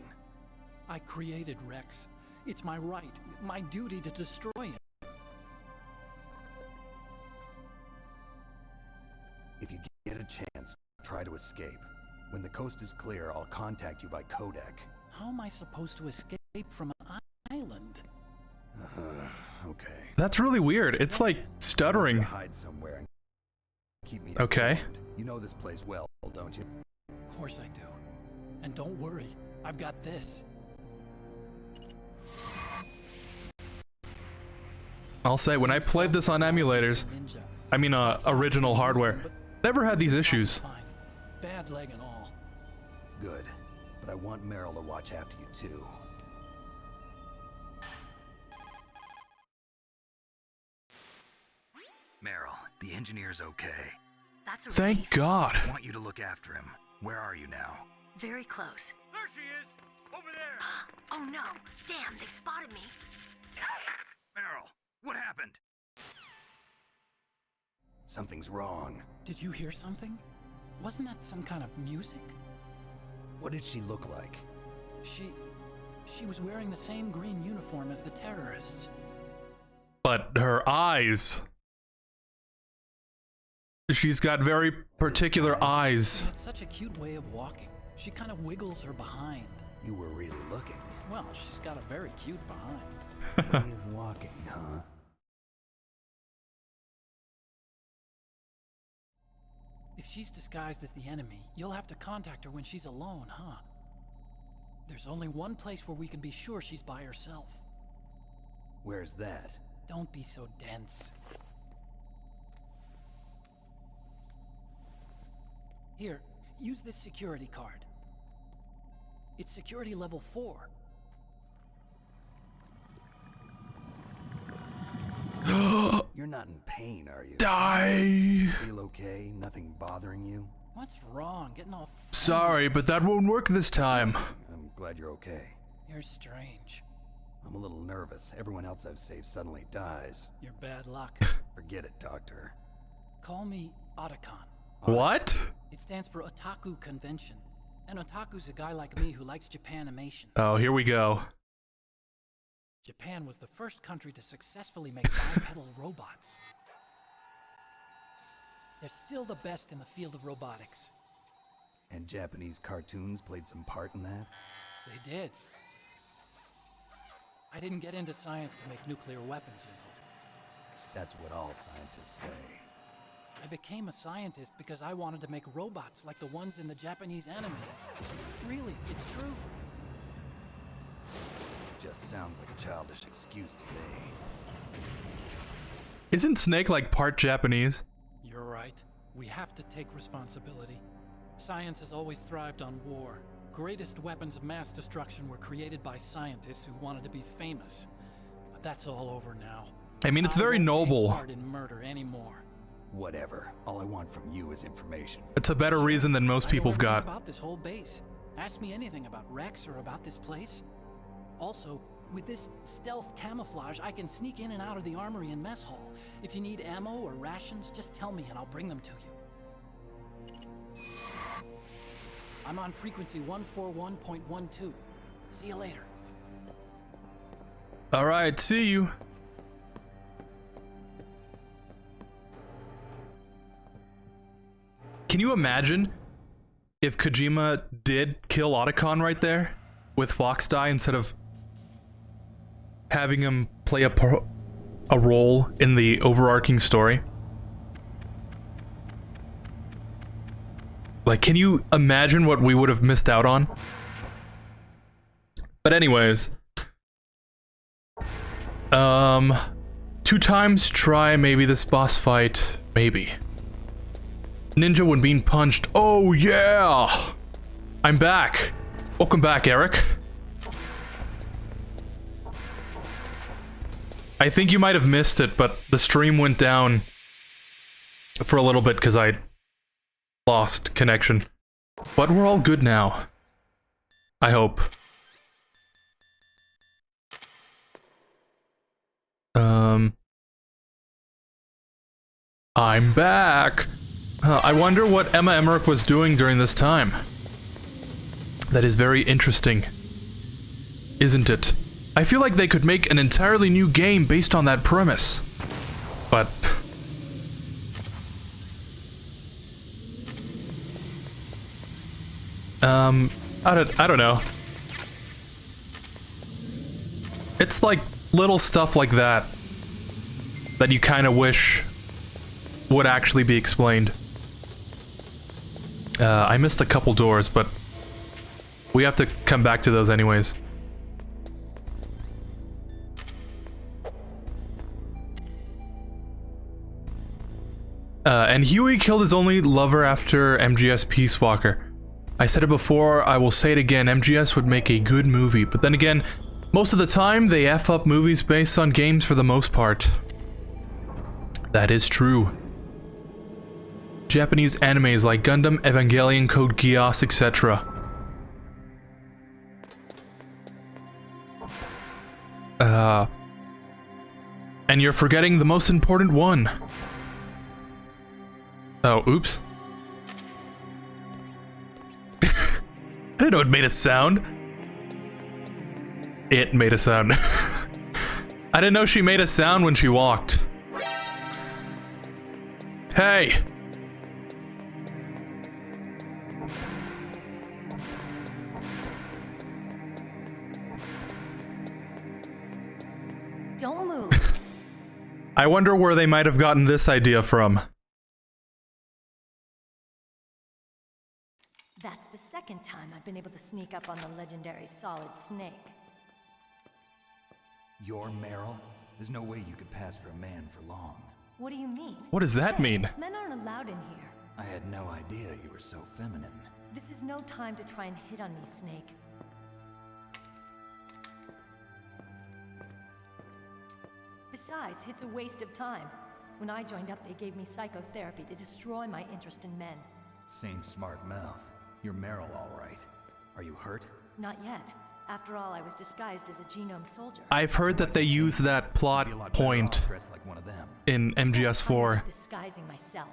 I created Rex. It's my right, my duty to destroy it. If you get a chance, try to escape. When the coast is clear, I'll contact you by codec. How am I supposed to escape from an island? Okay. That's really weird. It's like stuttering. Hide somewhere and keep me okay. informed. You know this place well, don't you? Of course I do. And don't worry, I've got this. I'll say, when I played this on emulators, I mean original hardware, never had these issues. Bad leg and all. Good. But I want Meryl to watch after you too. Meryl, the engineer's okay. That's a Thank relief. God. I want you to look after him. Where are you now? Very close. There she is! Over there! Oh no! Damn, they've spotted me. Meryl, what happened? Something's wrong. Did you hear something? Wasn't that some kind of music? What did she look like? She was wearing the same green uniform as the terrorists. But her eyes. She's got very particular eyes. She had such a cute way of walking. She kind of wiggles her behind. You were really looking. Well, she's got a very cute behind. Way of walking, huh? If she's disguised as the enemy, you'll have to contact her when she's alone, huh? There's only one place where we can be sure she's by herself. Where's that? Don't be so dense. Here, use this security card. It's security level 4. You're not in pain, are you? Die! Feel okay? Nothing bothering you? What's wrong? Getting all Sorry, but that won't work this time. I'm glad you're okay. You're strange. I'm a little nervous. Everyone else I've saved suddenly dies. You're bad luck. Forget it, Doctor. Call me Otacon. What? It stands for Otaku Convention. And Otaku's a guy like me who likes Japanimation. Oh, here we go. Japan was the first country to successfully make bipedal robots. They're still the best in the field of robotics. And Japanese cartoons played some part in that? They did. I didn't get into science to make nuclear weapons, you know. That's what all scientists say. I became a scientist because I wanted to make robots like the ones in the Japanese animes. Really, it's true. Just sounds like a childish excuse to me. Isn't Snake like part Japanese? You're right. We have to take responsibility. Science has always thrived on war. Greatest weapons of mass destruction were created by scientists who wanted to be famous. But that's all over now. I mean, it's very I won't noble. take part in murder anymore. Whatever. All I want from you is information. It's a better reason than most people have got. About this whole base. Ask me anything about Rex or about this place. Also, with this stealth camouflage, I can sneak in and out of the armory and mess hall. If you need ammo or rations, just tell me and I'll bring them to you. I'm on frequency 141.12. See you later. Alright, see you. Can you imagine if Kojima did kill Otacon right there with Fox Die instead of having him play a role in the overarching story? Like, can you imagine what we would have missed out on? But anyways, 2 times try maybe this boss fight, maybe. Ninja when being punched. Oh yeah! I'm back. Welcome back, Eric. I think you might have missed it, but the stream went down for a little bit because I lost connection. But we're all good now. I hope. I'm back. I wonder what Emma Emmerich was doing during this time. That is very interesting, isn't it? I feel like they could make an entirely new game based on that premise. But I don't know. It's like little stuff like that that you kind of wish would actually be explained. I missed a couple doors, but we have to come back to those anyways. And Huey killed his only lover after MGS Peace Walker. I said it before, I will say it again, MGS would make a good movie, but then again, most of the time, they F up movies based on games for the most part. That is true. Japanese animes like Gundam, Evangelion, Code Geass, etc. And you're forgetting the most important one. Oh, oops. I didn't know it made a sound. It made a sound. I didn't know she made a sound when she walked. Hey! Don't move. I wonder where they might have gotten this idea from. That's the second time I've been able to sneak up on the legendary Solid Snake. You're Meryl? There's no way you could pass for a man for long. What do you mean? What does that mean? Men aren't allowed in here. I had no idea you were so feminine. This is no time to try and hit on me, Snake. Besides, it's a waste of time. When I joined up, they gave me psychotherapy to destroy my interest in men. Same smart mouth. You're Meryl, all right. Are you hurt? Not yet. After all, I was disguised as a genome soldier. I've heard that they use that plot point in MGS4. Disguising myself.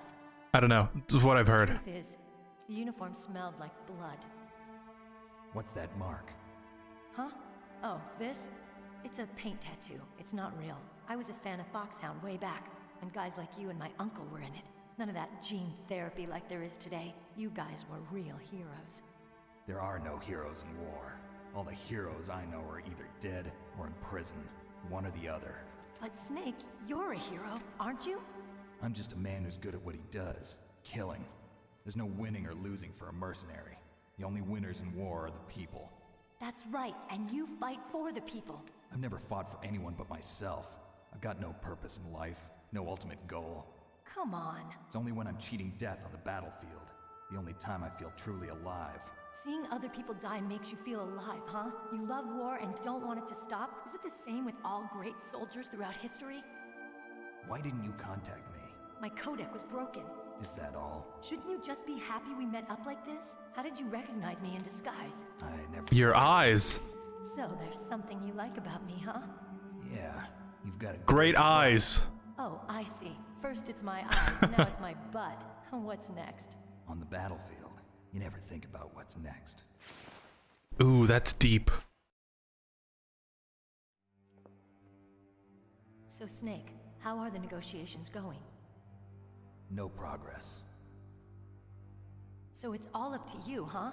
I don't know. This is what I've heard. The truth is, the uniform smelled like blood. What's that mark? Huh? Oh, this? It's a paint tattoo. It's not real. I was a fan of Foxhound way back, when guys like you and my uncle were in it. None of that gene therapy like there is today. You guys were real heroes. There are no heroes in war. All the heroes I know are either dead or in prison. One or the other. But Snake, you're a hero, aren't you? I'm just a man who's good at what he does. Killing. There's no winning or losing for a mercenary. The only winners in war are the people. That's right, and you fight for the people. I've never fought for anyone but myself. I've got no purpose in life, no ultimate goal. Come on. It's only when I'm cheating death on the battlefield. The only time I feel truly alive. Seeing other people die makes you feel alive, huh? You love war and don't want it to stop? Is it the same with all great soldiers throughout history? Why didn't you contact me? My codec was broken. Is that all? Shouldn't you just be happy we met up like this? How did you recognize me in disguise? I never... Your eyes. So there's something you like about me, huh? Yeah, you've got a great eyes. Oh, I see. First it's my eyes, now it's my butt. What's next? On the battlefield, you never think about what's next. Ooh, that's deep. So Snake, how are the negotiations going? No progress. So it's all up to you, huh?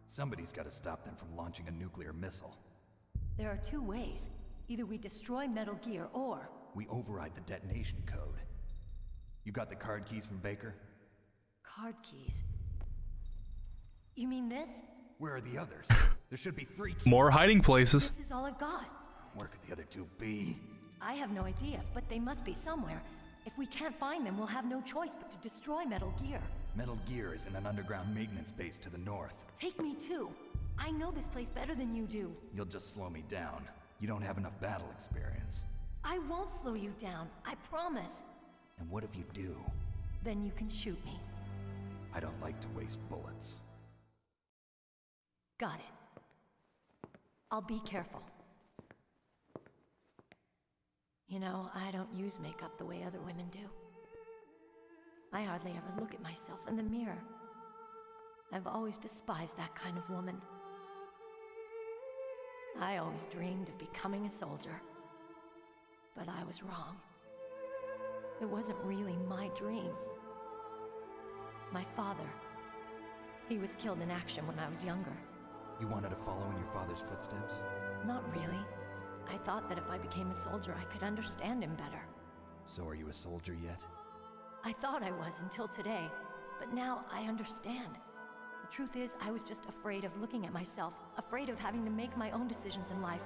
Somebody's got to stop them from launching a nuclear missile. There are two ways. Either we destroy Metal Gear, or... we override the detonation code. You got the card keys from Baker? Card keys? You mean this? Where are the others? There should be 3 keys. More hiding places. This is all I've got. Where could the other 2 be? I have no idea, but they must be somewhere. If we can't find them, we'll have no choice but to destroy Metal Gear. Metal Gear is in an underground maintenance base to the north. Take me too. I know this place better than you do. You'll just slow me down. You don't have enough battle experience. I won't slow you down, I promise. And what if you do? Then you can shoot me. I don't like to waste bullets. Got it. I'll be careful. You know, I don't use makeup the way other women do. I hardly ever look at myself in the mirror. I've always despised that kind of woman. I always dreamed of becoming a soldier. But I was wrong. It wasn't really my dream. My father, he was killed in action when I was younger. You wanted to follow in your father's footsteps? Not really. I thought that if I became a soldier, I could understand him better. So are you a soldier yet? I thought I was until today, but now I understand. The truth is, I was just afraid of looking at myself, afraid of having to make my own decisions in life.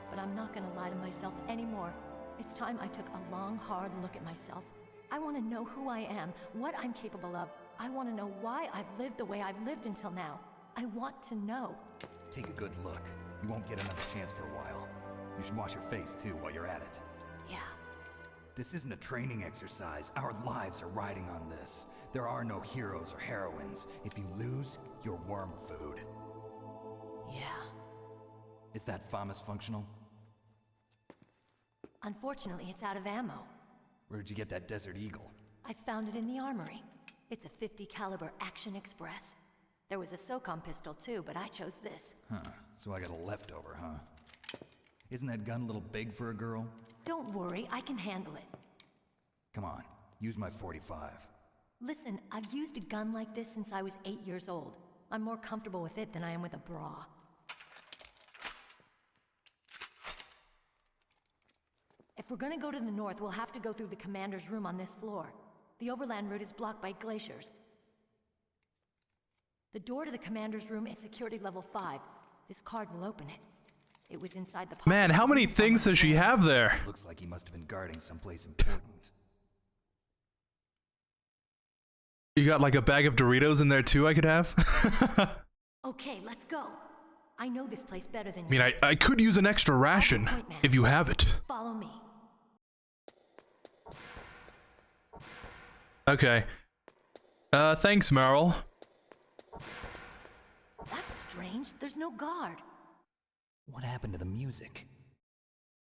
But I'm not gonna lie to myself anymore. It's time I took a long, hard look at myself. I want to know who I am, what I'm capable of. I want to know why I've lived the way I've lived until now. I want to know. Take a good look. You won't get another chance for a while. You should wash your face, too, while you're at it. Yeah. This isn't a training exercise. Our lives are riding on this. There are no heroes or heroines. If you lose, you're worm food. Yeah. Is that FAMAS functional? Unfortunately, it's out of ammo. Where'd you get that Desert Eagle? I found it in the armory. It's a .50 caliber Action Express. There was a SOCOM pistol too, but I chose this. Huh, so I got a leftover, huh? Isn't that gun a little big for a girl? Don't worry, I can handle it. Come on, use my .45. Listen, I've used a gun like this since I was 8 years old. I'm more comfortable with it than I am with a bra. If we're gonna go to the north, we'll have to go through the commander's room on this floor. The overland route is blocked by glaciers. The door to the commander's room is security level 5. This card will open it. It was inside the... Man, how many things does she have there? Looks like he must have been guarding someplace important. You got like a bag of Doritos in there too I could have? Okay, let's go. I know this place better than I mean, I could use an extra ration if you have it. Follow me. Okay. Thanks, Meryl. That's strange. There's no guard. What happened to the music?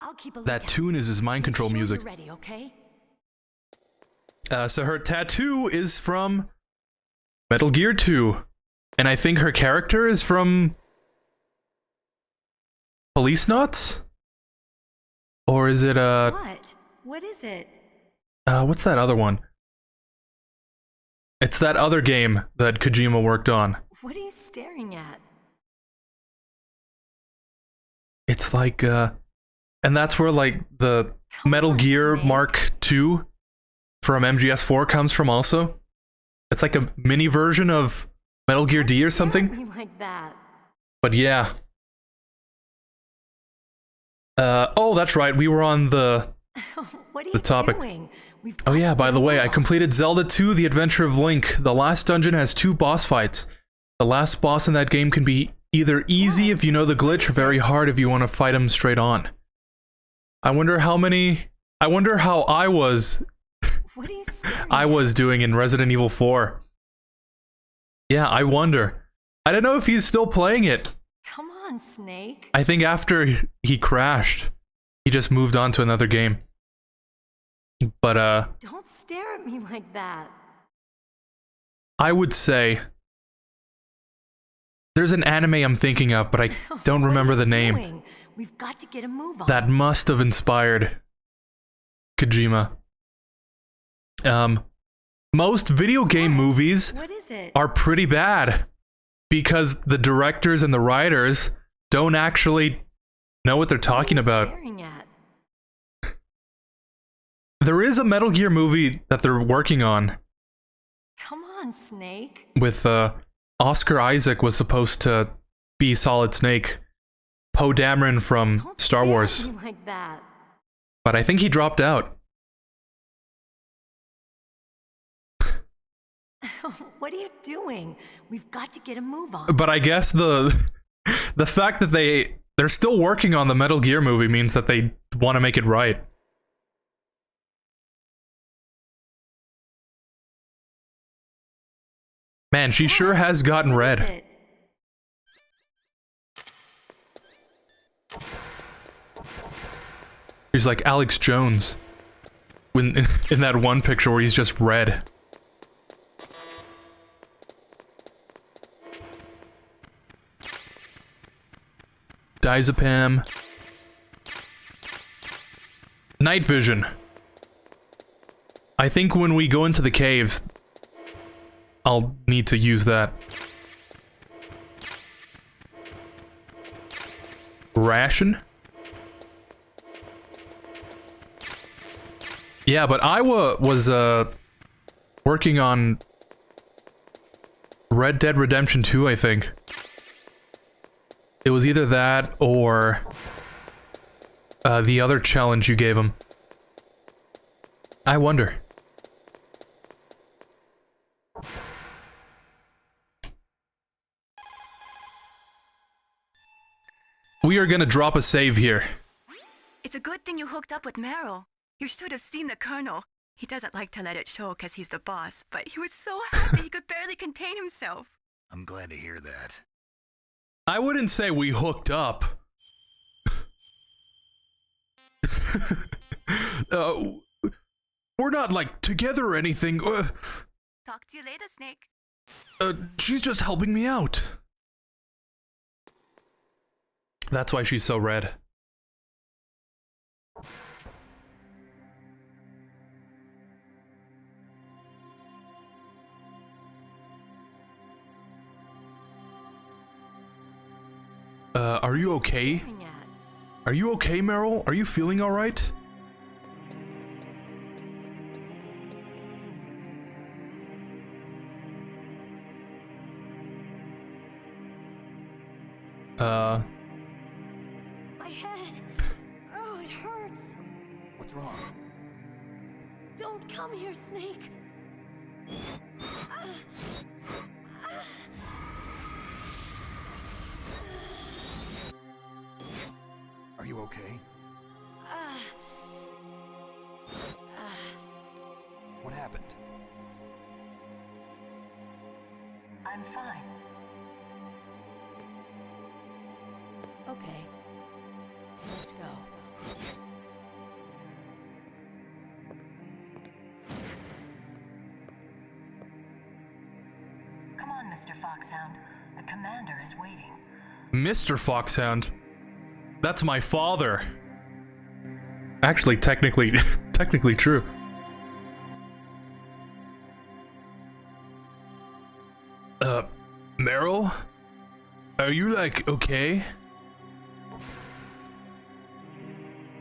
I'll keep a That tune is his mind control music. You're ready, okay? So her tattoo is from Metal Gear 2. And I think her character is from Police Knots? Or is it What? What is it? what's that other one? It's that other game that Kojima worked on. What are you staring at? It's like and that's where like the Metal Gear Mark II from MGS4 comes from also. It's like a mini version of Metal Gear D or something. Me like that. But yeah. Oh, that's right. We were on the What are the you topic. doing? Oh yeah, by the way, I completed Zelda 2: The Adventure of Link. The last dungeon has 2 boss fights. The last boss in that game can be either easy if you know the glitch or very hard if you want to fight him straight on. I wonder how I was What are you staring I was doing in Resident Evil 4. Yeah, I wonder. I don't know if he's still playing it. Come on, Snake. I think after he crashed, he just moved on to another game. But Don't stare at me like that. I would say there's an anime I'm thinking of, but I don't remember the name. Doing? We've got to get a move on. That must have inspired Kojima. Most video game movies What is it? are pretty bad because the directors and the writers don't actually know what they're talking about. Staring at? There is a Metal Gear movie that they're working on Come on, Snake. with Oscar Isaac was supposed to be Solid Snake, Poe Dameron from Star Wars, Stare at me like that. but I think he dropped out. What are you doing? We've got to get a move on. But I guess the fact that they're still working on the Metal Gear movie means that they want to make it right. Man, she sure has gotten red. He's like Alex Jones when in that one picture where he's just red. Diazepam. Night vision. I think when we go into the caves, I'll need to use that. Ration? Yeah, but Iowa was working on Red Dead Redemption 2, I think. It was either that or the other challenge you gave him. I wonder. We are gonna drop a save here. It's a good thing you hooked up with Meryl. You should have seen the Colonel. He doesn't like to let it show because he's the boss, but he was so happy he could barely contain himself. I'm glad to hear that. I wouldn't say we hooked up. We're not, like, together or anything. Talk to you later, Snake. She's just helping me out. That's why she's so red. Are you okay? Are you okay, Meryl? Are you feeling alright? My head. Oh, it hurts. What's wrong? Don't come here, Snake. Are you okay? What happened? I'm fine. Okay. Let's go. Come on, Mr. Foxhound. The commander is waiting. Mr. Foxhound? That's my father. Actually, technically true. Meryl? Are you, like, okay?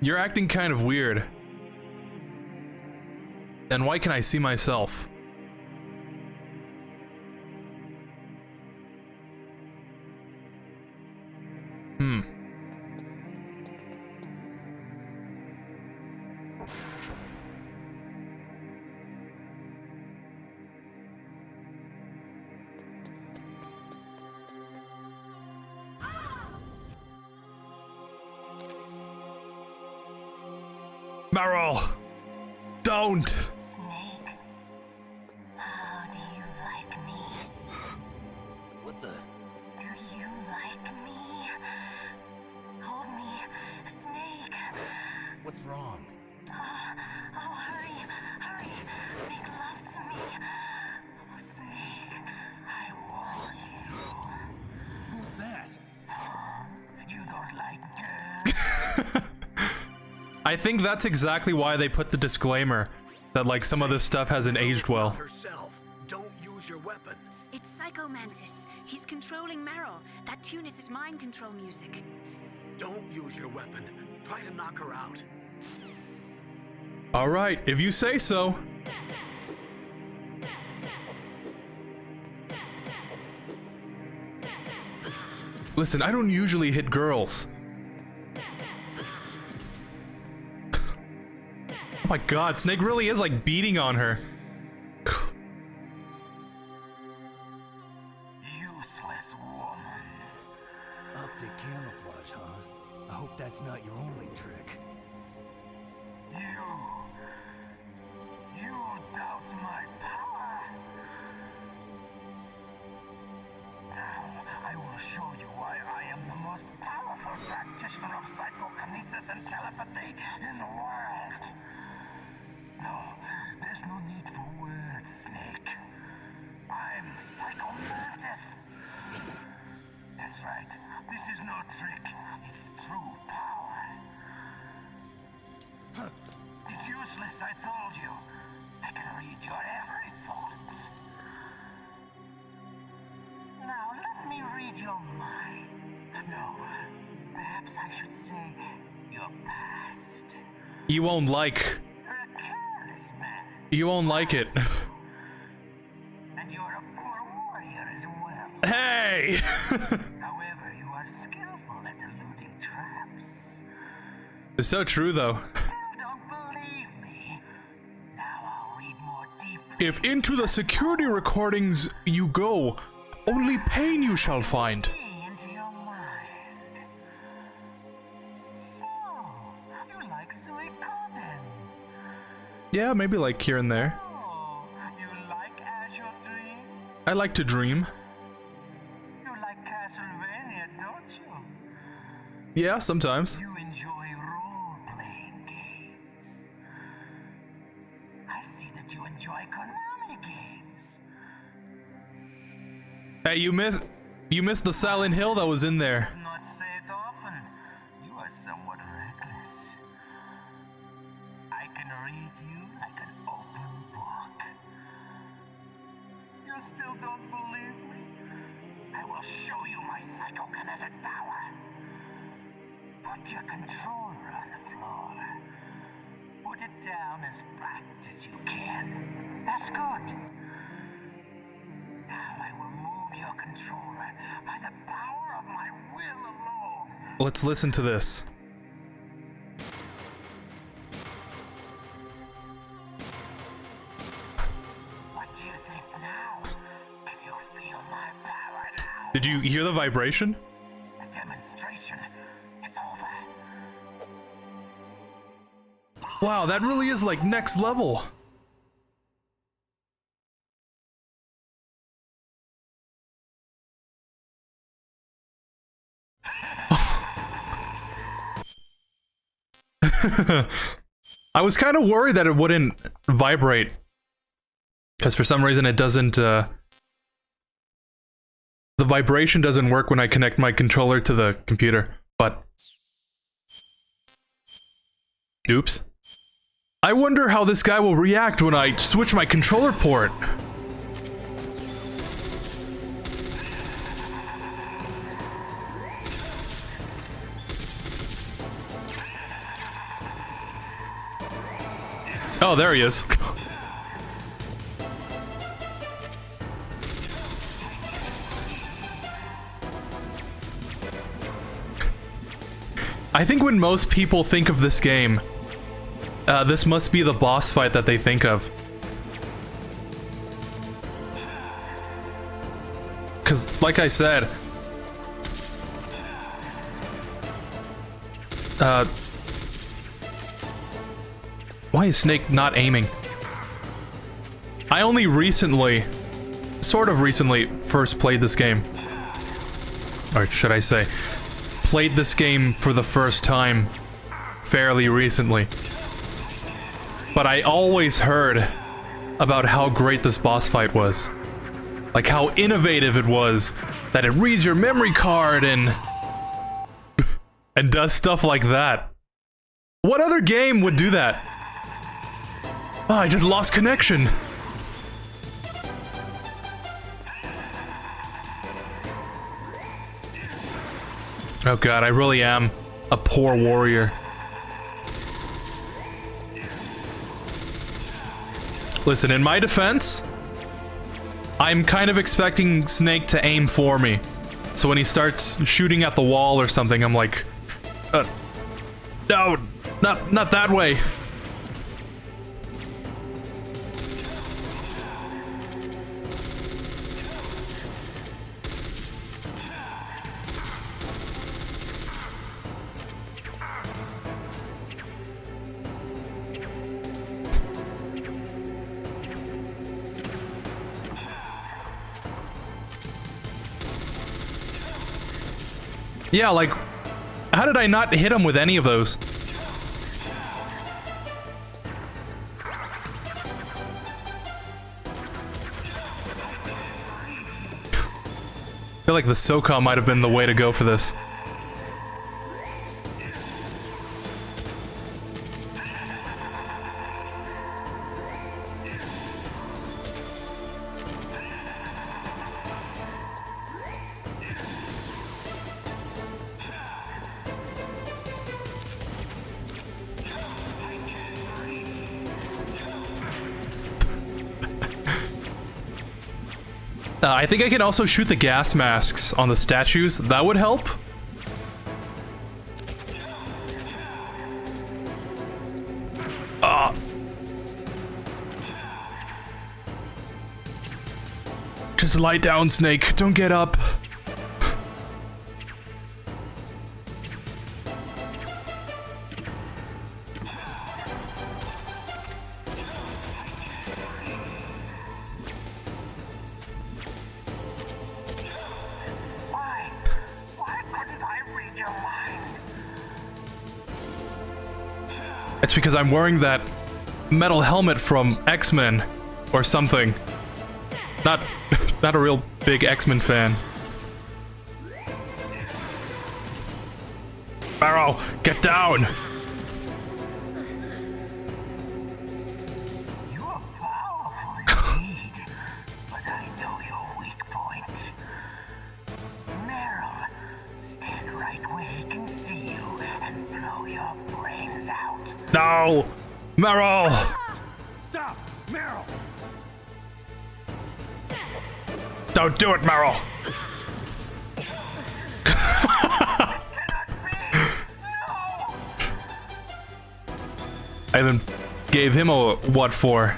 You're acting kind of weird. And why can I see myself? Meryl! Don't! Snake, how do you like me? What the? Do you like me? Hold me, Snake. What's wrong? Oh, hurry, hurry. Make love to me. Oh, Snake, I want you. Who's that? You don't like girls? I think that's exactly why they put the disclaimer that, like, some of this stuff hasn't aged well. Herself. Don't use your weapon. It's Psycho Mantis. He's controlling Meryl. That tune is his mind control music. Don't use your weapon. Try to knock her out. Alright, if you say so. Listen, I don't usually hit girls. Oh my god, Snake really is like beating on her. Useless woman. Optic camouflage, huh? I hope that's not your only trick. You doubt my power. Now, I will show you why I am the most powerful practitioner of psychokinesis and telepathy in the world. No, there's no need for words, Snake. I'm Psycho Mantis. That's right. This is no trick. It's true power. Huh. It's useless, I told you. I can read your every thought. Now, let me read your mind. No, perhaps I should say your past. You won't like. You won't like it. And you're a poor warrior as well. Hey! However, you are skillful at eluding traps. It's so true, though. Don't believe me. Now I'll read more deeply. If into the security recordings you go, only pain you shall find. Into your mind. Yeah, maybe like here and there. I like to dream. You like Castlevania, don't you? Yeah, sometimes. You enjoy role-playing games. I see that you enjoy Konami games. Hey, you missed the Silent Hill that was in there. Not say it often. You are somewhat reckless. I can read you like an open book. You still don't believe me? I will show you my psychokinetic power. Put your controller on the floor. Put it down as flat as you can. That's good. Now I will move your controller by the power of my will alone. Let's listen to this. What do you think now? Can you feel my power now? Did you hear the vibration? The demonstration is over. Wow, that really is like next level. I was kind of worried that it wouldn't vibrate, because for some reason it doesn't, the vibration doesn't work when I connect my controller to the computer, but... Oops. I wonder how this guy will react when I switch my controller port. Oh, there he is. I think when most people think of this game, this must be the boss fight that they think of. Because, like I said, why is Snake not aiming? I only recently, sort of recently, first played this game. Or should I say, played this game for the first time fairly recently. But I always heard about how great this boss fight was. Like how innovative it was, that it reads your memory card and does stuff like that. What other game would do that? Oh, I just lost connection. Oh god, I really am a poor warrior. Listen, in my defense, I'm kind of expecting Snake to aim for me. So when he starts shooting at the wall or something, I'm like, no, not that way. Yeah, like, how did I not hit him with any of those? I feel like the SOCOM might have been the way to go for this. I think I can also shoot the gas masks on the statues. That would help. Just lie down, Snake. Don't get up. It's because I'm wearing that metal helmet from X-Men or something. Not a real big X-Men fan. Barrow, get down! You're powerful indeed, but I know your weak point. Meryl, stand right where he can see you and blow your brains out. No! Meryl! Stop! Meryl! Don't do it, Meryl! I then gave him a what for.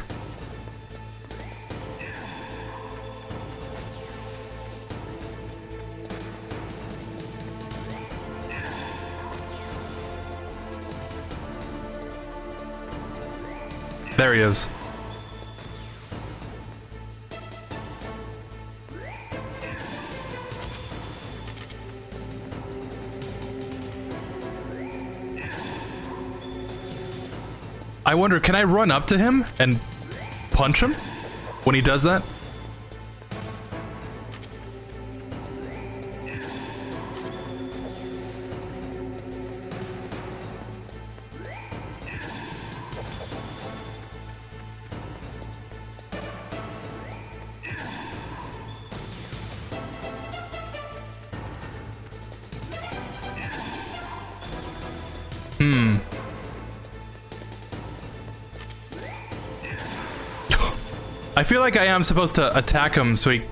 There he is. I wonder, can I run up to him and punch him when he does that? I feel like I am supposed to attack him so he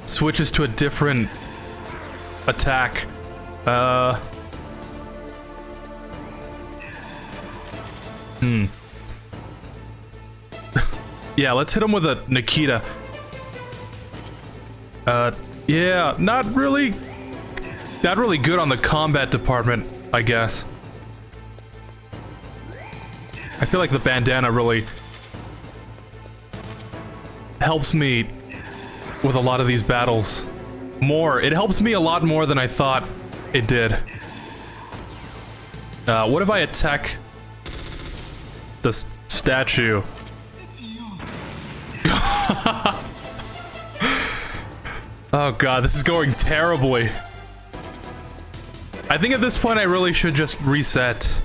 switches to a different attack. Yeah, let's hit him with a Nikita. Yeah, not really good on the combat department, I guess. I feel like the bandana really helps me with a lot of these battles. It helps me a lot more than I thought it did. What if I attack the statue? Oh god, this is going terribly. I think at this point I really should just reset.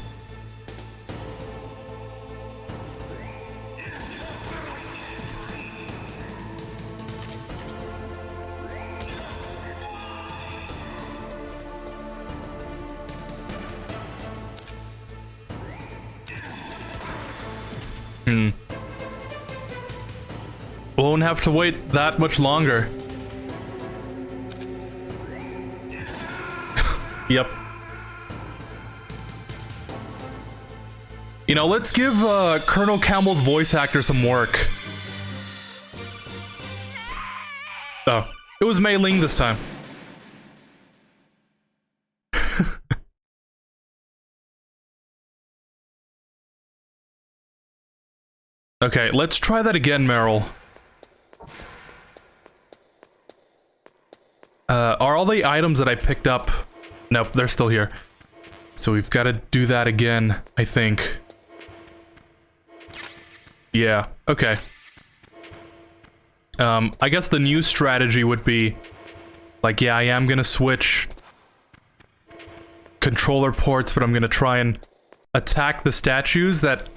Won't have to wait that much longer. Yep. You know, let's give Colonel Campbell's voice actor some work. Oh, it was Mei Ling this time. Okay, let's try that again, Meryl. Are all the items that I picked up... Nope, they're still here. So we've got to do that again, I think. Yeah, okay. I guess the new strategy would be... Like, yeah, I am gonna switch controller ports, but I'm gonna try and attack the statues that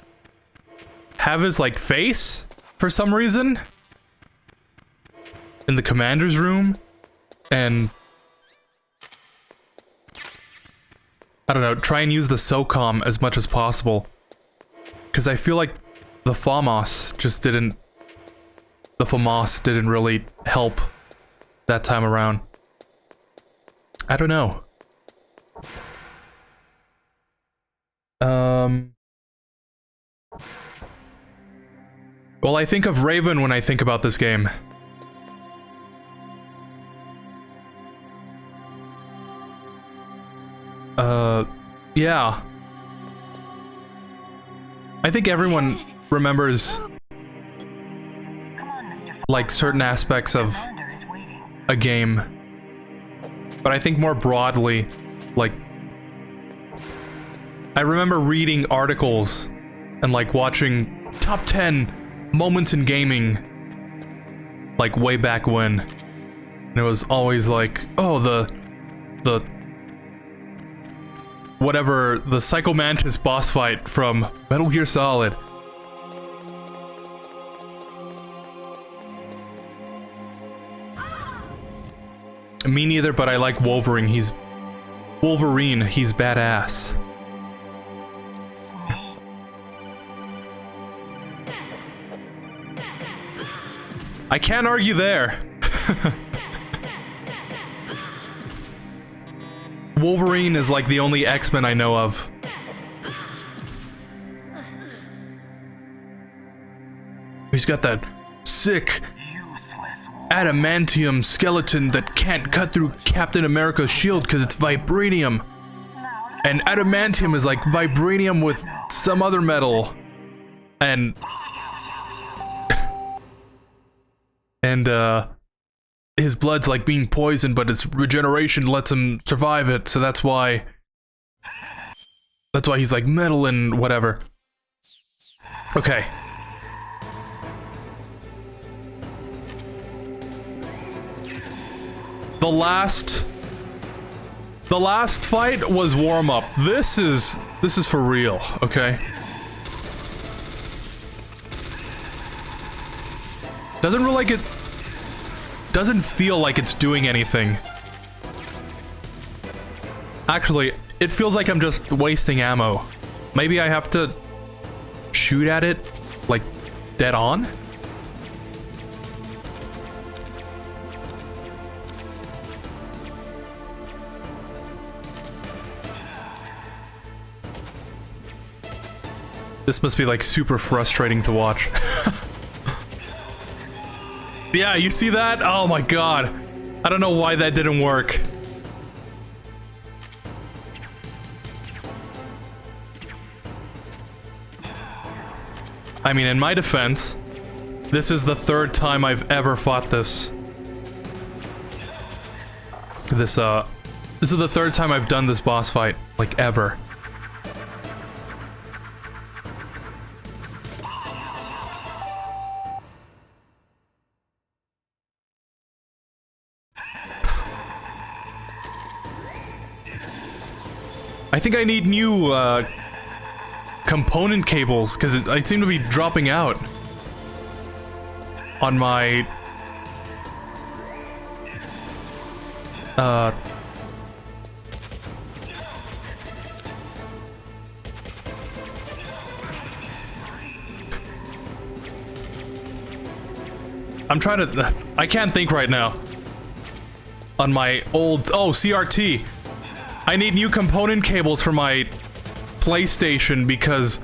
have his, like, face for some reason in the commander's room, and I don't know, try and use the SOCOM as much as possible, because I feel like the FOMOS didn't really help that time around. I don't know. Well, I think of Raven when I think about this game. Yeah. I think everyone remembers, like, certain aspects of a game. But I think more broadly, like, I remember reading articles and like watching top 10 moments in gaming like way back when. And it was always like, oh, the whatever, the Psycho Mantis boss fight from Metal Gear Solid. Me neither, but I like Wolverine. He's badass. I can't argue there. Wolverine is like the only X-Men I know of. He's got that sick adamantium skeleton that can't cut through Captain America's shield because it's vibranium. And adamantium is like vibranium with some other metal. And his blood's like being poisoned, but his regeneration lets him survive it, so that's why he's like metal and whatever. Okay. The last fight was warm-up. This is for real, okay? Doesn't feel like it's doing anything. Actually, it feels like I'm just wasting ammo. Maybe I have to shoot at it, like, dead on? This must be, like, super frustrating to watch. Yeah, you see that? Oh my god. I don't know why that didn't work. I mean, in my defense, this is the third time I've ever fought this. This is the third time I've done this boss fight, like, ever. I think I need new, component cables, because I seem to be dropping out on my, I'm trying to, I can't think right now. On my old, oh, CRT. I need new component cables for my PlayStation because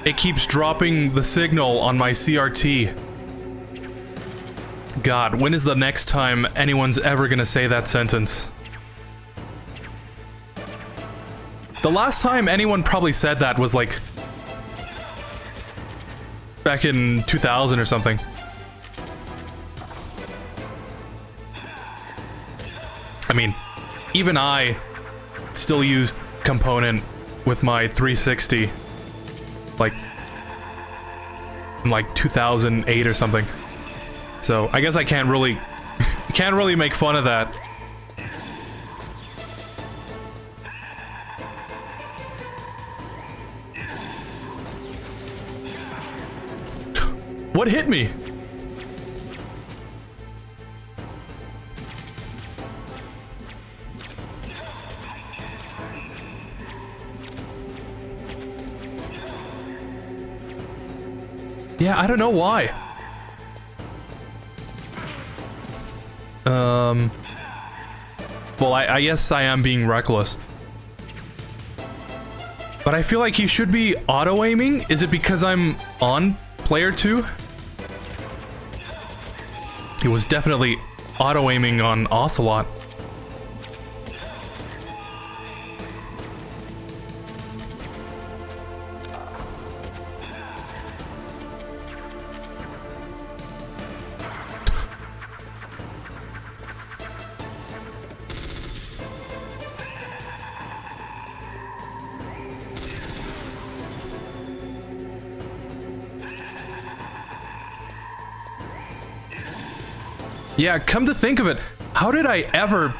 it keeps dropping the signal on my CRT. God, when is the next time anyone's ever gonna say that sentence? The last time anyone probably said that was like back in 2000 or something. I mean, even I still used component with my 360 like in like 2008 or something. So I guess I can't really make fun of that. What hit me? Yeah, I don't know why. Well, I guess I am being reckless. But I feel like he should be auto-aiming. Is it because I'm on player 2? He was definitely auto-aiming on Ocelot. Yeah, come to think of it, how did I ever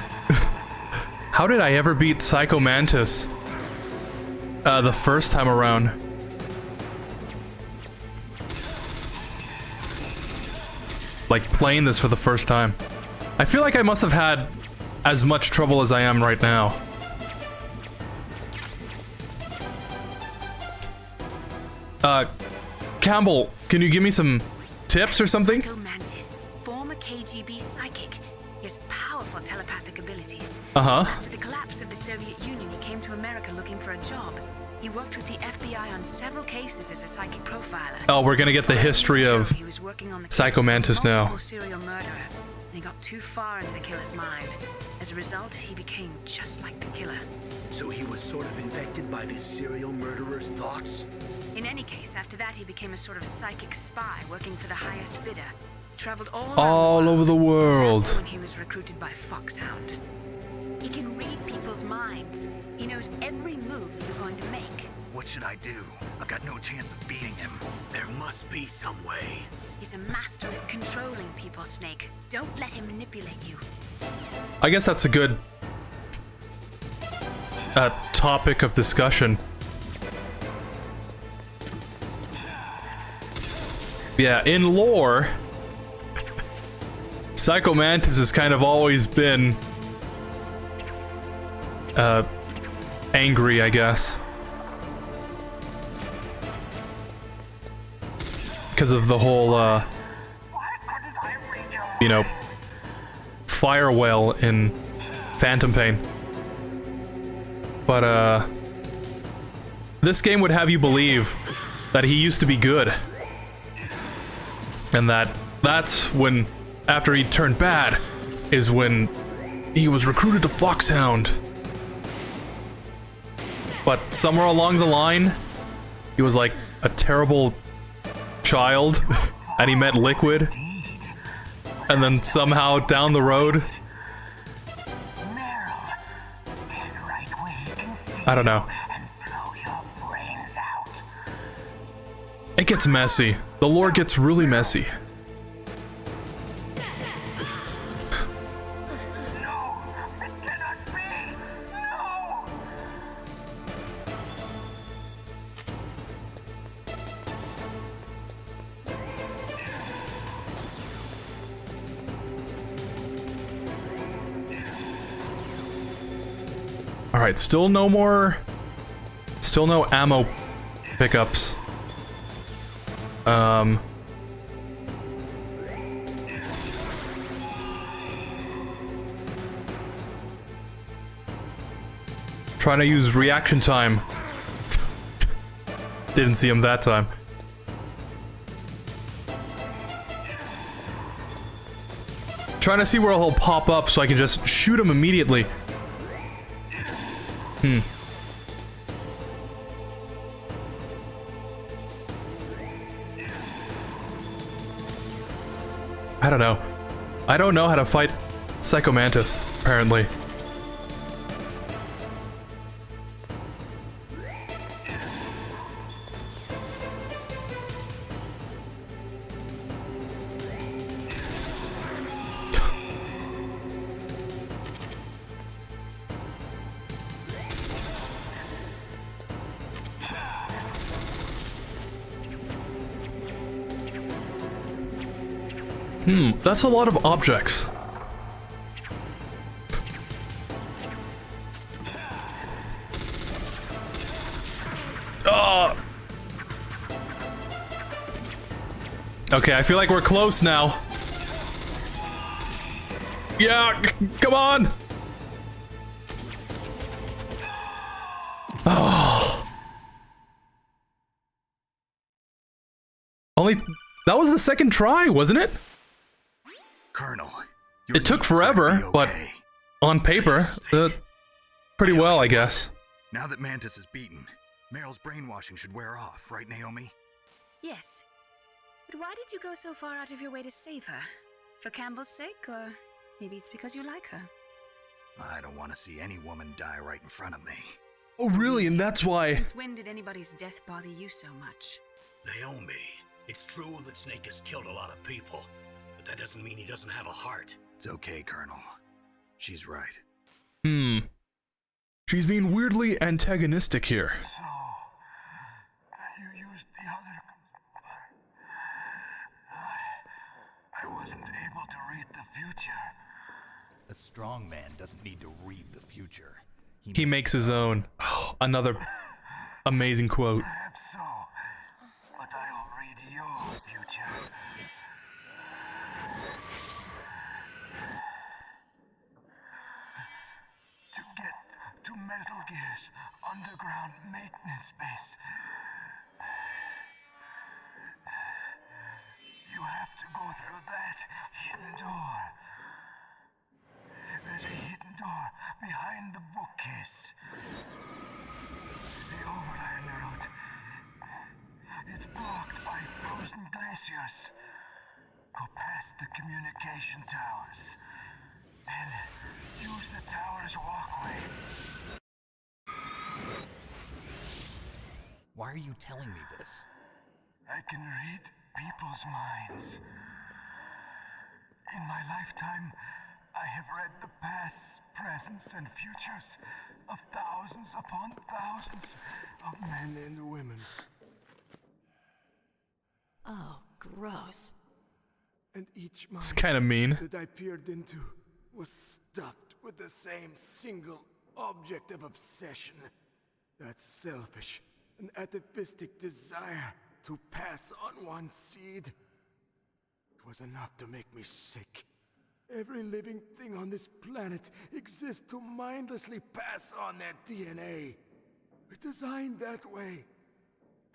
beat Psycho Mantis the first time around? Like playing this for the first time. I feel like I must have had as much trouble as I am right now. Campbell, can you give me some tips or something? Psycho Mantis, former KGB psychic. He has powerful telepathic abilities. Uh-huh. After the collapse of the Soviet Union, he came to America looking for a job. He worked with the FBI on several cases as a psychic profiler. Oh, we're gonna get the history of He was working on the Psycho Mantis now. multiple serial murderer, and he got too far into the killer's mind. As a result, he became just like the killer. So he was sort of infected by this serial murderer's thoughts? In any case, after that, he became a sort of psychic spy working for the highest bidder. Traveled all over the world. That's when he was recruited by Foxhound. He can read people's minds. He knows every move you're going to make. What should I do? I've got no chance of beating him. There must be some way. He's a master at controlling people, Snake. Don't let him manipulate you. I guess that's a good topic of discussion. Yeah, in lore, Psycho Mantis has kind of always been angry, I guess. Because of the whole, you know, fire well in Phantom Pain. But, this game would have you believe that he used to be good. And that's when, after he turned bad, is when he was recruited to Foxhound. But somewhere along the line, he was like a terrible child, and he met Liquid. And then somehow down the road, I don't know. It gets messy. The lore gets really messy. Alright, still no ammo pickups. Trying to use reaction time. Didn't see him that time. Trying to see where he'll pop up so I can just shoot him immediately. I don't know. I don't know how to fight Psycho Mantis, apparently. That's a lot of objects. Okay, I feel like we're close now. Yeah, come on! Oh. Only... That was the second try, wasn't it? Colonel, it took forever, but on paper, pretty well, I guess. Now that Mantis is beaten, Meryl's brainwashing should wear off, right, Naomi? Yes. But why did you go so far out of your way to save her? For Campbell's sake, or maybe it's because you like her? I don't want to see any woman die right in front of me. Oh, really? And that's why... Since when did anybody's death bother you so much? Naomi, it's true that Snake has killed a lot of people, but that doesn't mean he doesn't have a heart. It's okay, Colonel. She's right. She's being weirdly antagonistic here. So, you used the other... I wasn't able to read the future. A strong man doesn't need to read the future. He makes his own. Oh, another amazing quote. Perhaps so, but I'll read your future. To get to Metal Gear's underground maintenance base, you have to go through that hidden door. There's a hidden door behind the bookcase. The overland route. It's blocked by frozen glaciers. Go past the communication towers. And use the tower's walkway. Why are you telling me this? I can read people's minds. In my lifetime, I have read the pasts, presents, and futures of thousands upon thousands of men and women. Oh, gross. And each It's mind kind of mean. that I peered into was stuffed with the same single object of obsession. That selfish and atavistic desire to pass on one seed. It was enough to make me sick. Every living thing on this planet exists to mindlessly pass on their DNA. We're designed that way.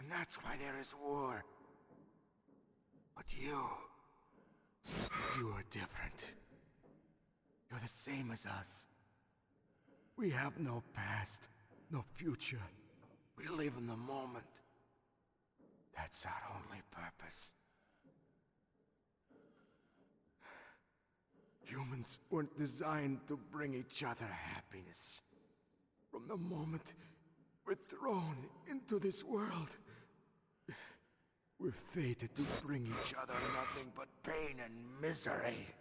And that's why there is war. But you are different. You're the same as us. We have no past, no future. We live in the moment. That's our only purpose. Humans weren't designed to bring each other happiness. From the moment we're thrown into this world, we're fated to bring each other nothing but pain and misery.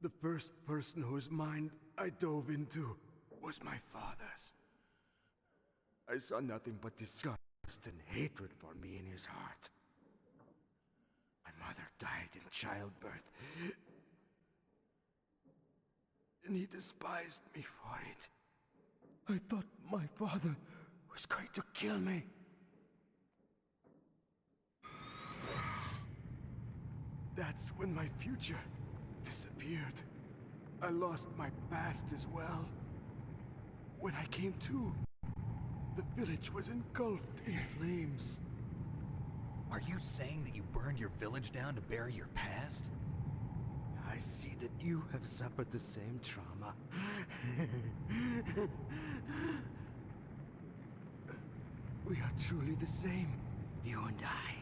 The first person whose mind I dove into was my father's. I saw nothing but disgust and hatred for me in his heart. My mother died in childbirth, and he despised me for it. I thought my father was going to kill me. That's when my future disappeared. I lost my past as well. When I came to, the village was engulfed in flames. Are you saying that you burned your village down to bury your past? I see that you have suffered the same trauma. We are truly the same, you and I.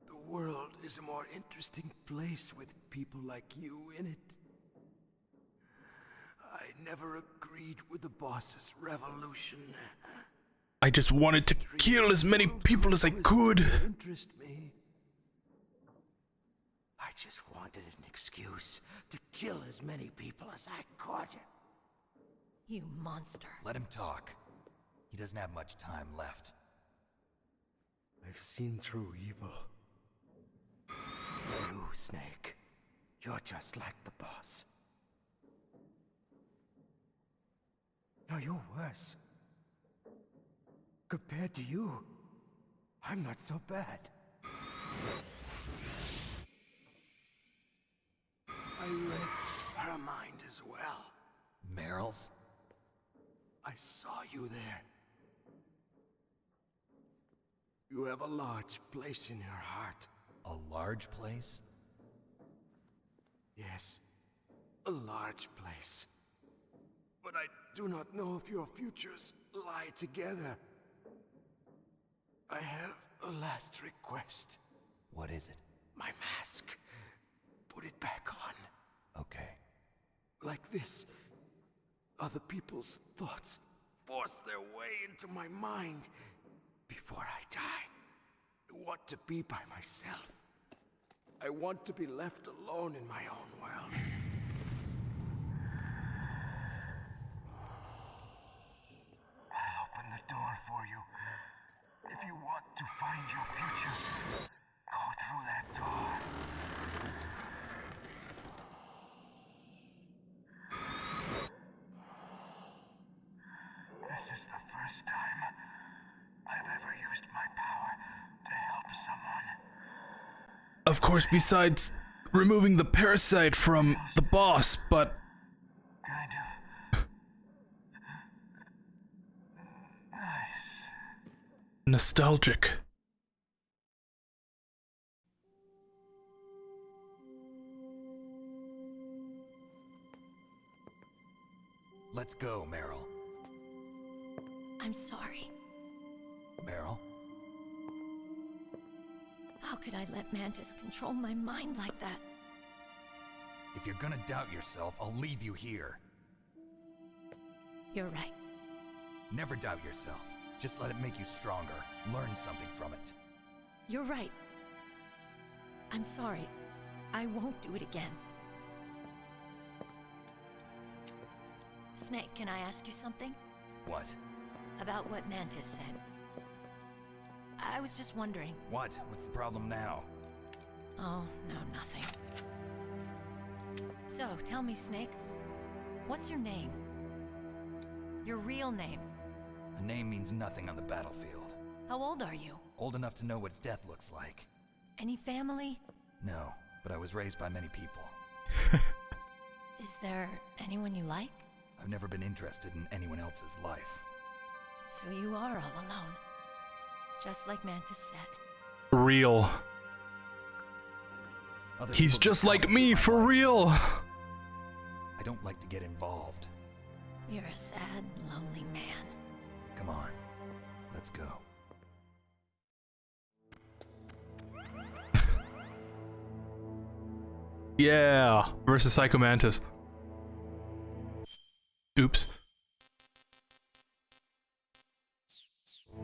The world is a more interesting place with people like you in it. I never agreed with the boss's revolution. I just wanted to kill as many people as I could. Interest me. I just wanted an excuse to kill as many people as I could. You monster. Let him talk. He doesn't have much time left. I've seen through evil. You, Snake. You're just like the boss. No, you're worse. Compared to you, I'm not so bad. I read her mind as well. Meryl's? I saw you there. You have a large place in your heart. A large place? Yes, a large place. But I do not know if your futures lie together. I have a last request. What is it? My mask. Put it back on. Okay. Like this, other people's thoughts force their way into my mind before I die. want to be by myself. I want to be left alone in my own world. I'll open the door for you. If you want to find your future, go through that door. This is the first time I've ever used my power to help someone. Of course, besides removing the parasite from the boss, but... Kind of. Nice. nostalgic. Let's go, Meryl. I'm sorry. Meryl? How could I let Mantis control my mind like that? If you're gonna doubt yourself, I'll leave you here. You're right. Never doubt yourself. Just let it make you stronger. Learn something from it. You're right. I'm sorry. I won't do it again. Snake, can I ask you something? What? About what Mantis said. I was just wondering. What? What's the problem now? Oh, no, nothing. So, tell me, Snake. What's your name? Your real name? A name means nothing on the battlefield. How old are you? Old enough to know what death looks like. Any family? No, but I was raised by many people. Is there anyone you like? I've never been interested in anyone else's life. So you are all alone. Just like Mantis said. Real. He's just like me, for real. I don't like to get involved. You're a sad, lonely man. Come on, let's go. Yeah, versus Psycho Mantis. Oops.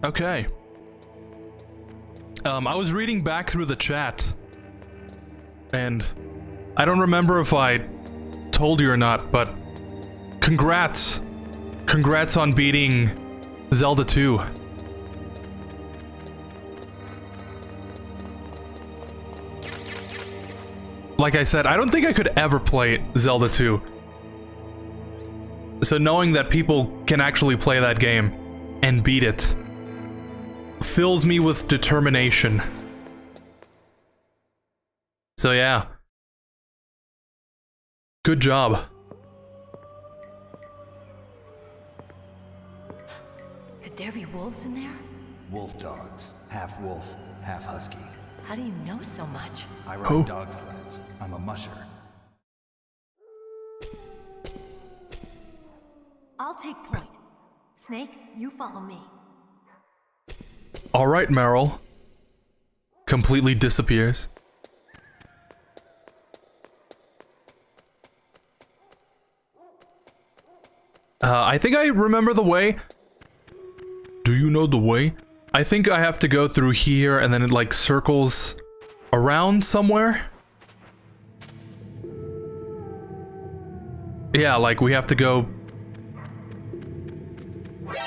Okay. I was reading back through the chat, and I don't remember if I told you or not, but congrats. Congrats on beating Zelda 2. Like I said, I don't think I could ever play Zelda 2. So knowing that people can actually play that game and beat it fills me with determination. So yeah. Good job. Could there be wolves in there? Wolf dogs. Half wolf, half husky. How do you know so much? I ride dog sleds. I'm a musher. I'll take point. Snake, you follow me. Alright, Meryl. Completely disappears. I think I remember the way. Do you know the way? I think I have to go through here and then it like circles around somewhere. Yeah, like we have to go.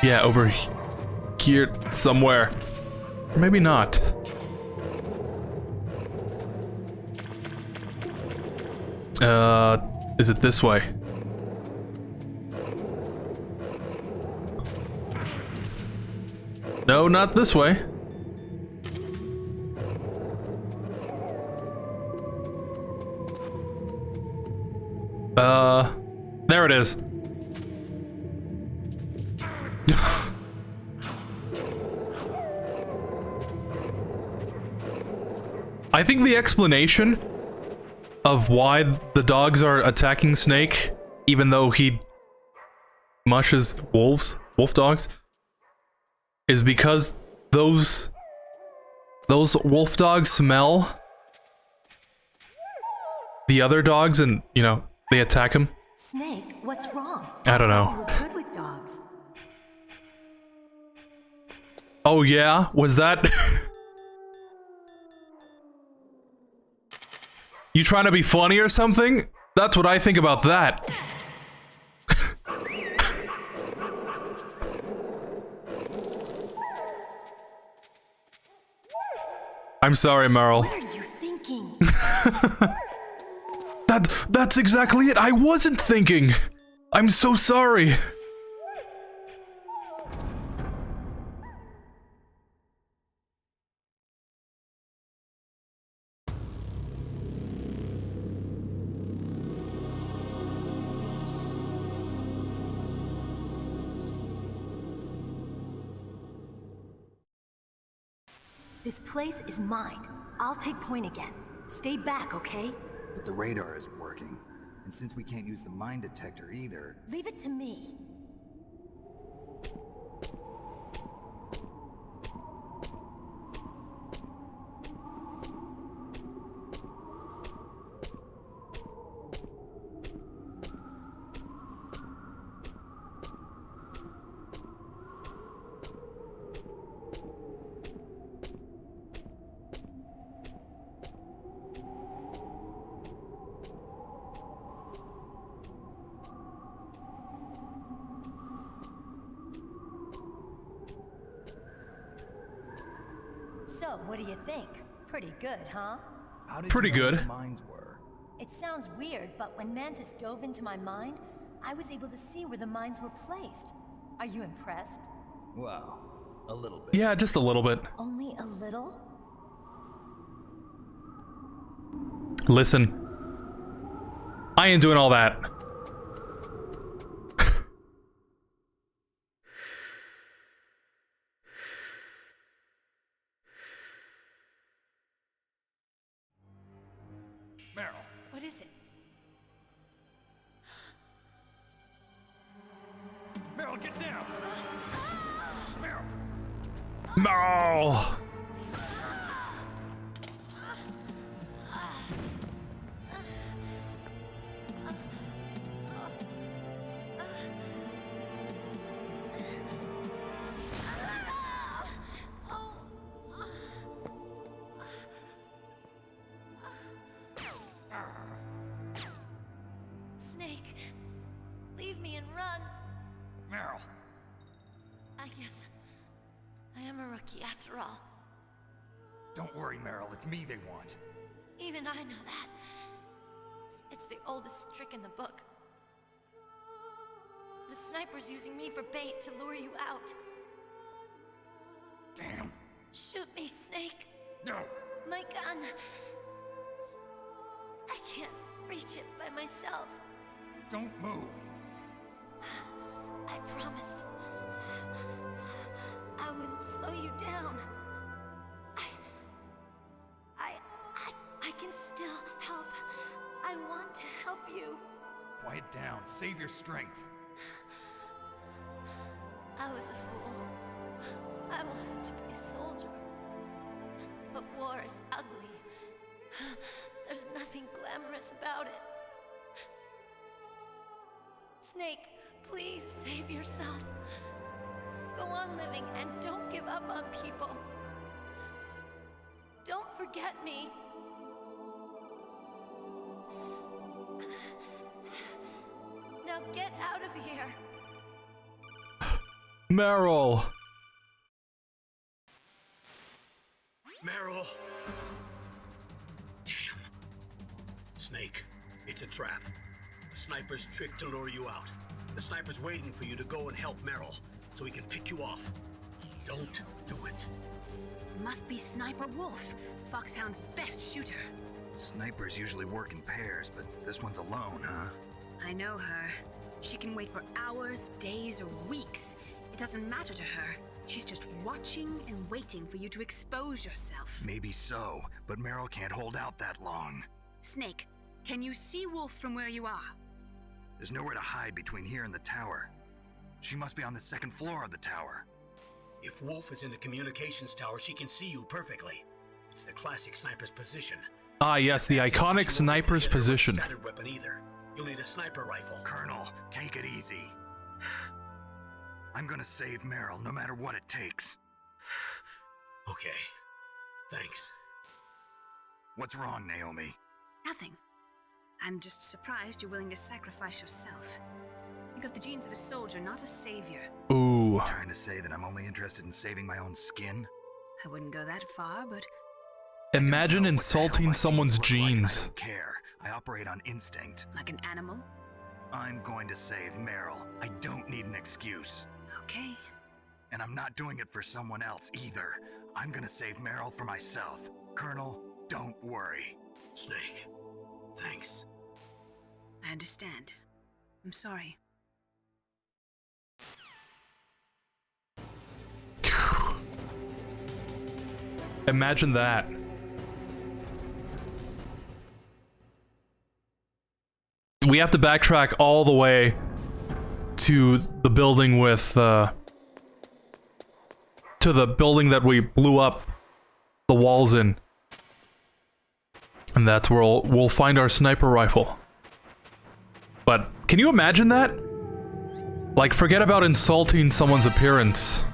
Yeah, over here somewhere. Or maybe not. Is it this way? No, not this way. There it is. I think the explanation of why the dogs are attacking Snake, even though he mushes wolf dogs, is because those wolf dogs smell the other dogs and, you know, they attack him. Snake, what's wrong? I don't know. You're good with dogs. Oh yeah? Was that... You trying to be funny or something? That's what I think about that. I'm sorry, Meryl. What are you thinking? That's exactly it. I wasn't thinking. I'm so sorry. This place is mine. I'll take point again. Stay back, okay? But the radar isn't working. And since we can't use the mine detector either... Leave it to me. So, what do you think? Pretty good, huh? Pretty good. The mines were? It sounds weird, but when Mantis dove into my mind, I was able to see where the mines were placed. Are you impressed? Well, a little bit. Yeah, just a little bit. Only a little? Listen. I ain't doing all that. Meryl. What is it? Meryl, get down! Meryl! No. Snake, leave me and run. Meryl. I guess I am a rookie after all. Don't worry, Meryl. It's me they want. Even I know that. It's the oldest trick in the book. The sniper's using me for bait to lure you out. Damn. Shoot me, Snake. No. My gun. I can't reach it by myself. Don't move. I promised I wouldn't slow you down. I can still help. I want to help you. Quiet down. Save your strength. I was a fool. I wanted to be a soldier. But war is ugly. There's nothing glamorous about it. Snake, please save yourself. Go on living and don't give up on people. Don't forget me. Now get out of here. Meryl. Meryl. Damn. Snake, it's a trap. The sniper's trick to lure you out. The sniper's waiting for you to go and help Meryl, so he can pick you off. Don't do it. Must be Sniper Wolf, Foxhound's best shooter. Snipers usually work in pairs, but this one's alone, huh? I know her. She can wait for hours, days, or weeks. It doesn't matter to her. She's just watching and waiting for you to expose yourself. Maybe so, but Meryl can't hold out that long. Snake, can you see Wolf from where you are? There's nowhere to hide between here and the tower. She must be on the second floor of the tower. If Wolf is in the communications tower, she can see you perfectly. It's the classic sniper's position. Ah, yes, the iconic sniper's position. Standard weapon either. You'll need a sniper rifle. Colonel, take it easy. I'm gonna save Meryl, no matter what it takes. Okay. Thanks. What's wrong, Naomi? Nothing. I'm just surprised you're willing to sacrifice yourself. You got the genes of a soldier, not a savior. Ooh. Trying to say that I'm only interested in saving my own skin? I wouldn't go that far, but Imagine insulting someone's genes. I don't care. I operate on instinct. like an animal? I'm going to save Meryl. I don't need an excuse. Okay. And I'm not doing it for someone else either. I'm gonna save Meryl for myself. Colonel, don't worry. Snake, thanks. I understand. I'm sorry. Imagine that. We have to backtrack all the way to the building with, to the building that we blew up the walls in. And that's where we'll find our sniper rifle. But, can you imagine that? Like, forget about insulting someone's appearance.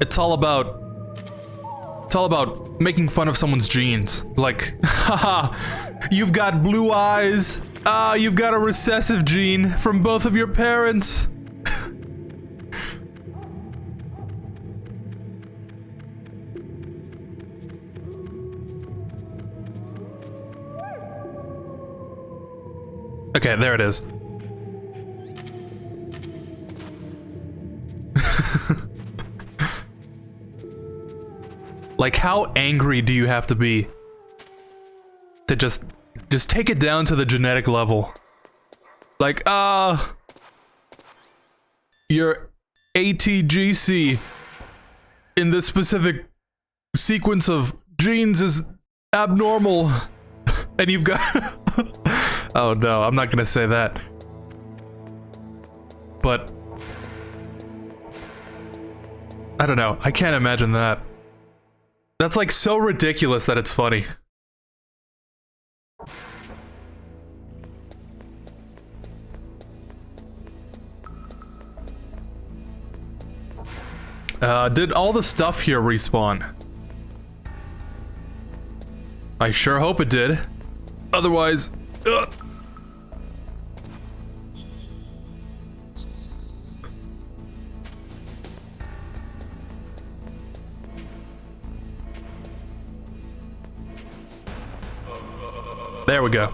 It's all about making fun of someone's genes. Like, haha, you've got blue eyes. Ah, you've got a recessive gene from both of your parents. Okay, there it is. Like, how angry do you have to be to just take it down to the genetic level? Like, your ATGC in this specific sequence of genes is abnormal, and you've got... Oh no, I'm not gonna say that. But... I don't know, I can't imagine that. That's like so ridiculous that it's funny. Did all the stuff here respawn? I sure hope it did. Otherwise... There we go.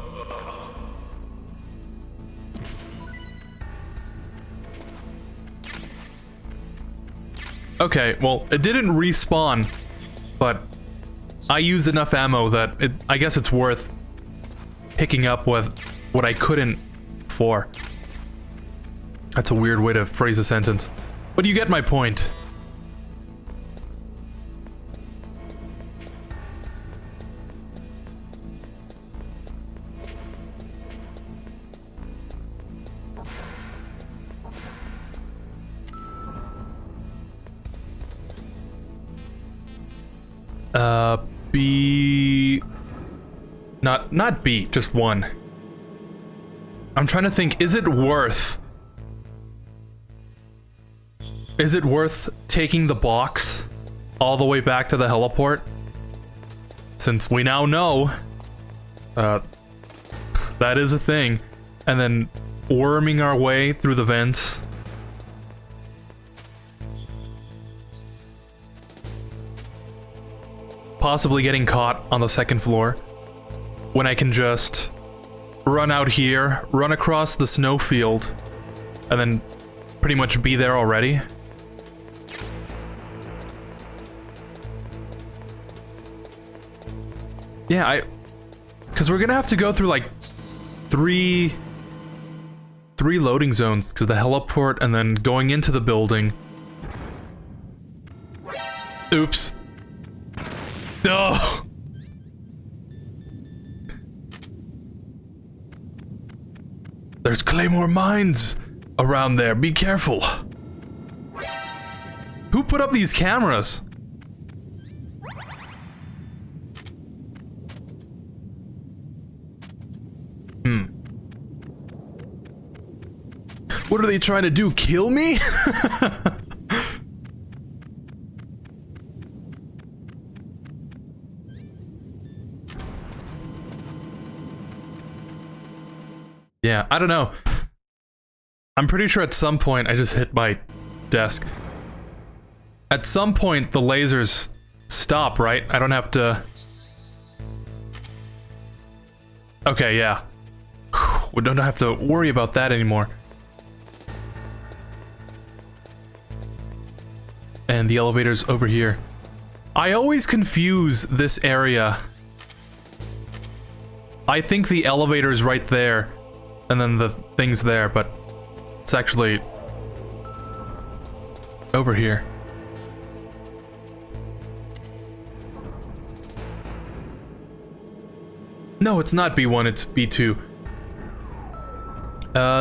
Okay, well, it didn't respawn, but I used enough ammo that I guess it's worth picking up with what I couldn't before. That's a weird way to phrase a sentence. But you get my point. B... Not B, just one. I'm trying to think, is it worth taking the box all the way back to the heliport? Since we now know that is a thing. And then worming our way through the vents. Possibly getting caught on the second floor, when I can just run out here, run across the snowfield, and then pretty much be there already. Yeah, because we're gonna have to go through like three loading zones, because the heliport and then going into the building. Oops. Oh. There's Claymore mines around there. Be careful. Who put up these cameras? What are they trying to do? Kill me? Yeah, I don't know. I'm pretty sure at some point I just hit my desk. At some point the lasers stop, right? I don't have to... Okay, yeah. We don't have to worry about that anymore. And the elevator's over here. I always confuse this area. I think the elevator's right there, and then the thing's there, but it's actually over here. No, it's not B1, it's B2.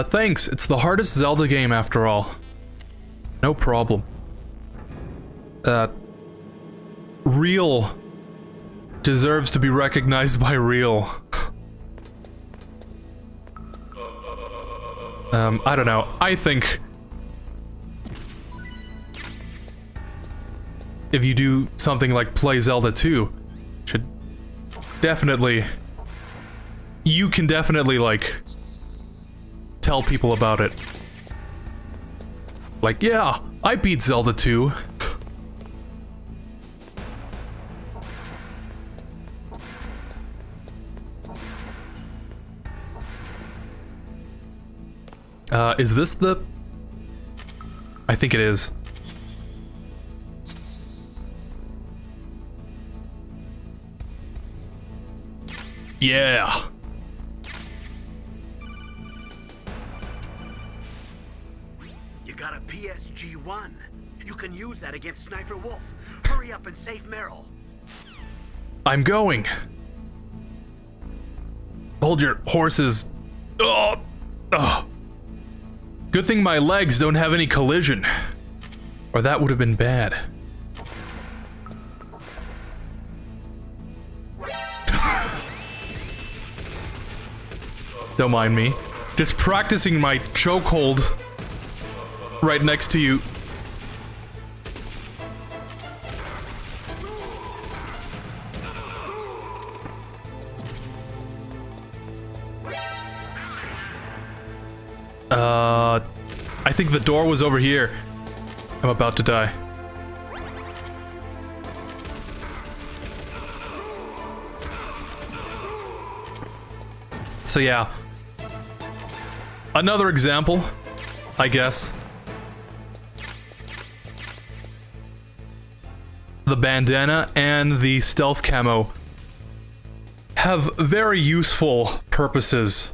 Thanks. It's the hardest Zelda game after all. No problem. Real deserves to be recognized by real. I don't know. I think if you do something like play Zelda 2, should definitely... You can definitely, like, tell people about it. Like, yeah, I beat Zelda 2. Is this the... I think it is. Yeah! You got a PSG-1. You can use that against Sniper Wolf. Hurry up and save Meryl. I'm going! Hold your horses. Oh! Oh! Good thing my legs don't have any collision. Or that would have been bad. Don't mind me. Just practicing my chokehold right next to you. I think the door was over here. I'm about to die. So yeah. Another example, I guess. The bandana and the stealth camo have very useful purposes.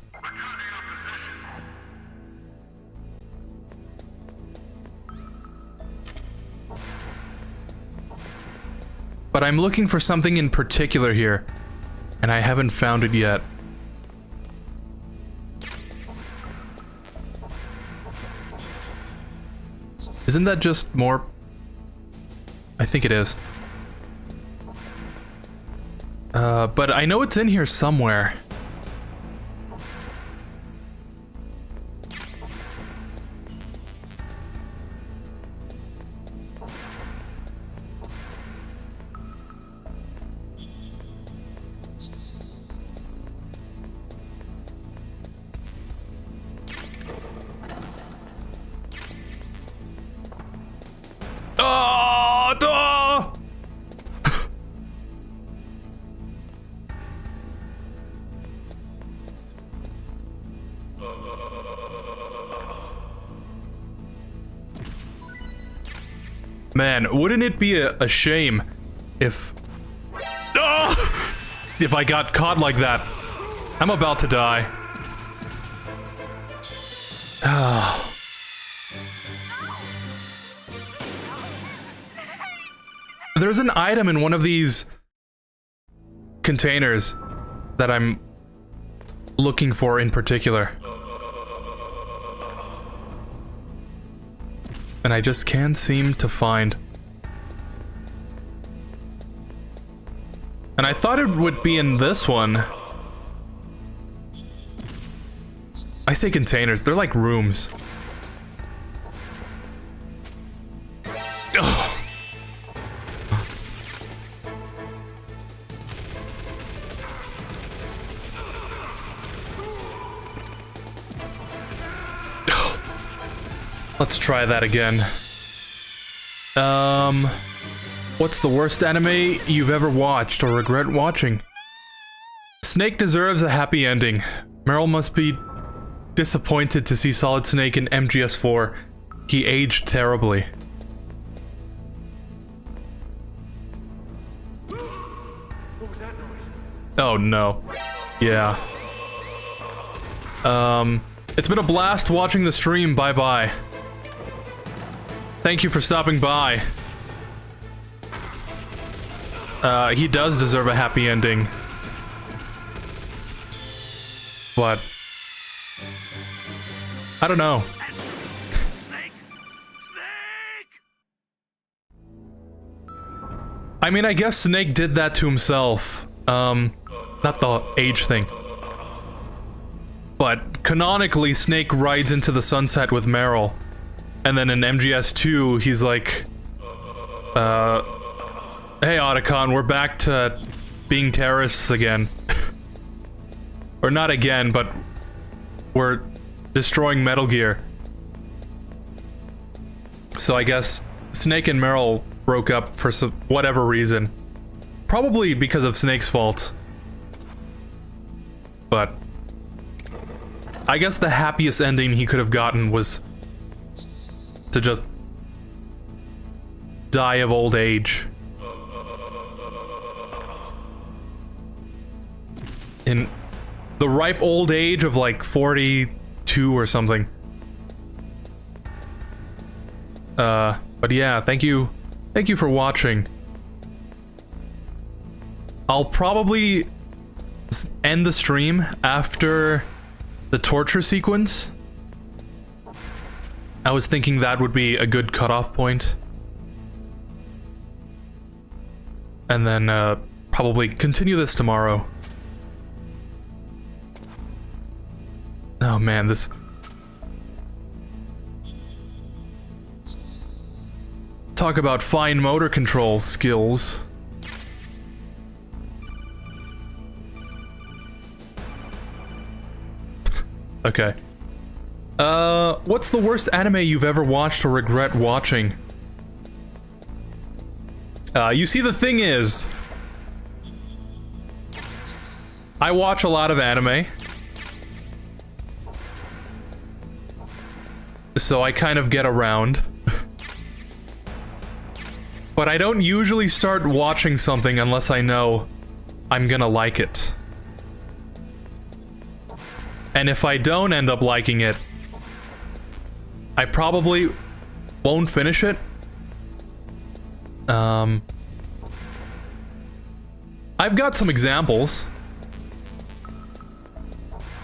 But I'm looking for something in particular here, and I haven't found it yet. Isn't that just more... I think it is. But I know it's in here somewhere. Man, wouldn't it be a shame if... if I got caught like that? I'm about to die. There's an item in one of these containers that I'm looking for in particular. And I just can't seem to find. And I thought it would be in this one. I say containers, they're like rooms. Ugh. Let's try that again. What's the worst anime you've ever watched or regret watching? Snake deserves a happy ending. Meryl must be disappointed to see Solid Snake in MGS4. He aged terribly. Oh no. Yeah. It's been a blast watching the stream. Bye-bye. Thank you for stopping by. He does deserve a happy ending. But I don't know. I mean, I guess Snake did that to himself. Not the age thing. But canonically, Snake rides into the sunset with Meryl. And then in MGS2, he's like, hey Otacon, we're back to being terrorists again. Or not again, but we're destroying Metal Gear. So I guess Snake and Meryl broke up for some whatever reason. Probably because of Snake's fault. But I guess the happiest ending he could have gotten was to just die of old age. In the ripe old age of like 42 or something. But yeah, thank you for watching. I'll probably end the stream after the torture sequence. I was thinking that would be a good cutoff point. And then, probably continue this tomorrow. Oh man, this... Talk about fine motor control skills. Okay. What's the worst anime you've ever watched or regret watching? You see, the thing is, I watch a lot of anime. So I kind of get around. But I don't usually start watching something unless I know I'm gonna like it. And if I don't end up liking it, I probably won't finish it. I've got some examples.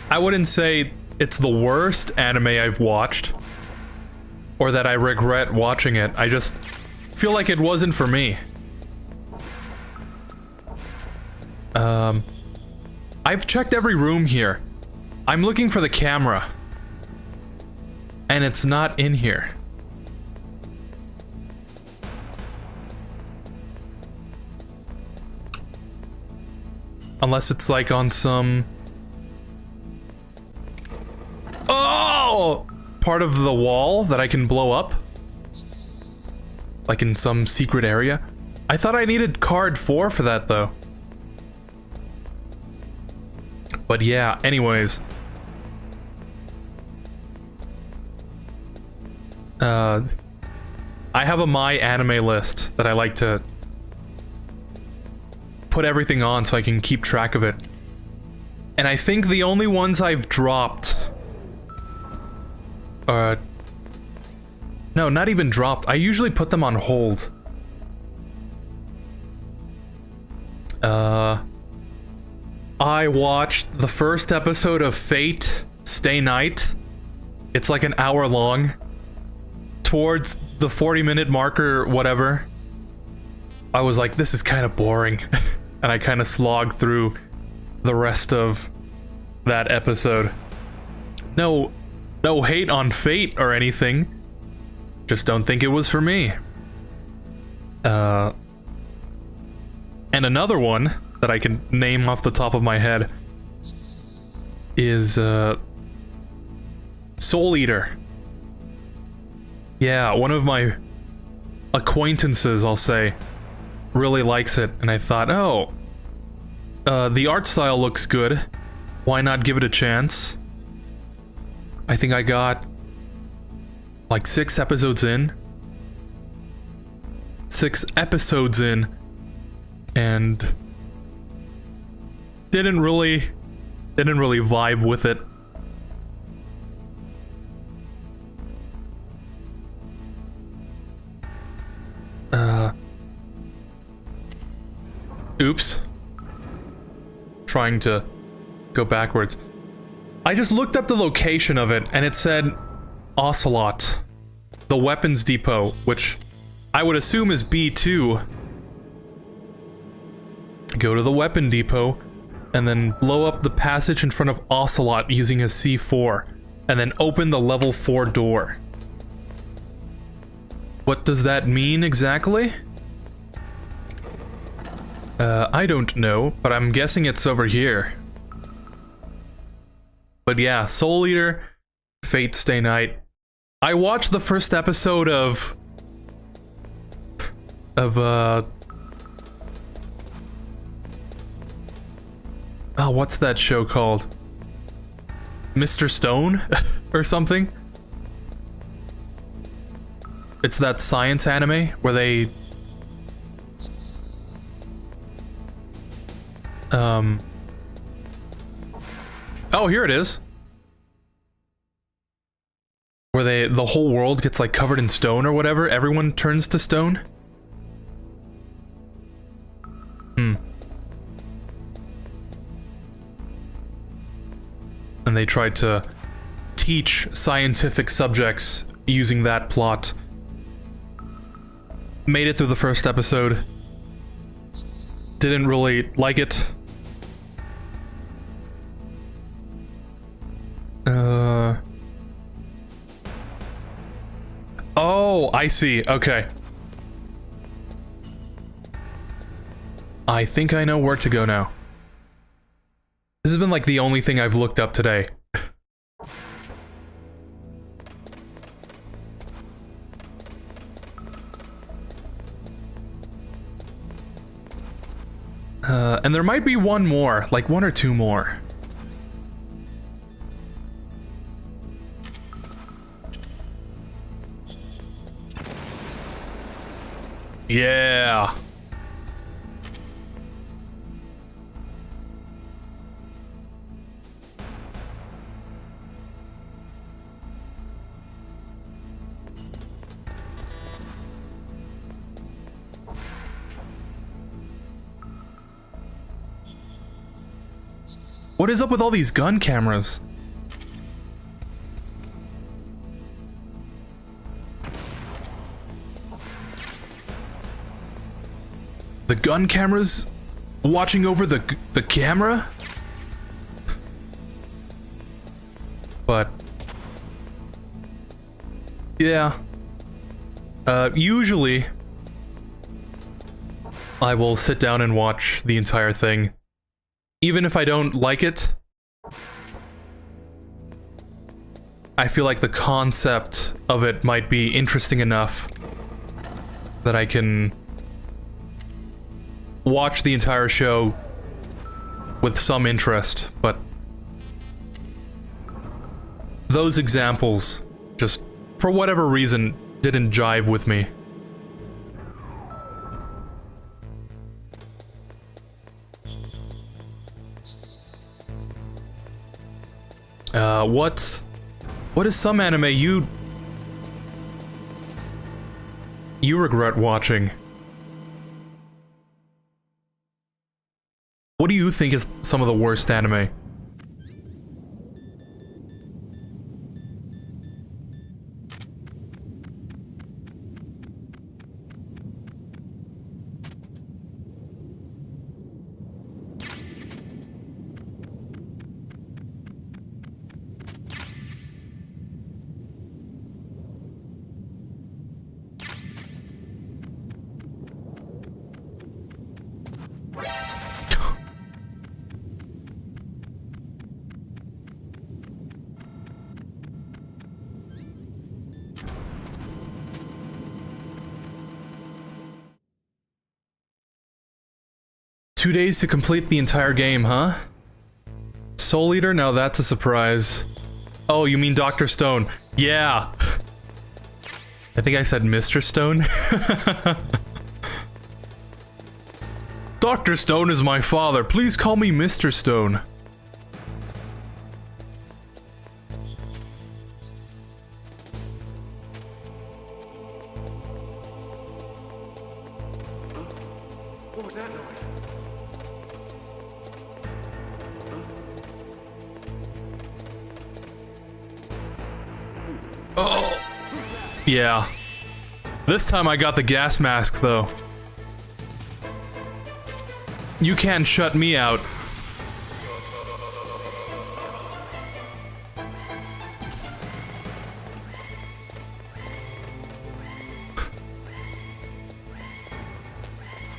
I wouldn't say it's the worst anime I've watched, or that I regret watching it. I just feel like it wasn't for me. I've checked every room here. I'm looking for the camera. And it's not in here. Unless it's like on some... Oh! Part of the wall that I can blow up? Like in some secret area? I thought I needed card 4 for that though. But yeah, anyways. I have a My Anime list that I like to put everything on so I can keep track of it. And I think the only ones I've dropped no, not even dropped. I usually put them on hold. I watched the first episode of Fate Stay Night. It's like an hour long. Towards the 40-minute marker, whatever, I was like, this is kind of boring. And I kind of slogged through the rest of that episode. No hate on Fate or anything. Just don't think it was for me. And another one that I can name off the top of my head is Soul Eater. Yeah, one of my acquaintances, I'll say, really likes it, and I thought, oh, the art style looks good. Why not give it a chance? I think I got like 6 episodes in. 6 episodes in, and didn't really vibe with it. Oops. Trying to go backwards. I just looked up the location of it, and it said Ocelot, the weapons depot, which I would assume is B2. Go to the weapon depot, and then blow up the passage in front of Ocelot using a C4, and then open the level 4 door. What does that mean exactly? I don't know, but I'm guessing it's over here. But yeah, Soul Eater, Fate Stay Night. I watched the first episode of oh, what's that show called? Mr. Stone? Or something? It's that science anime where they... Oh, here it is. Where the whole world gets like covered in stone or whatever. Everyone turns to stone. And they tried to teach scientific subjects using that plot. Made it through the first episode. Didn't really like it. Oh, I see. Okay. I think I know where to go now. This has been like the only thing I've looked up today. And there might be one more, like 1 or 2 more. Yeah. What is up with all these gun cameras? The gun cameras watching over the camera? But yeah. Usually I will sit down and watch the entire thing. Even if I don't like it, I feel like the concept of it might be interesting enough that I can watch the entire show with some interest, but those examples just, for whatever reason, didn't jive with me. What is some anime you regret watching? What do you think is some of the worst anime? 2 days to complete the entire game, huh? Soul Eater? Now that's a surprise. Oh, you mean Dr. Stone. Yeah! I think I said Mr. Stone. Dr. Stone is my father. Please call me Mr. Stone. What was that noise? Oh! Yeah. This time I got the gas mask, though. You can't shut me out.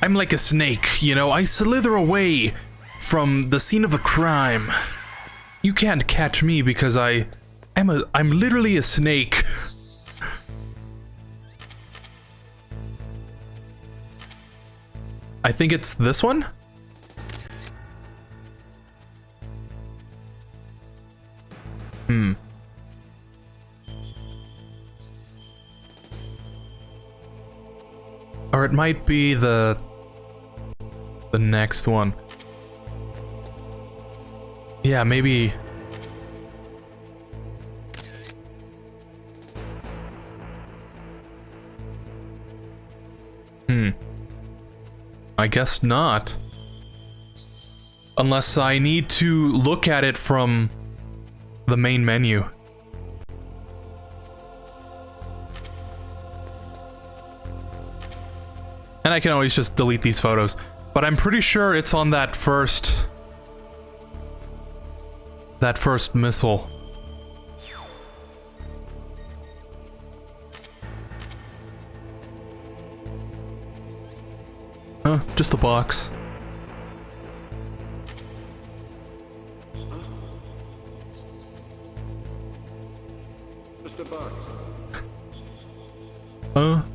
I'm like a snake, you know, I slither away from the scene of a crime. You can't catch me because I'm literally a snake. I think it's this one? Or it might be the next one. Yeah, maybe. I guess not. Unless I need to look at it from the main menu. And I can always just delete these photos. But I'm pretty sure it's on that first missile. Huh, just a box. Just a box.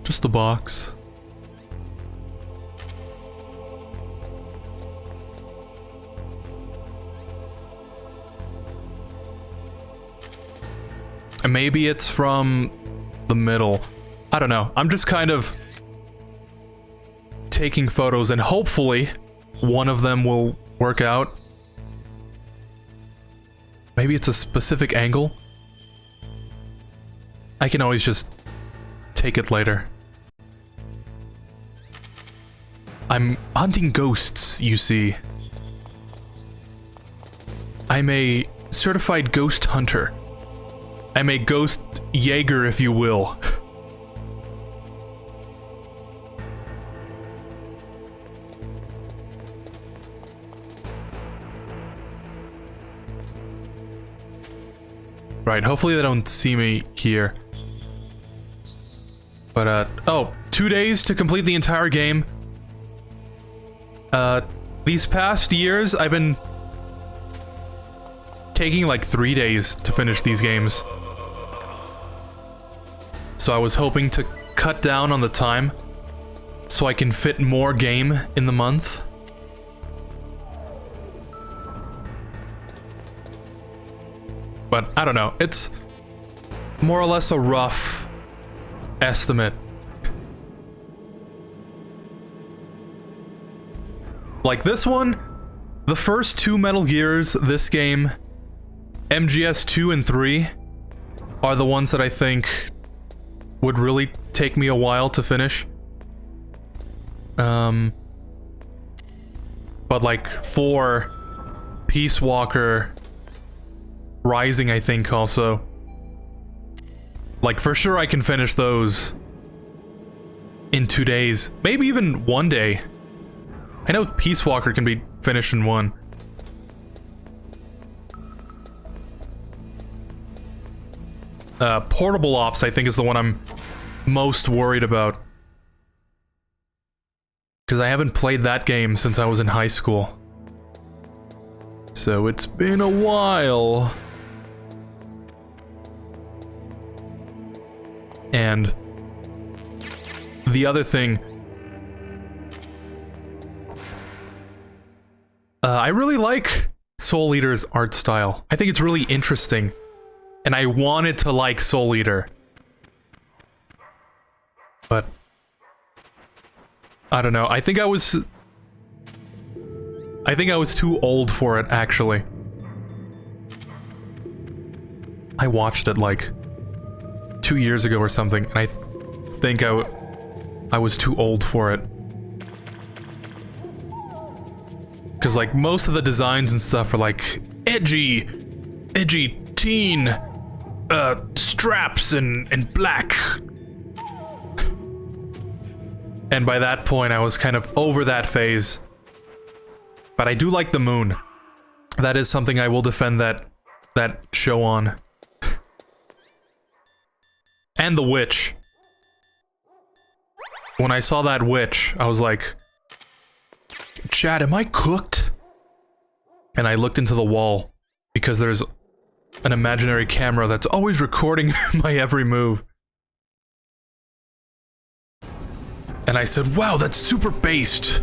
Just a box. And maybe it's from the middle. I don't know. I'm just kind of taking photos and hopefully one of them will work out. Maybe it's a specific angle. I can always just take it later. I'm hunting ghosts, you see. I'm a certified ghost hunter. I'm a ghost Jaeger, if you will. Right, hopefully they don't see me here. But, oh, 2 days to complete the entire game. These past years, I've been taking like 3 days to finish these games. So I was hoping to cut down on the time so I can fit more game in the month. But I don't know, it's more or less a rough estimate. Like this one, the first 2 Metal Gears, this game, MGS 2 and 3, are the ones that I think would really take me a while to finish. But like 4, Peace Walker, Rising, I think also. Like for sure I can finish those in 2 days, maybe even 1 day. I know Peace Walker can be finished in 1. Portable Ops, I think, is the one I'm most worried about. Because I haven't played that game since I was in high school. So it's been a while. And the other thing I really like Soul Eater's art style. I think it's really interesting. And I wanted to like Soul Eater. But I don't know. I think I was too old for it, actually. I watched it like 2 years ago or something, and I think I was too old for it. Because like most of the designs and stuff are like edgy teen, straps and black. And by that point, I was kind of over that phase. But I do like the moon. That is something I will defend that show on. And the witch. When I saw that witch, I was like, Chad, am I cooked? And I looked into the wall, because there's an imaginary camera that's always recording my every move. And I said, wow, that's super based.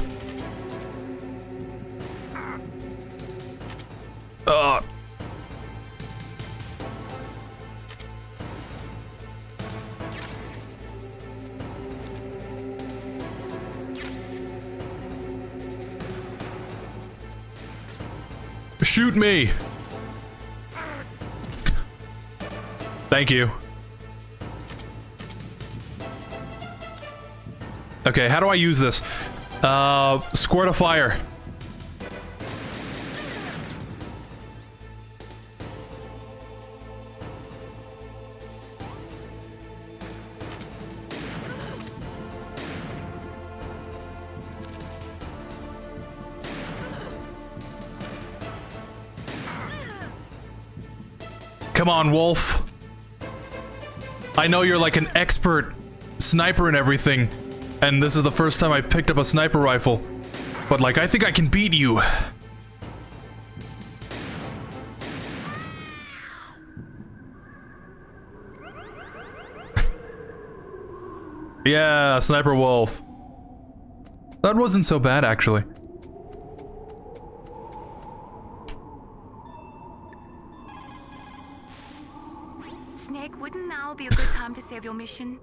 Shoot me! Thank you. Okay, how do I use this? Squirt of fire. Come on, Wolf. I know you're like an expert sniper and everything, and this is the first time I picked up a sniper rifle. But like, I think I can beat you. Yeah, Sniper Wolf. That wasn't so bad, actually. Snake, wouldn't now be a good time to save your mission?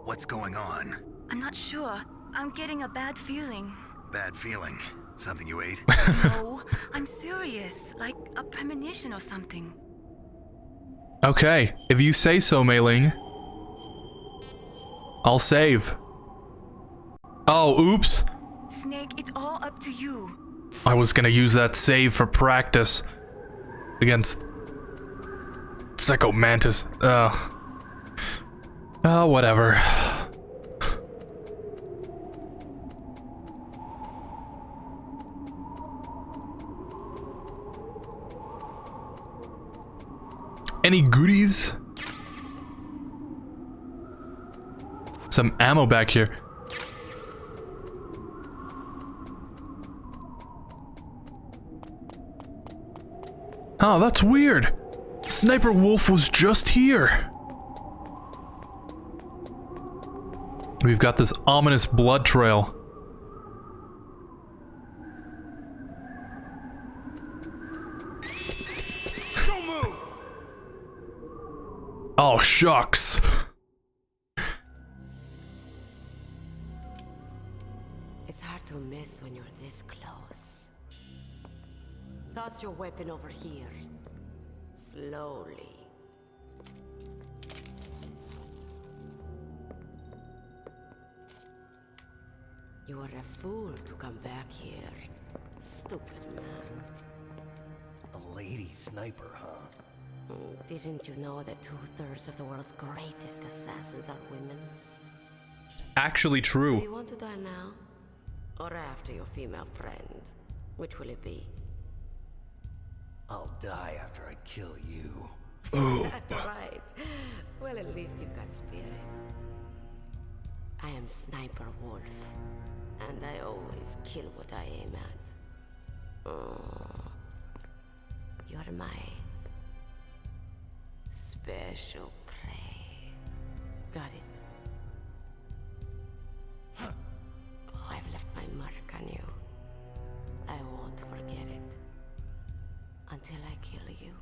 What's going on? I'm not sure. I'm getting a bad feeling. Bad feeling? Something you ate? No, I'm serious. Like a premonition or something. Okay, if you say so, Mei-Ling. I'll save. Oh, oops. Snake, it's all up to you. I was gonna use that save for practice against Psycho Mantis. Oh, whatever. Any goodies? Some ammo back here. Oh, that's weird. Sniper Wolf was just here. We've got this ominous blood trail. Don't move. Oh, shucks. It's hard to miss when you're this close. Toss your weapon over here. Slowly. You are a fool to come back here. Stupid man. A lady sniper, huh? Didn't you know that 2/3 of the world's greatest assassins are women? Actually Do true. you want to die now? Or after your female friend? Which will it be? I'll die after I kill you. That's right. Well, at least you've got spirit. I am Sniper Wolf, and I always kill what I aim at. Oh, you're my special prey. Got it? I've left my mark on you. I won't forget. until I kill you.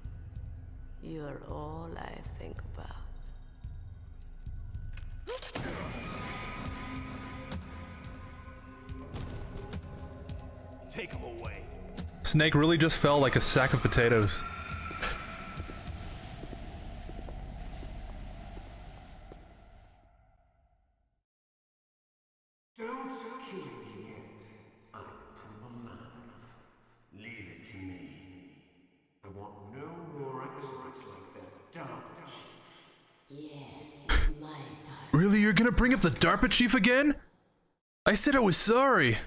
You're all I think about. Take him away. Snake really just fell like a sack of potatoes. Don't kill me yet. I'm alive. Leave it to me. I want no more accidents like that DARPA chief. Yes, it's my time. Really, you're gonna bring up the DARPA chief again? I said I was sorry.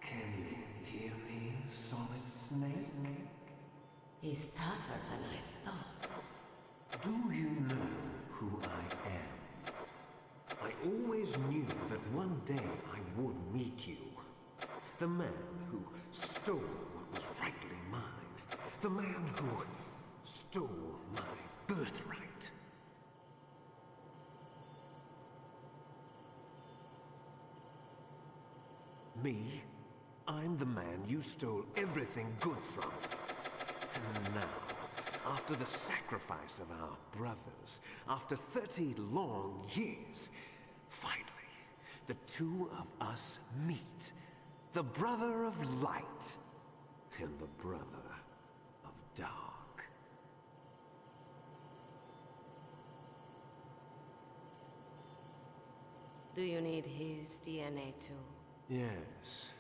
Can you hear me, Solid Snake? He's tougher than I thought. Do you know who I am? I always knew that one day I would meet you. The man who stole what was rightly mine. The man who stole my birthright. Me? I'm the man you stole everything good from. And now, after the sacrifice of our brothers, after 30 long years, finally, the two of us meet. The brother of light and the brother of dark. Do you need his DNA too? Yes.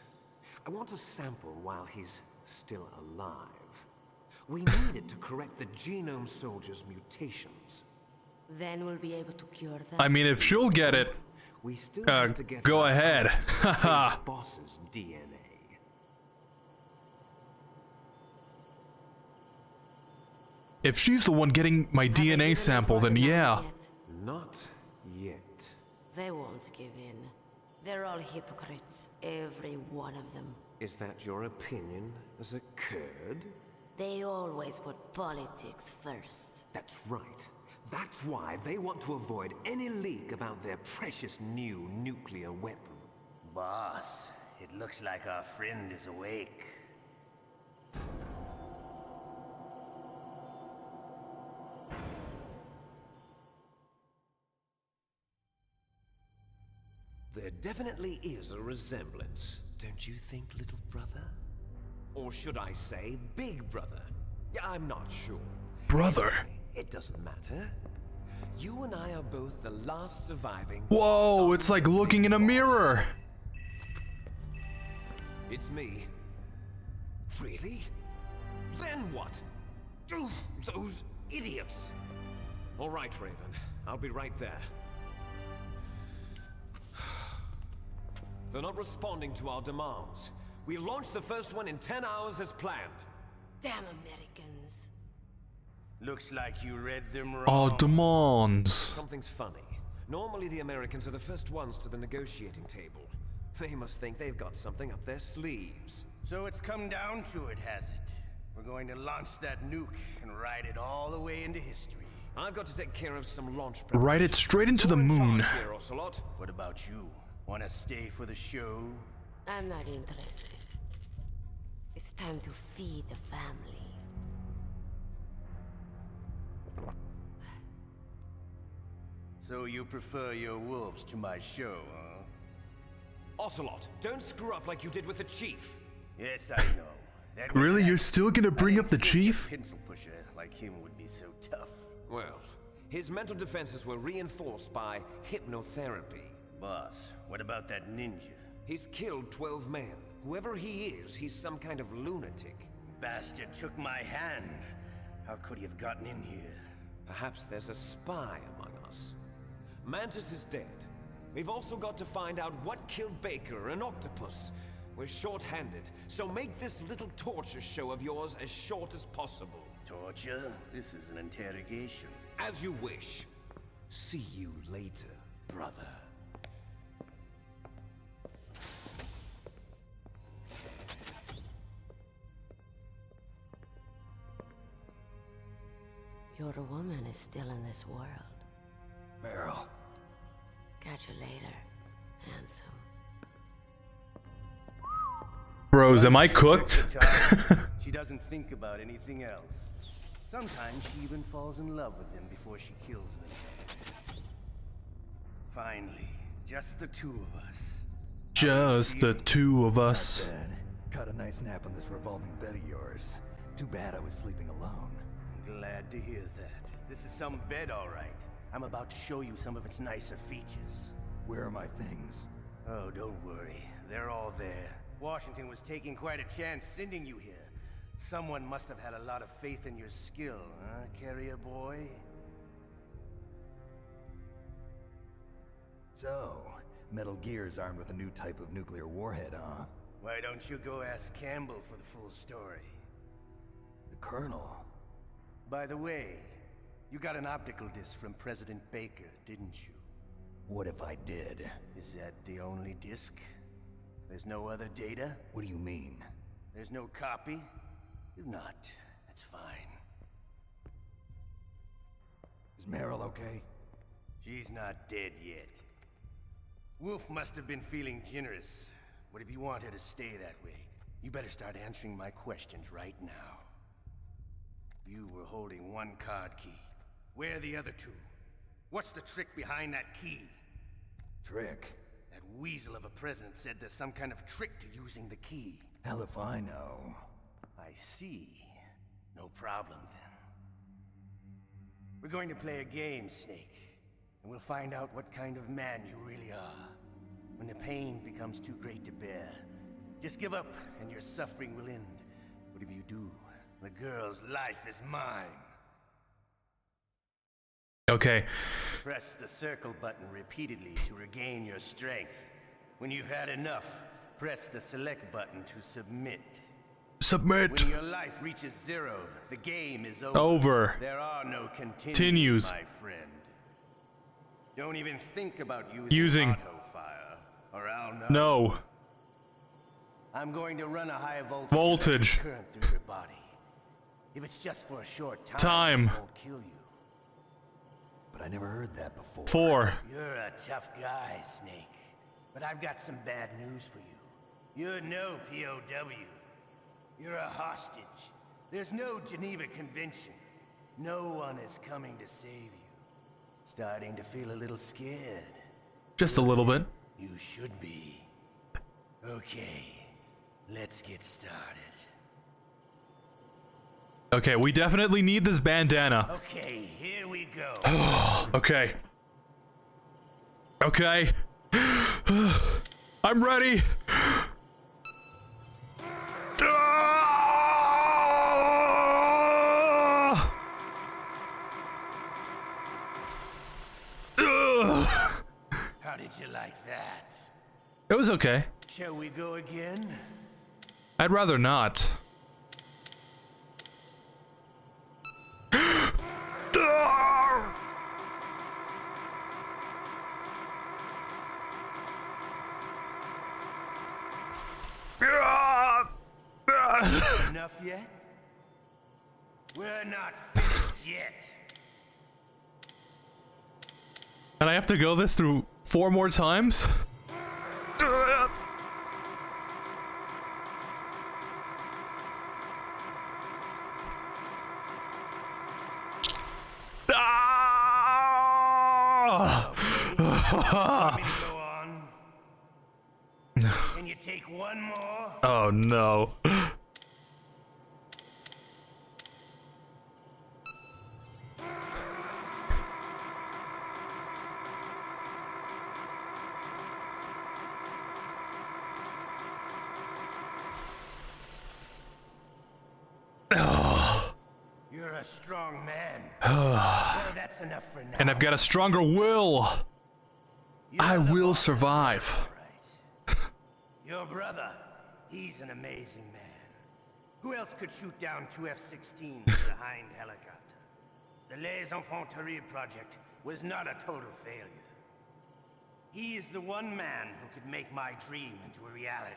I want a sample while he's still alive. We need it to correct the Genome Soldier's mutations. Then we'll be able to cure them. I mean, if she'll get it, We still have to get go our ahead. hands on the Haha. big boss's DNA. If she's the one getting my DNA sample, then yeah. Not yet. They won't give in. They're all hypocrites, every one of them. Is that your opinion as a Kurd? They always put politics first. That's right. That's why they want to avoid any leak about their precious new nuclear weapon. Boss, it looks like our friend is awake. There definitely is a resemblance, don't you think, little brother? Or should I say, big brother? I'm not sure. Brother. It doesn't matter. You and I are both the last surviving... Whoa, it's like looking in a mirror. It's me. Really? Then what? Oof, those idiots! All right, Raven. I'll be right there. They're not responding to our demands. We launched the first one in 10 hours as planned. Damn Americans. Looks like you read them wrong. Oh, demands. Something's funny. Normally the Americans are the first ones to the negotiating table. They must think they've got something up their sleeves. So it's come down to it, has it? We're going to launch that nuke and ride it all the way into history. I've got to take care of some launch Ride it straight into the moon. here, Ocelot. What about you? Want to stay for the show? I'm not interested. It's time to feed the family. So you prefer your wolves to my show, huh? Ocelot, don't screw up like you did with the chief. Yes, I know. That was Really, an you're still gonna bring up the accident. chief? A pencil pusher like him would be so tough. Well, his mental defenses were reinforced by hypnotherapy. Boss, what about that ninja? He's killed 12 men. Whoever he is, he's some kind of lunatic. Bastard took my hand. How could he have gotten in here? Perhaps there's a spy among us. Mantis is dead. We've also got to find out what killed Baker and Octopus. We're short-handed, so make this little torture show of yours as short as possible. Torture? This is an interrogation. As you wish. See you later, brother. Your woman is still in this world. Meryl. Catch you later, handsome. Bros, am I cooked? She doesn't think about anything else. Sometimes she even falls in love with them before she kills them. Finally, just the two of us. Just the two of us. Not bad. Caught a nice nap on this revolving bed of yours. Too bad I was sleeping alone. I'm glad to hear that. This is some bed, all right. I'm about to show you some of its nicer features. Where are my things? Oh, don't worry. They're all there. Washington was taking quite a chance sending you here. Someone must have had a lot of faith in your skill, huh, carrier boy? So, Metal Gear's armed with a new type of nuclear warhead, huh? Why don't you go ask Campbell for the full story? The Colonel? By the way, you got an optical disc from President Baker, didn't you? What if I did? Is that the only disc? There's no other data? What do you mean? There's no copy? If not, that's fine. Is Meryl okay? She's not dead yet. Wolf must have been feeling generous. But if you want her to stay that way, you better start answering my questions right now. You were holding one card key. Where are the other two? What's the trick behind that key? Trick? That weasel of a president said there's some kind of trick to using the key. Hell if I know. I see. No problem then. We're going to play a game, Snake. And we'll find out what kind of man you really are. When the pain becomes too great to bear, just give up and your suffering will end. But if you do, the girl's life is mine. Okay. Press the circle button repeatedly to regain your strength. When you've had enough, press the select button to submit. Submit. When your life reaches 0, the game is over. Over. There are no continues, my friend. Don't even think about using auto fire, or I'll know. No. I'm going to run a high voltage current through your body. If it's just for a short time, it won't kill you. But I never heard that before. 4. You're a tough guy, Snake. But I've got some bad news for you. You're no POW. You're a hostage. There's no Geneva Convention. No one is coming to save you. Starting to feel a little scared. Just a little bit. You should be. Okay, let's get started. Okay, we definitely need this bandana. Okay, here we go. Okay. Okay. I'm ready. How did you like that? It was okay. Shall we go again? I'd rather not. Enough yet? We're not finished yet. And I have to go this through 4 more times? Want me to go on? Can you take one more? Oh no. You're a strong man. Well, that's enough for now. And I've got a stronger will. I will survive. Your brother, he's an amazing man. Who else could shoot down 2 F-16s with a Hind helicopter? The Les Infanteries project was not a total failure. He is the one man who could make my dream into a reality.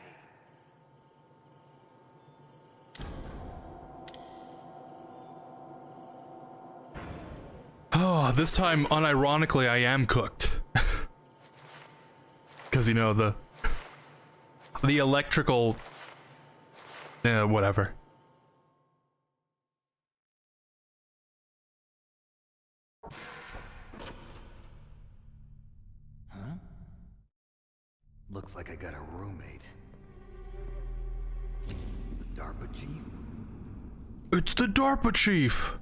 Oh, this time, unironically, I am cooked. because, you know, the electrical... whatever. Huh? Looks like I got a roommate. The DARPA chief? It's the DARPA chief!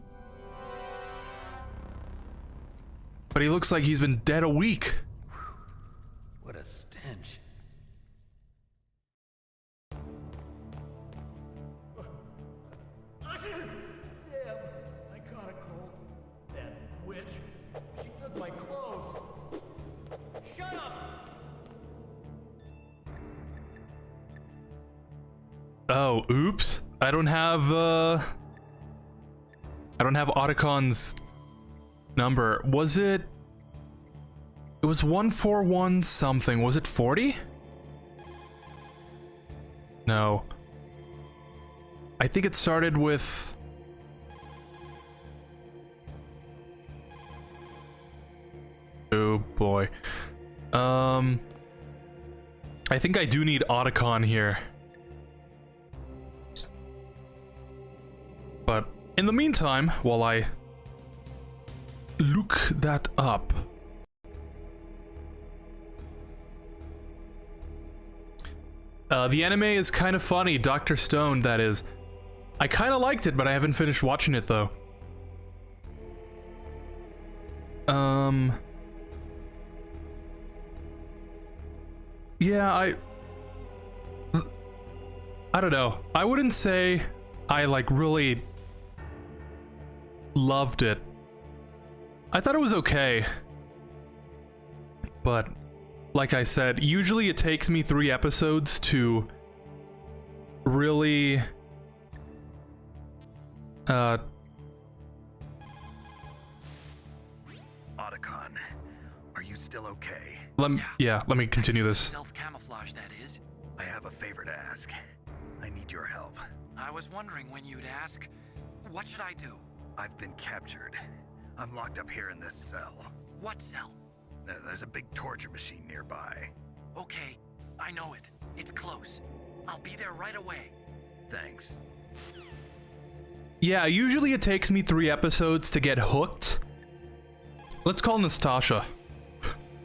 But he looks like he's been dead a week. What a stench. Damn, I caught a cold. That witch. She took my clothes. Shut up! Oh, oops. I don't have Otacon's number. Was it... It was 141 something. Was it 40? No. I think it started with... Oh boy. I think I do need Otacon here. But in the meantime, while I look that up... the anime is kind of funny, Dr. Stone, that is. I kind of liked it, but I haven't finished watching it, though. Yeah, I don't know. I wouldn't say I, like, really loved it. I thought it was okay. But... like I said, usually it takes me 3 episodes to really Otacon, are you still okay? let me continue this. Self-camouflage, that is. I have a favor to ask. I need your help. I was wondering when you'd ask. What should I do? I've been captured. I'm locked up here in this cell. What cell? There's a big torture machine nearby. Okay, I know it. It's close. I'll be there right away. Thanks. Yeah, usually it takes me 3 episodes to get hooked. Let's call Nastasha.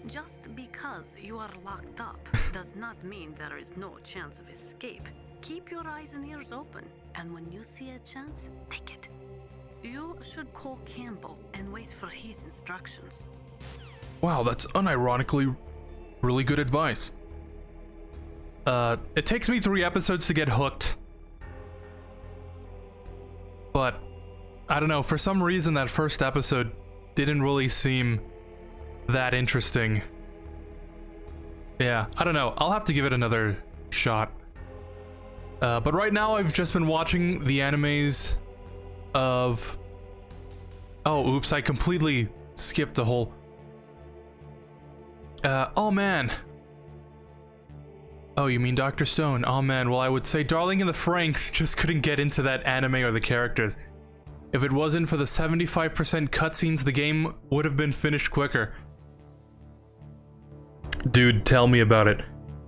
Just because you are locked up does not mean there is no chance of escape. Keep your eyes and ears open, and when you see a chance, take it. You should call Campbell and wait for his instructions. Wow, that's unironically really good advice. It takes me 3 episodes to get hooked. But, I don't know, for some reason that first episode didn't really seem that interesting. Yeah, I don't know, I'll have to give it another shot. But right now I've just been watching the animes of... Oh, oops, I completely skipped a whole... oh man. Oh, you mean Dr. Stone? Oh man, well I would say Darling in the Franxx just couldn't get into that anime or the characters. If it wasn't for the 75% cutscenes, the game would have been finished quicker. Dude, tell me about it.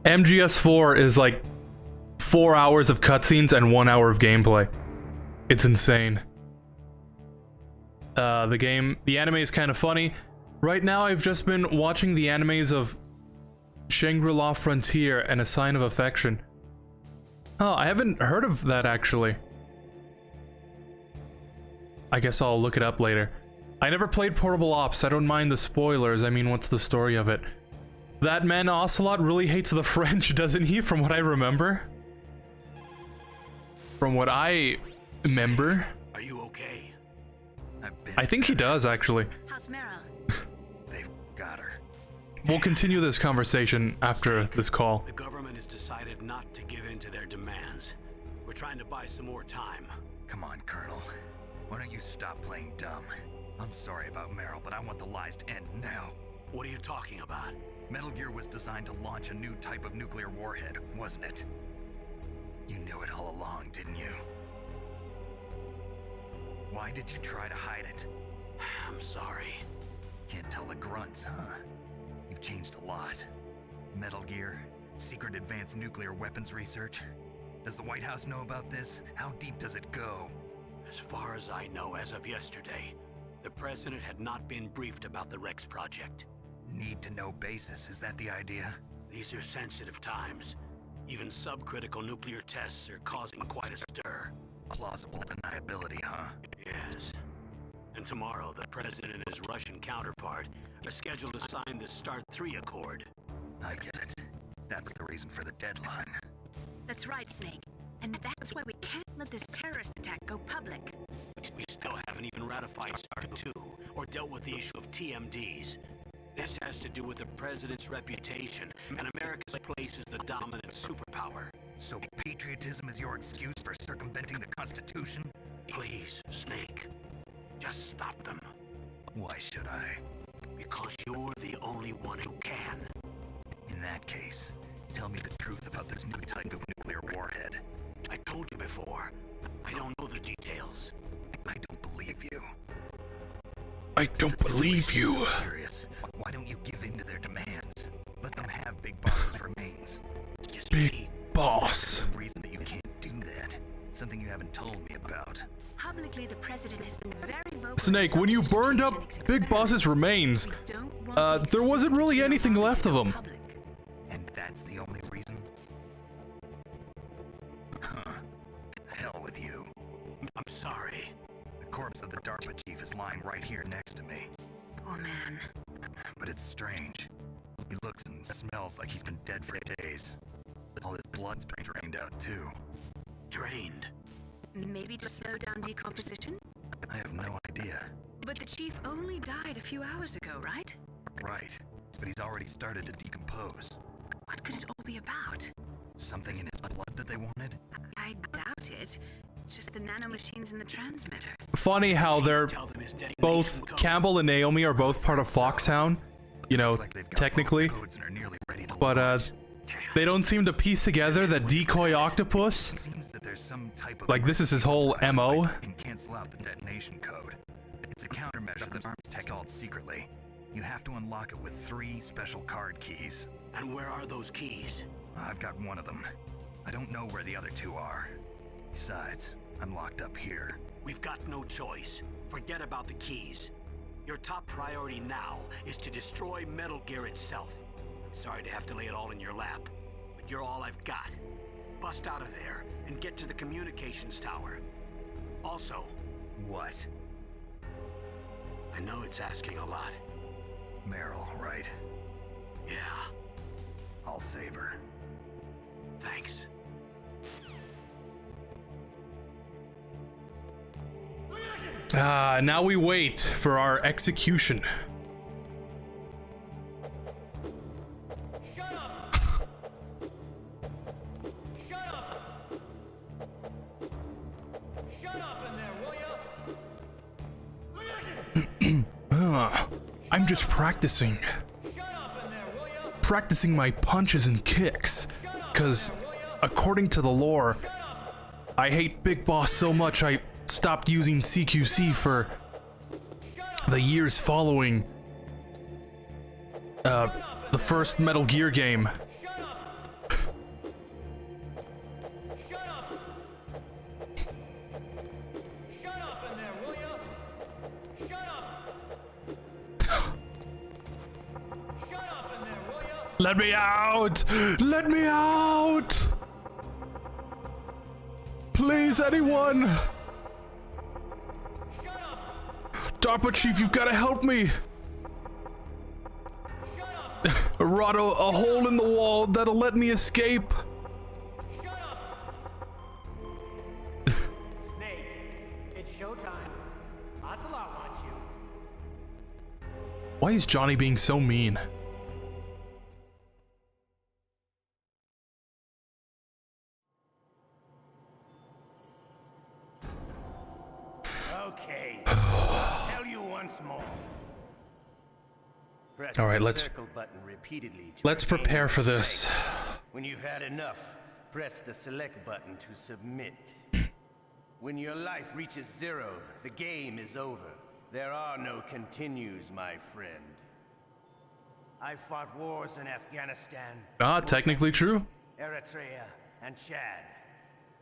MGS4 is like 4 hours of cutscenes and 1 hour of gameplay. It's insane. The anime is kind of funny. Right now, I've just been watching the animes of Shangri-La Frontier and A Sign of Affection. Oh, I haven't heard of that, actually. I guess I'll look it up later. I never played Portable Ops, I don't mind the spoilers, I mean, what's the story of it? That man Ocelot really hates the French, doesn't he, from what I remember? From what I remember? Are you okay? I think he does, actually. How's Meryl? They've got her. We'll continue this conversation after this call. The government has decided not to give in to their demands. We're trying to buy some more time. Come on, Colonel. Why don't you stop playing dumb? I'm sorry about Meryl, but I want the lies to end now. What are you talking about? Metal Gear was designed to launch a new type of nuclear warhead, wasn't it? You knew it all along, didn't you? Why did you try to hide it? I'm sorry. Can't tell the grunts, huh? You've changed a lot. Metal Gear, secret advanced nuclear weapons research. Does the White House know about this? How deep does it go? As far as I know, as of yesterday, the president had not been briefed about the Rex project. Need to know basis, is that the idea? These are sensitive times. Even subcritical nuclear tests are causing quite a stir. Plausible deniability, huh? Yes. And tomorrow, the president and his Russian counterpart are scheduled to sign the START 3 Accord. I get it. That's the reason for the deadline. That's right, Snake. And that's why we can't let this terrorist attack go public. We still haven't even ratified START 2 or dealt with the issue of TMDs. This has to do with the president's reputation and America's place as the dominant superpower. So patriotism is your excuse for circumventing the Constitution? Please, Snake. Just stop them. Why should I? Because you're the only one who can. In that case, tell me the truth about this new type of nuclear warhead. I told you before. I don't know the details. I don't believe you. I don't believe you. Serious. Why don't you give in to their demands? Let them have Big Boss's remains. Big Boss. Reason that you can't do that. Something you haven't told me about. Publicly, the president has been very vocal. Snake, when you burned up Big Boss's remains, there wasn't really anything left of him. And that's the only reason? Huh. Hell with you. I'm sorry. The corpse of the DARPA chief is lying right here next to me. Oh man. But it's strange. He looks and smells like he's been dead for days. All his blood's been drained out too. Drained? Maybe to slow down decomposition? I have no idea. But the chief only died a few hours ago, right? Right. But he's already started to decompose. What could it all be about? Something in his blood that they wanted? I doubt it. Just the nanomachines in the transmitter. Funny how they're both, Campbell and Naomi are both part of Foxhound, you know, technically, but they don't seem to piece together that Decoy Octopus, like this is his whole MO. Can cancel out the detonation code. It's a countermeasure that arms tech installed secretly. You have to unlock it with 3 special card keys. And where are those keys? I've got one of them. I don't know where the other 2 are. Besides, I'm locked up here. We've got no choice. Forget about the keys. Your top priority now is to destroy Metal Gear itself. I'm sorry to have to lay it all in your lap, but you're all I've got. Bust out of there and get to the communications tower. Also... What? I know it's asking a lot. Meryl, right? Yeah. I'll save her. Thanks. Now we wait for our execution. Shut up! Shut up! Shut up in there, will ya? I'm just practicing. Practicing my punches and kicks. Cause, according to the lore, I hate Big Boss so much I stopped using CQC for the years following the first Metal Gear game. Let me out! Let me out! Please, anyone! DARPA Chief, you've got to help me! Rot a hole in the wall that'll let me escape! Snake, it's showtime. Ocelot wants you. Why is Johnny being so mean? Okay. I'll tell you once more. Press All right, the let's circle button repeatedly to let's regain prepare your for strength. this. When you've had enough, press the select button to submit. When your life reaches 0, the game is over. There are no continues, my friend. I fought wars in Afghanistan, Technically true. Eritrea, and Chad.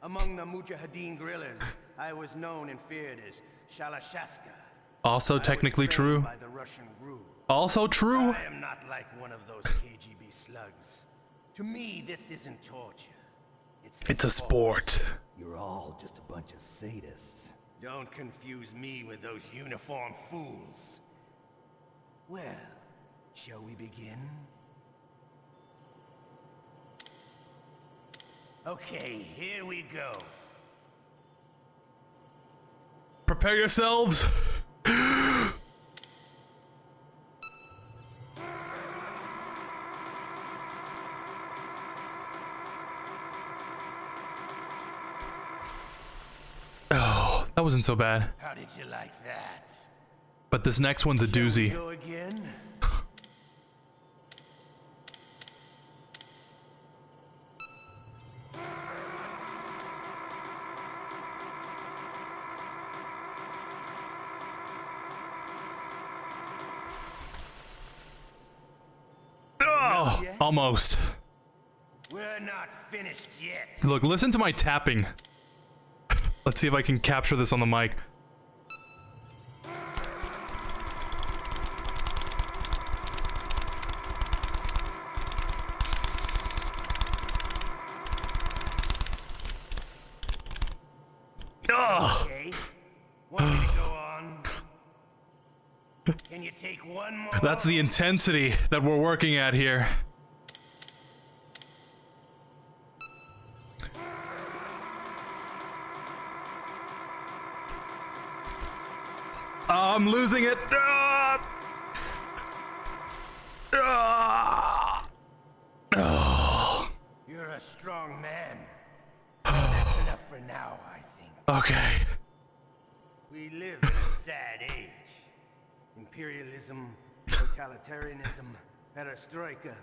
Among the Mujahideen guerrillas, I was known and feared as Shalashaska. Also technically true. By the Russian GRU. Also true. I am not like one of those KGB slugs. To me, this isn't torture. It's a sport. You're all just a bunch of sadists. Don't confuse me with those uniformed fools. Well, shall we begin? Okay, here we go. Prepare yourselves. Oh, that wasn't so bad. How did you like that? But this next one's a doozy. Go again? Oh, almost. We're not finished yet. Look, listen to my tapping. Let's see if I can capture this on the mic. Okay. Want me to go on? Can you take one more? That's the intensity that we're working at here. I'm losing it. You're a strong man. That's enough for now, I think. Okay. We live in a sad age. Imperialism, totalitarianism, perestroika.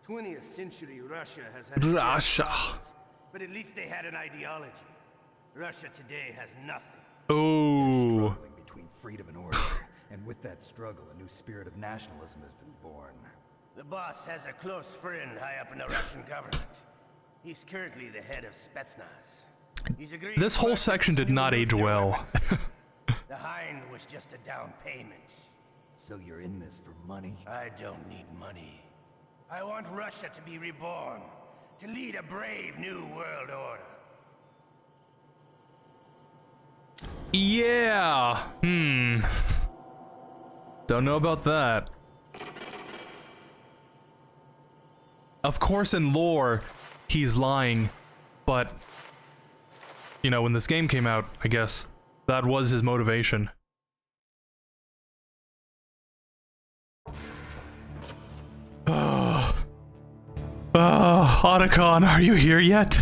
20th century Russia has had Russia. problems, but at least they had an ideology. Russia today has nothing. Ooh. Struggling between freedom and order, and with that struggle, a new spirit of nationalism has been born. The boss has a close friend high up in the Russian government. He's currently the head of Spetsnaz. He's agreed This to whole purchase section this did new not age nuclear well. weapons system. The Hind was just a down payment. So you're in this for money? I don't need money. I want Russia to be reborn, to lead a brave new world order. Yeah. Don't know about that. Of course, in lore, he's lying, but you know, when this game came out, I guess that was his motivation. Otacon, are you here yet?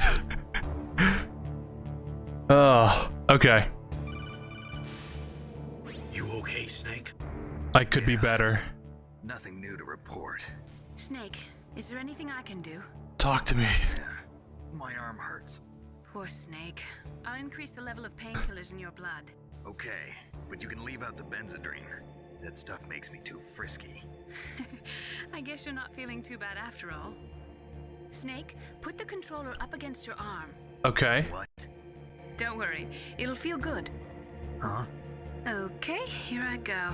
Okay. You okay, Snake? I could be better. Nothing new to report. Snake, is there anything I can do? Talk to me. My arm hurts. Poor Snake. I'll increase the level of painkillers in your blood. Okay, but you can leave out the Benzedrine. That stuff makes me too frisky. I guess you're not feeling too bad after all. Snake, put the controller up against your arm. Okay. What? Don't worry, it'll feel good. Huh? Okay, here I go.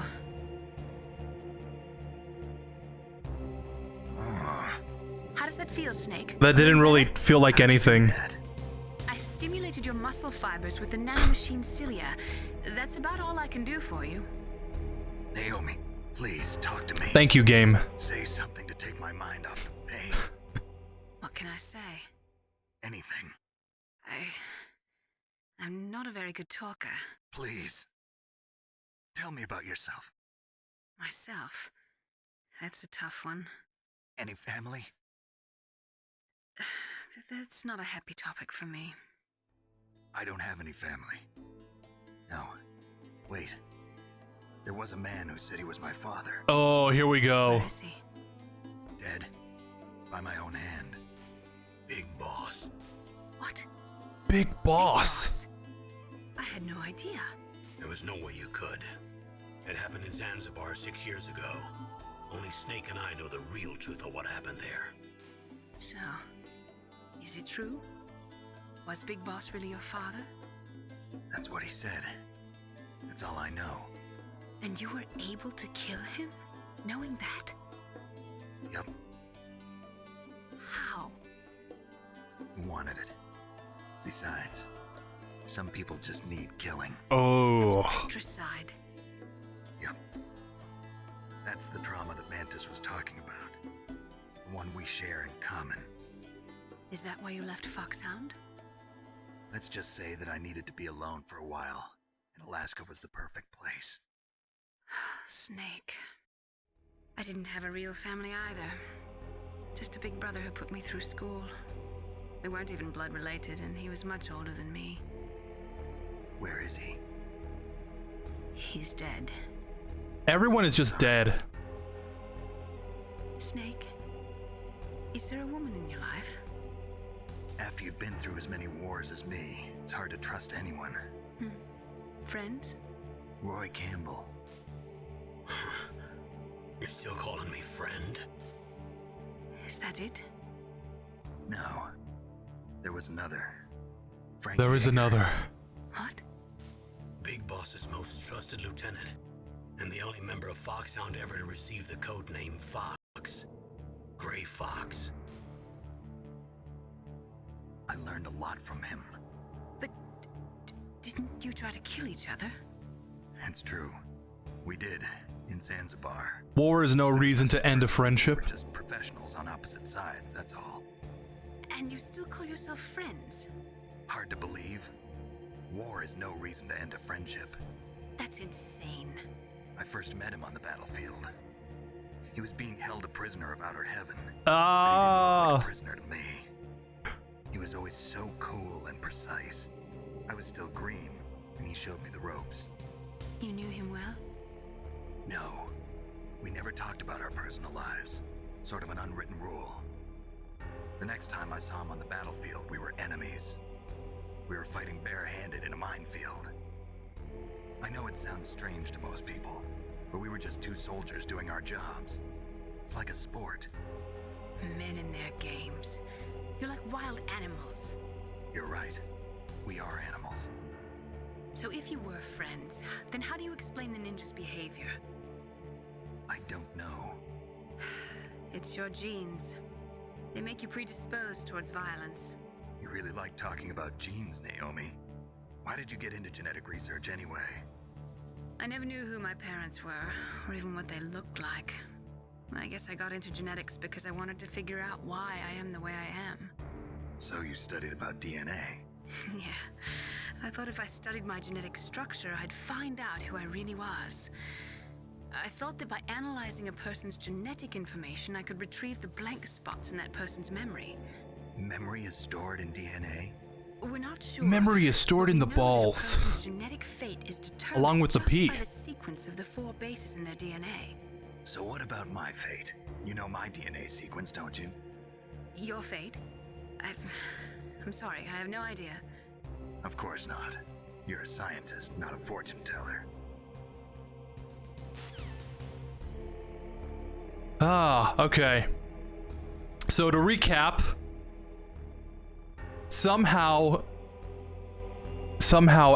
How does that feel, Snake? That didn't really feel like anything. I stimulated your muscle fibers with the nanomachine cilia. That's about all I can do for you. Naomi, please talk to me. Thank you, game. Say something to take my mind off the pain. What can I say? Anything. I'm not a very good talker. Please. Tell me about yourself. Myself? That's a tough one. Any family? That's not a happy topic for me. I don't have any family. No. Wait. There was a man who said he was my father. Oh, here we go. Where is he? Dead. By my own hand. Big Boss. What? Big Boss. I had no idea. There was no way you could. It happened in Zanzibar 6 years ago. Only Snake and I know the real truth of what happened there. So, is it true? Was Big Boss really your father? That's what he said. That's all I know. And you were able to kill him, knowing that? Yep. How? He wanted it. Besides, some people just need killing. Oh. Patricide. Yep. That's the trauma that Mantis was talking about. The one we share in common. Is that why you left Foxhound? Let's just say that I needed to be alone for a while, and Alaska was the perfect place. Snake. I didn't have a real family either. Just a big brother who put me through school. We weren't even blood related, and he was much older than me. Where is he? He's dead. Everyone is just dead. Snake, is there a woman in your life? After you've been through as many wars as me, it's hard to trust anyone. Friends? Roy Campbell. You're still calling me friend? Is that it? No. There was another. Frank There is another. What? Big Boss's most trusted lieutenant, and the only member of Foxhound ever to receive the code name Fox. Gray Fox. I learned a lot from him. But didn't you try to kill each other? It's true. We did, in Zanzibar. War is no reason to end a friendship. We're just professionals on opposite sides, that's all. And you still call yourself friends? Hard to believe. War is no reason to end a friendship. That's insane. I first met him on the battlefield. He was being held a prisoner of outer heaven. Ah. He didn't look like a prisoner to me. He was always so cool and precise. I was still green, and he showed me the ropes. You knew him well? No. We never talked about our personal lives. Sort of an unwritten rule. The next time I saw him on the battlefield, we were enemies. We were fighting barehanded in a minefield. I know it sounds strange to most people, but we were just two soldiers doing our jobs. It's like a sport. Men in their games. You're like wild animals. You're right. We are animals. So if you were friends, then how do you explain the ninja's behavior? I don't know. It's your genes. They make you predisposed towards violence. You really like talking about genes, Naomi. Why did you get into genetic research anyway? I never knew who my parents were, or even what they looked like. I guess I got into genetics because I wanted to figure out why I am the way I am. So you studied about DNA? Yeah. I thought if I studied my genetic structure, I'd find out who I really was. I thought that by analyzing a person's genetic information, I could retrieve the blank spots in that person's memory. Memory is stored in DNA? We're not sure. Memory is stored in the balls. That a person's genetic fate is determined along with the just P. by the sequence of the 4 bases in their DNA. So what about my fate? You know my DNA sequence, don't you? Your fate? I'm sorry, I have no idea. Of course not. You're a scientist, not a fortune teller. Ah, okay. So to recap, somehow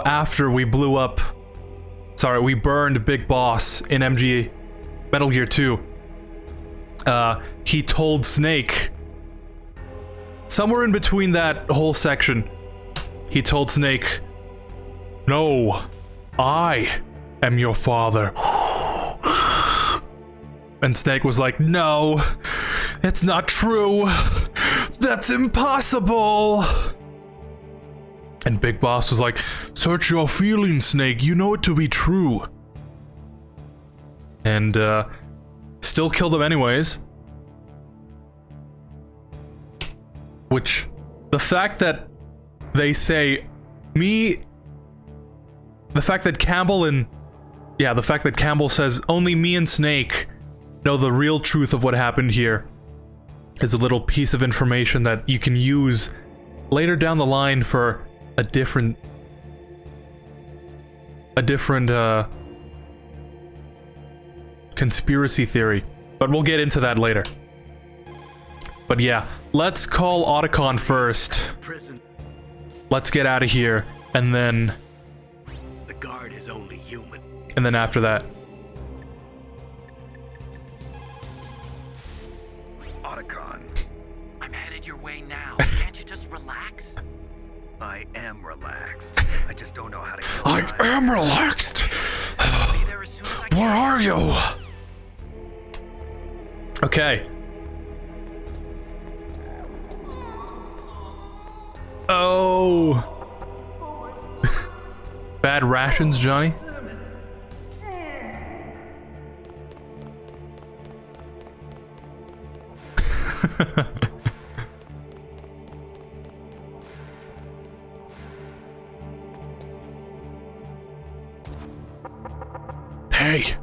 after we we burned Big Boss in Metal Gear 2, he told Snake, somewhere in between that whole section, he told Snake, "No, I am your father." And Snake was like, "No, it's not true. That's impossible." And Big Boss was like, "Search your feelings, Snake. You know it to be true." And still killed him anyways. Which, the fact that they say the fact that Campbell says only me and Snake know the real truth of what happened here is a little piece of information that you can use later down the line for a different conspiracy theory. But we'll get into that later. But yeah, let's call Otacon first. Let's get out of here, and then... The guard is only human. And then after that... Otacon. I'm headed your way now. Can't you just relax? I am relaxed. I just don't know how to kill I time. am relaxed! Where are you? Okay. Oh. Bad rations, Johnny? Hey.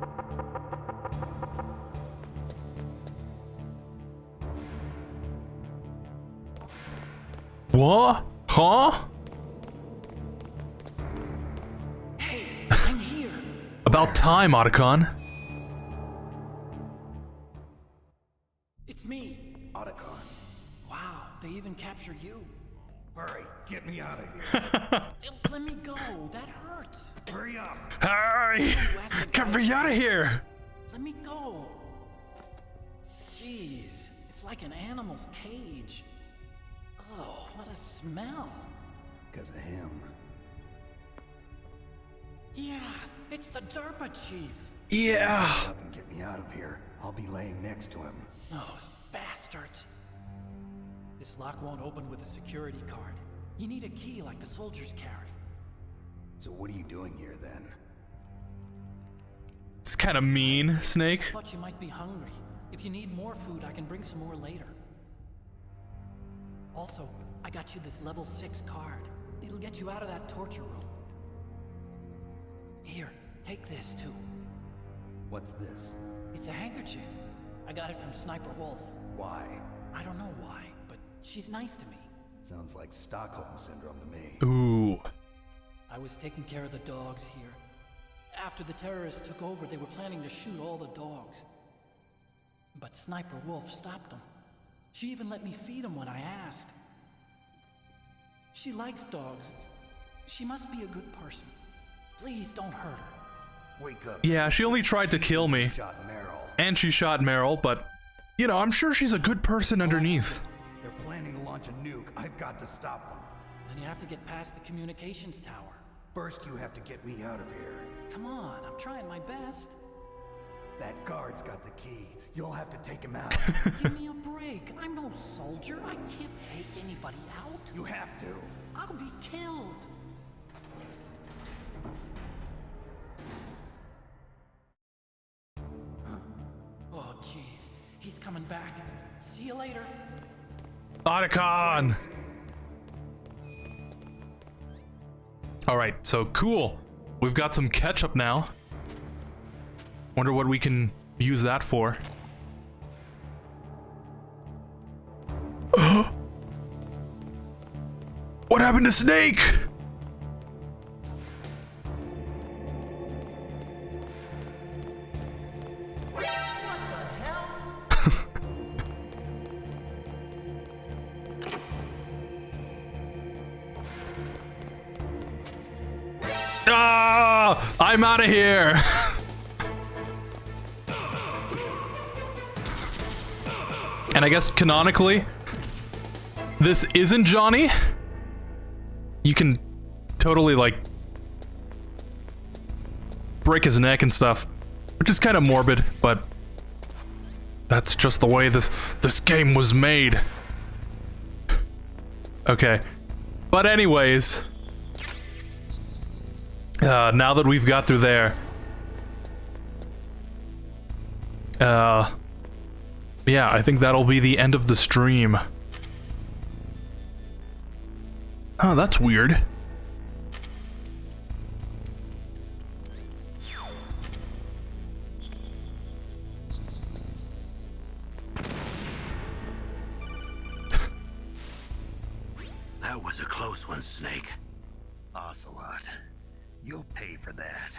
What? Huh? Hey, I'm here. About time, Otacon. It's me, Otacon. Wow, they even captured you. Hurry, get me out of here. Let me go. That hurts. Hurry up. Hurry! Get me out of here! Let me go. Jeez, it's like an animal's cage. Oh, what a smell. Because of him. Yeah, it's the DARPA chief. Yeah. Hurry up and get me out of here. I'll be laying next to him. Those bastards. This lock won't open with a security card. You need a key like the soldiers carry. So what are you doing here then? It's kind of mean, Snake. I thought you might be hungry. If you need more food, I can bring some more later. Also, I got you this level 6 card. It'll get you out of that torture room. Here, take this too. What's this? It's a handkerchief. I got it from Sniper Wolf. Why? I don't know why, but she's nice to me. Sounds like Stockholm Syndrome to me. Ooh. I was taking care of the dogs here. After the terrorists took over, they were planning to shoot all the dogs. But Sniper Wolf stopped them. She even let me feed them when I asked. She likes dogs. She must be a good person. Please don't hurt her. Wake up. Yeah, she only tried to kill me. Shot Meryl. And she shot Meryl, but, you know, I'm sure she's a good person underneath. They're planning to launch a nuke. I've got to stop them. Then you have to get past the communications tower. First, you have to get me out of here. Come on, I'm trying my best. That guard's got the key. You'll have to take him out. Give me a break. I'm no soldier. I can't take anybody out. You have to. I'll be killed. Oh, jeez. He's coming back. See you later. Otacon! Alright, so cool. We've got some ketchup now. Wonder what we can use that for. What happened to Snake? Ah! I'm out of here. And I guess canonically, this isn't Johnny. You can totally like break his neck and stuff, which is kind of morbid, but that's just the way this game was made. Okay, but anyways, now that we've got through there, yeah, I think that'll be the end of the stream. Oh, that's weird. That was a close one, Snake. Ocelot, you'll pay for that.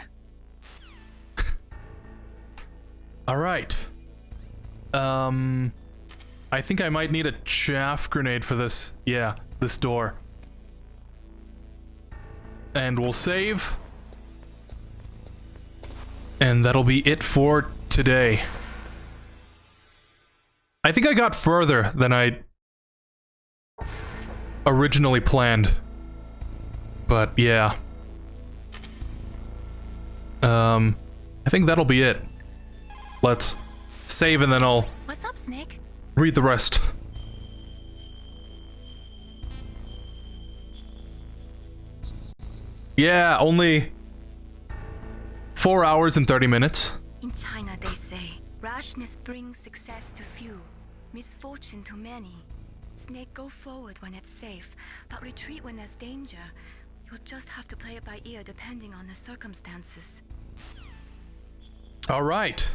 All right. I think I might need a chaff grenade for this. Yeah, this door. And we'll save. And that'll be it for today. I think I got further than I originally planned. But yeah. I think that'll be it. Let's save and then I'll What's up, Snake? read the rest. Yeah, only 4 hours and 30 minutes. In China, they say, rashness brings success to few, misfortune to many. Snake, go forward when it's safe, but retreat when there's danger. You'll just have to play it by ear depending on the circumstances. Alright.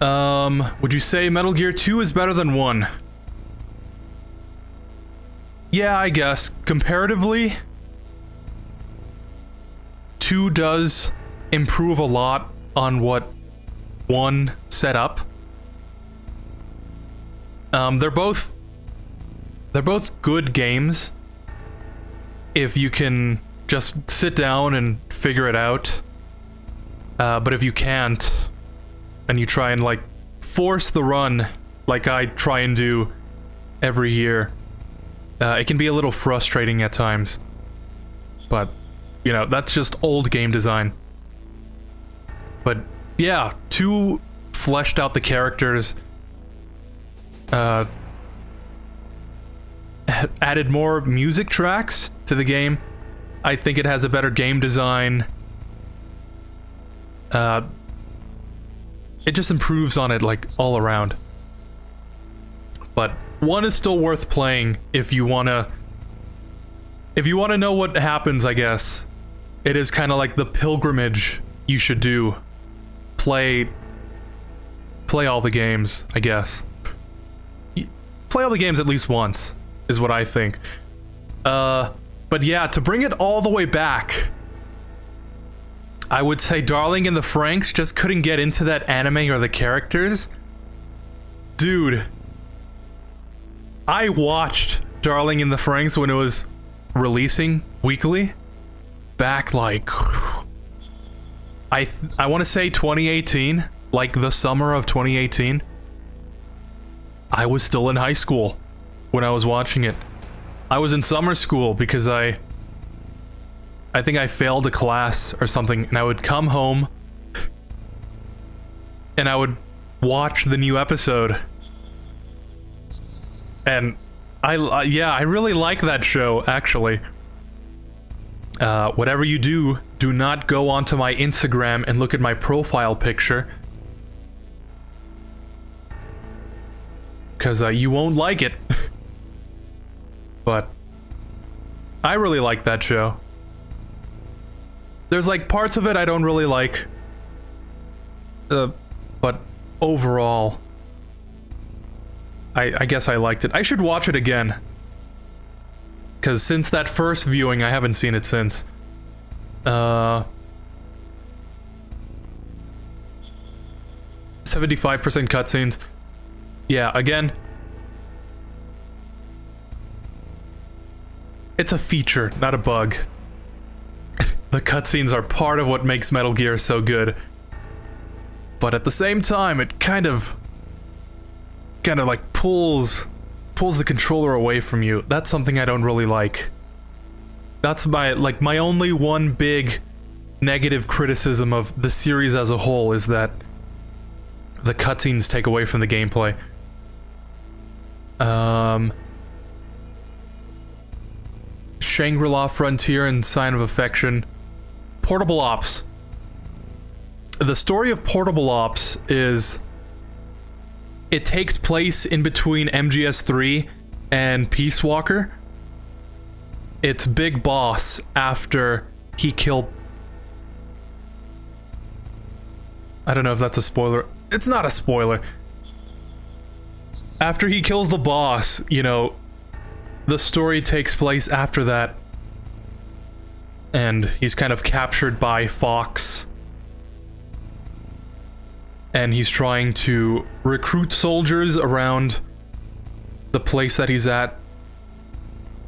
Would you say Metal Gear 2 is better than 1? Yeah, I guess. Comparatively, 2 does improve a lot on what 1 set up. They're both good games if you can just sit down and figure it out. But if you can't, and you try and like force the run like I try and do every year, it can be a little frustrating at times. But, you know, that's just old game design. But yeah, 2 fleshed out the characters, added more music tracks to the game. I think it has a better game design. It just improves on it like all around. But 1 is still worth playing if you wanna know what happens, I guess. It is kind of like the pilgrimage you should do. Play all the games, I guess. Play all the games at least once, is what I think. But yeah, to bring it all the way back, I would say Darling in the Franxx just couldn't get into that anime or the characters. Dude, I watched Darling in the Franxx when it was releasing weekly. Back like, I want to say 2018, like the summer of 2018. I was still in high school when I was watching it. I was in summer school because I think I failed a class or something, and I would come home and I would watch the new episode. And I really like that show, actually. Whatever you do, do not go onto my Instagram and look at my profile picture, because you won't like it. But I really like that show. There's like parts of it I don't really like, but overall, I guess I liked it. I should watch it again, because since that first viewing, I haven't seen it since. 75% cutscenes. Yeah, again, it's a feature, not a bug. The cutscenes are part of what makes Metal Gear so good. But at the same time, it kind of like pulls the controller away from you. That's something I don't really like. That's my only one big negative criticism of the series as a whole, is that the cutscenes take away from the gameplay. Shangri-La Frontier and Sign of Affection. Portable Ops. The story of Portable Ops is, it takes place in between MGS3 and Peace Walker. It's Big Boss after he killed... I don't know if that's a spoiler. It's not a spoiler. After he kills the boss, you know, the story takes place after that. And he's kind of captured by Fox. and he's trying to recruit soldiers around the place that he's at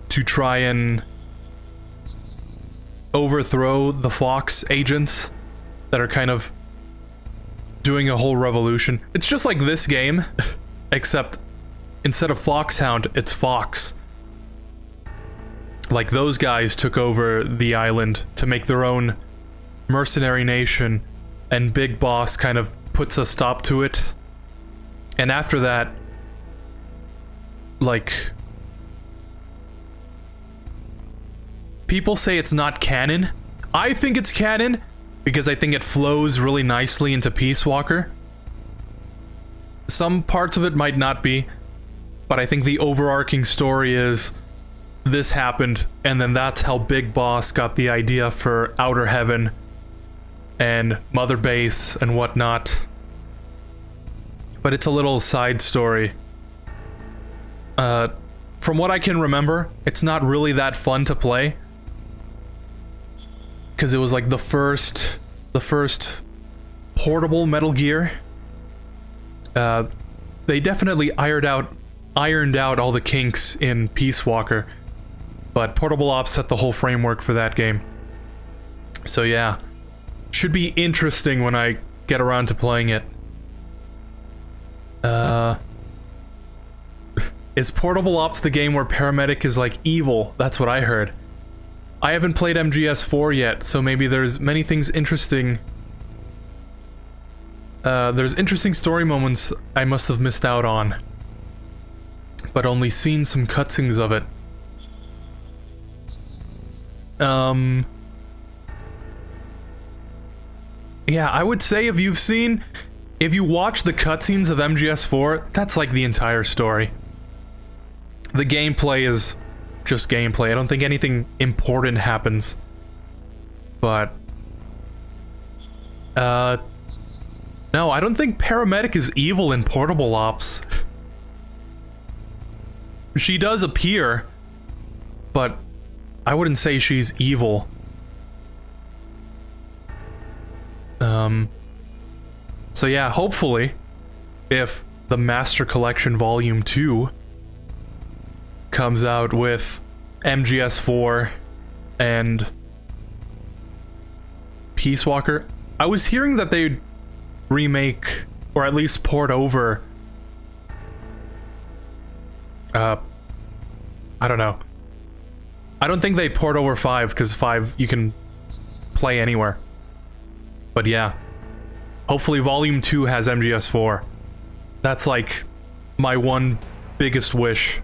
to try and overthrow the Fox agents that are kind of doing a whole revolution. It's just like this game, except instead of Foxhound, it's Fox. Like, those guys took over the island to make their own mercenary nation, and Big Boss kind of puts a stop to it. And after that, like, people say it's not canon. I think it's canon because I think it flows really nicely into Peace Walker. Some parts of it might not be, but I think the overarching story is this happened, and then that's how Big Boss got the idea for Outer Heaven and Mother Base and whatnot. But it's a little side story. From what I can remember, it's not really that fun to play, because it was like the first portable Metal Gear. They definitely ironed out all the kinks in Peace Walker, but Portable Ops set the whole framework for that game. So yeah, should be interesting when I get around to playing it. Is Portable Ops the game where Paramedic is like evil? That's what I heard. I haven't played MGS4 yet, so maybe there's many things interesting. There's interesting story moments I must have missed out on, but only seen some cutscenes of it. Yeah, I would say if you watch the cutscenes of MGS4, that's like the entire story. The gameplay is just gameplay. I don't think anything important happens. But no, I don't think Paramedic is evil in Portable Ops. She does appear, but I wouldn't say she's evil. So yeah, hopefully, if the Master Collection Volume 2 comes out with MGS4 and Peace Walker, I was hearing that they'd remake, or at least port over, I don't know. I don't think they'd port over 5, because 5 you can play anywhere. But yeah, hopefully Volume 2 has MGS4. That's like my one biggest wish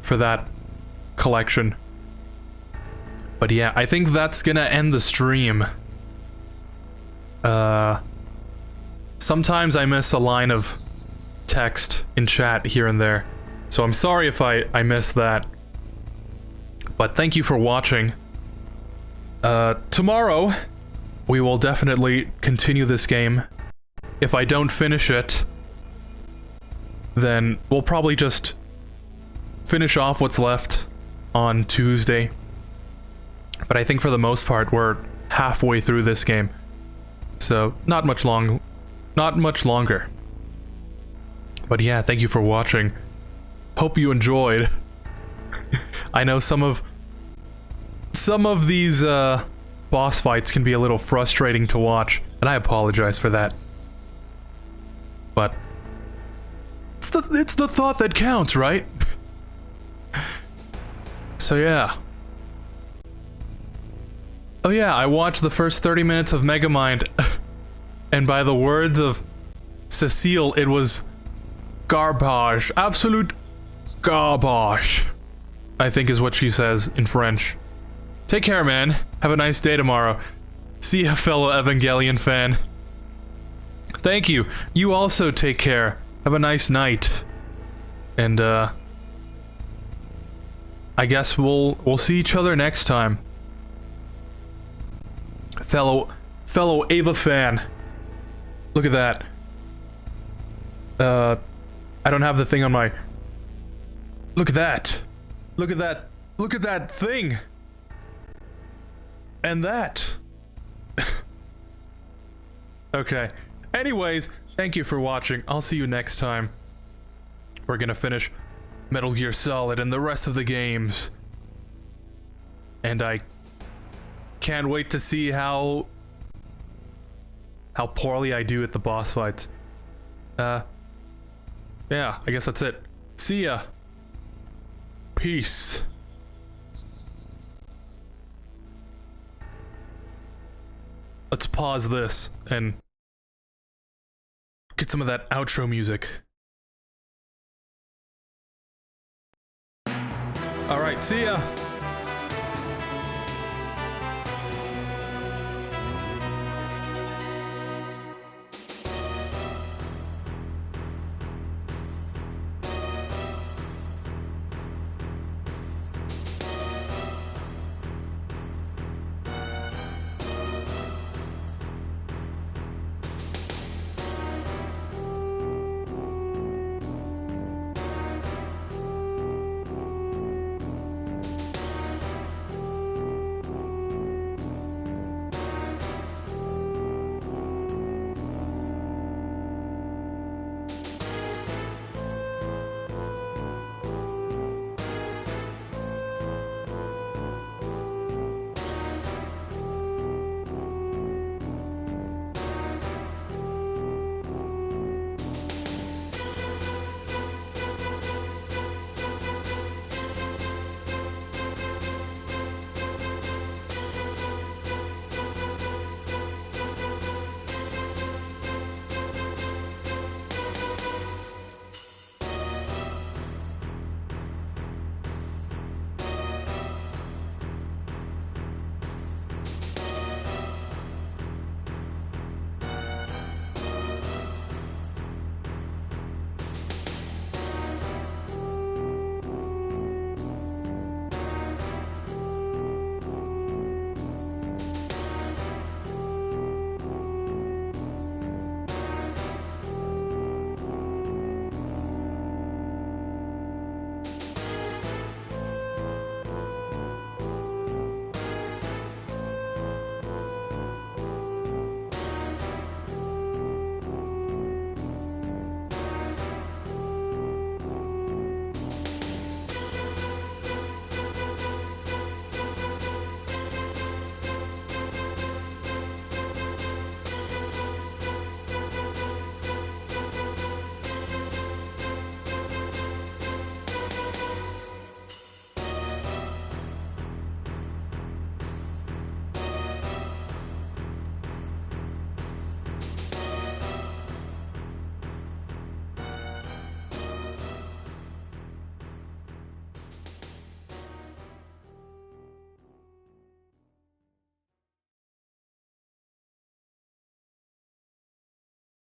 for that collection. But yeah, I think that's gonna end the stream. Sometimes I miss a line of text in chat here and there, so I'm sorry if I missed that. But thank you for watching. Tomorrow, we will definitely continue this game. If I don't finish it, then we'll probably just finish off what's left on Tuesday. But I think for the most part, we're halfway through this game. So, not much longer. But yeah, thank you for watching. Hope you enjoyed. I know some of these boss fights can be a little frustrating to watch, and I apologize for that. But it's the thought that counts, right? So yeah. Oh yeah, I watched the first 30 minutes of Megamind, and by the words of Cecile, it was garbage. Absolute garbage, I think is what she says in French. Take care, man. Have a nice day tomorrow. See ya, fellow Evangelion fan. Thank you. You also take care. Have a nice night. And, I guess we'll see each other next time. Fellow Ava fan. Look at that. I don't have the thing on my... Look at that. Look at that. Look at that thing. And that. Okay. Anyways, thank you for watching. I'll see you next time. We're gonna finish Metal Gear Solid and the rest of the games. And I can't wait to see how poorly I do at the boss fights. Yeah, I guess that's it. See ya. Peace. Let's pause this and get some of that outro music. Alright, see ya!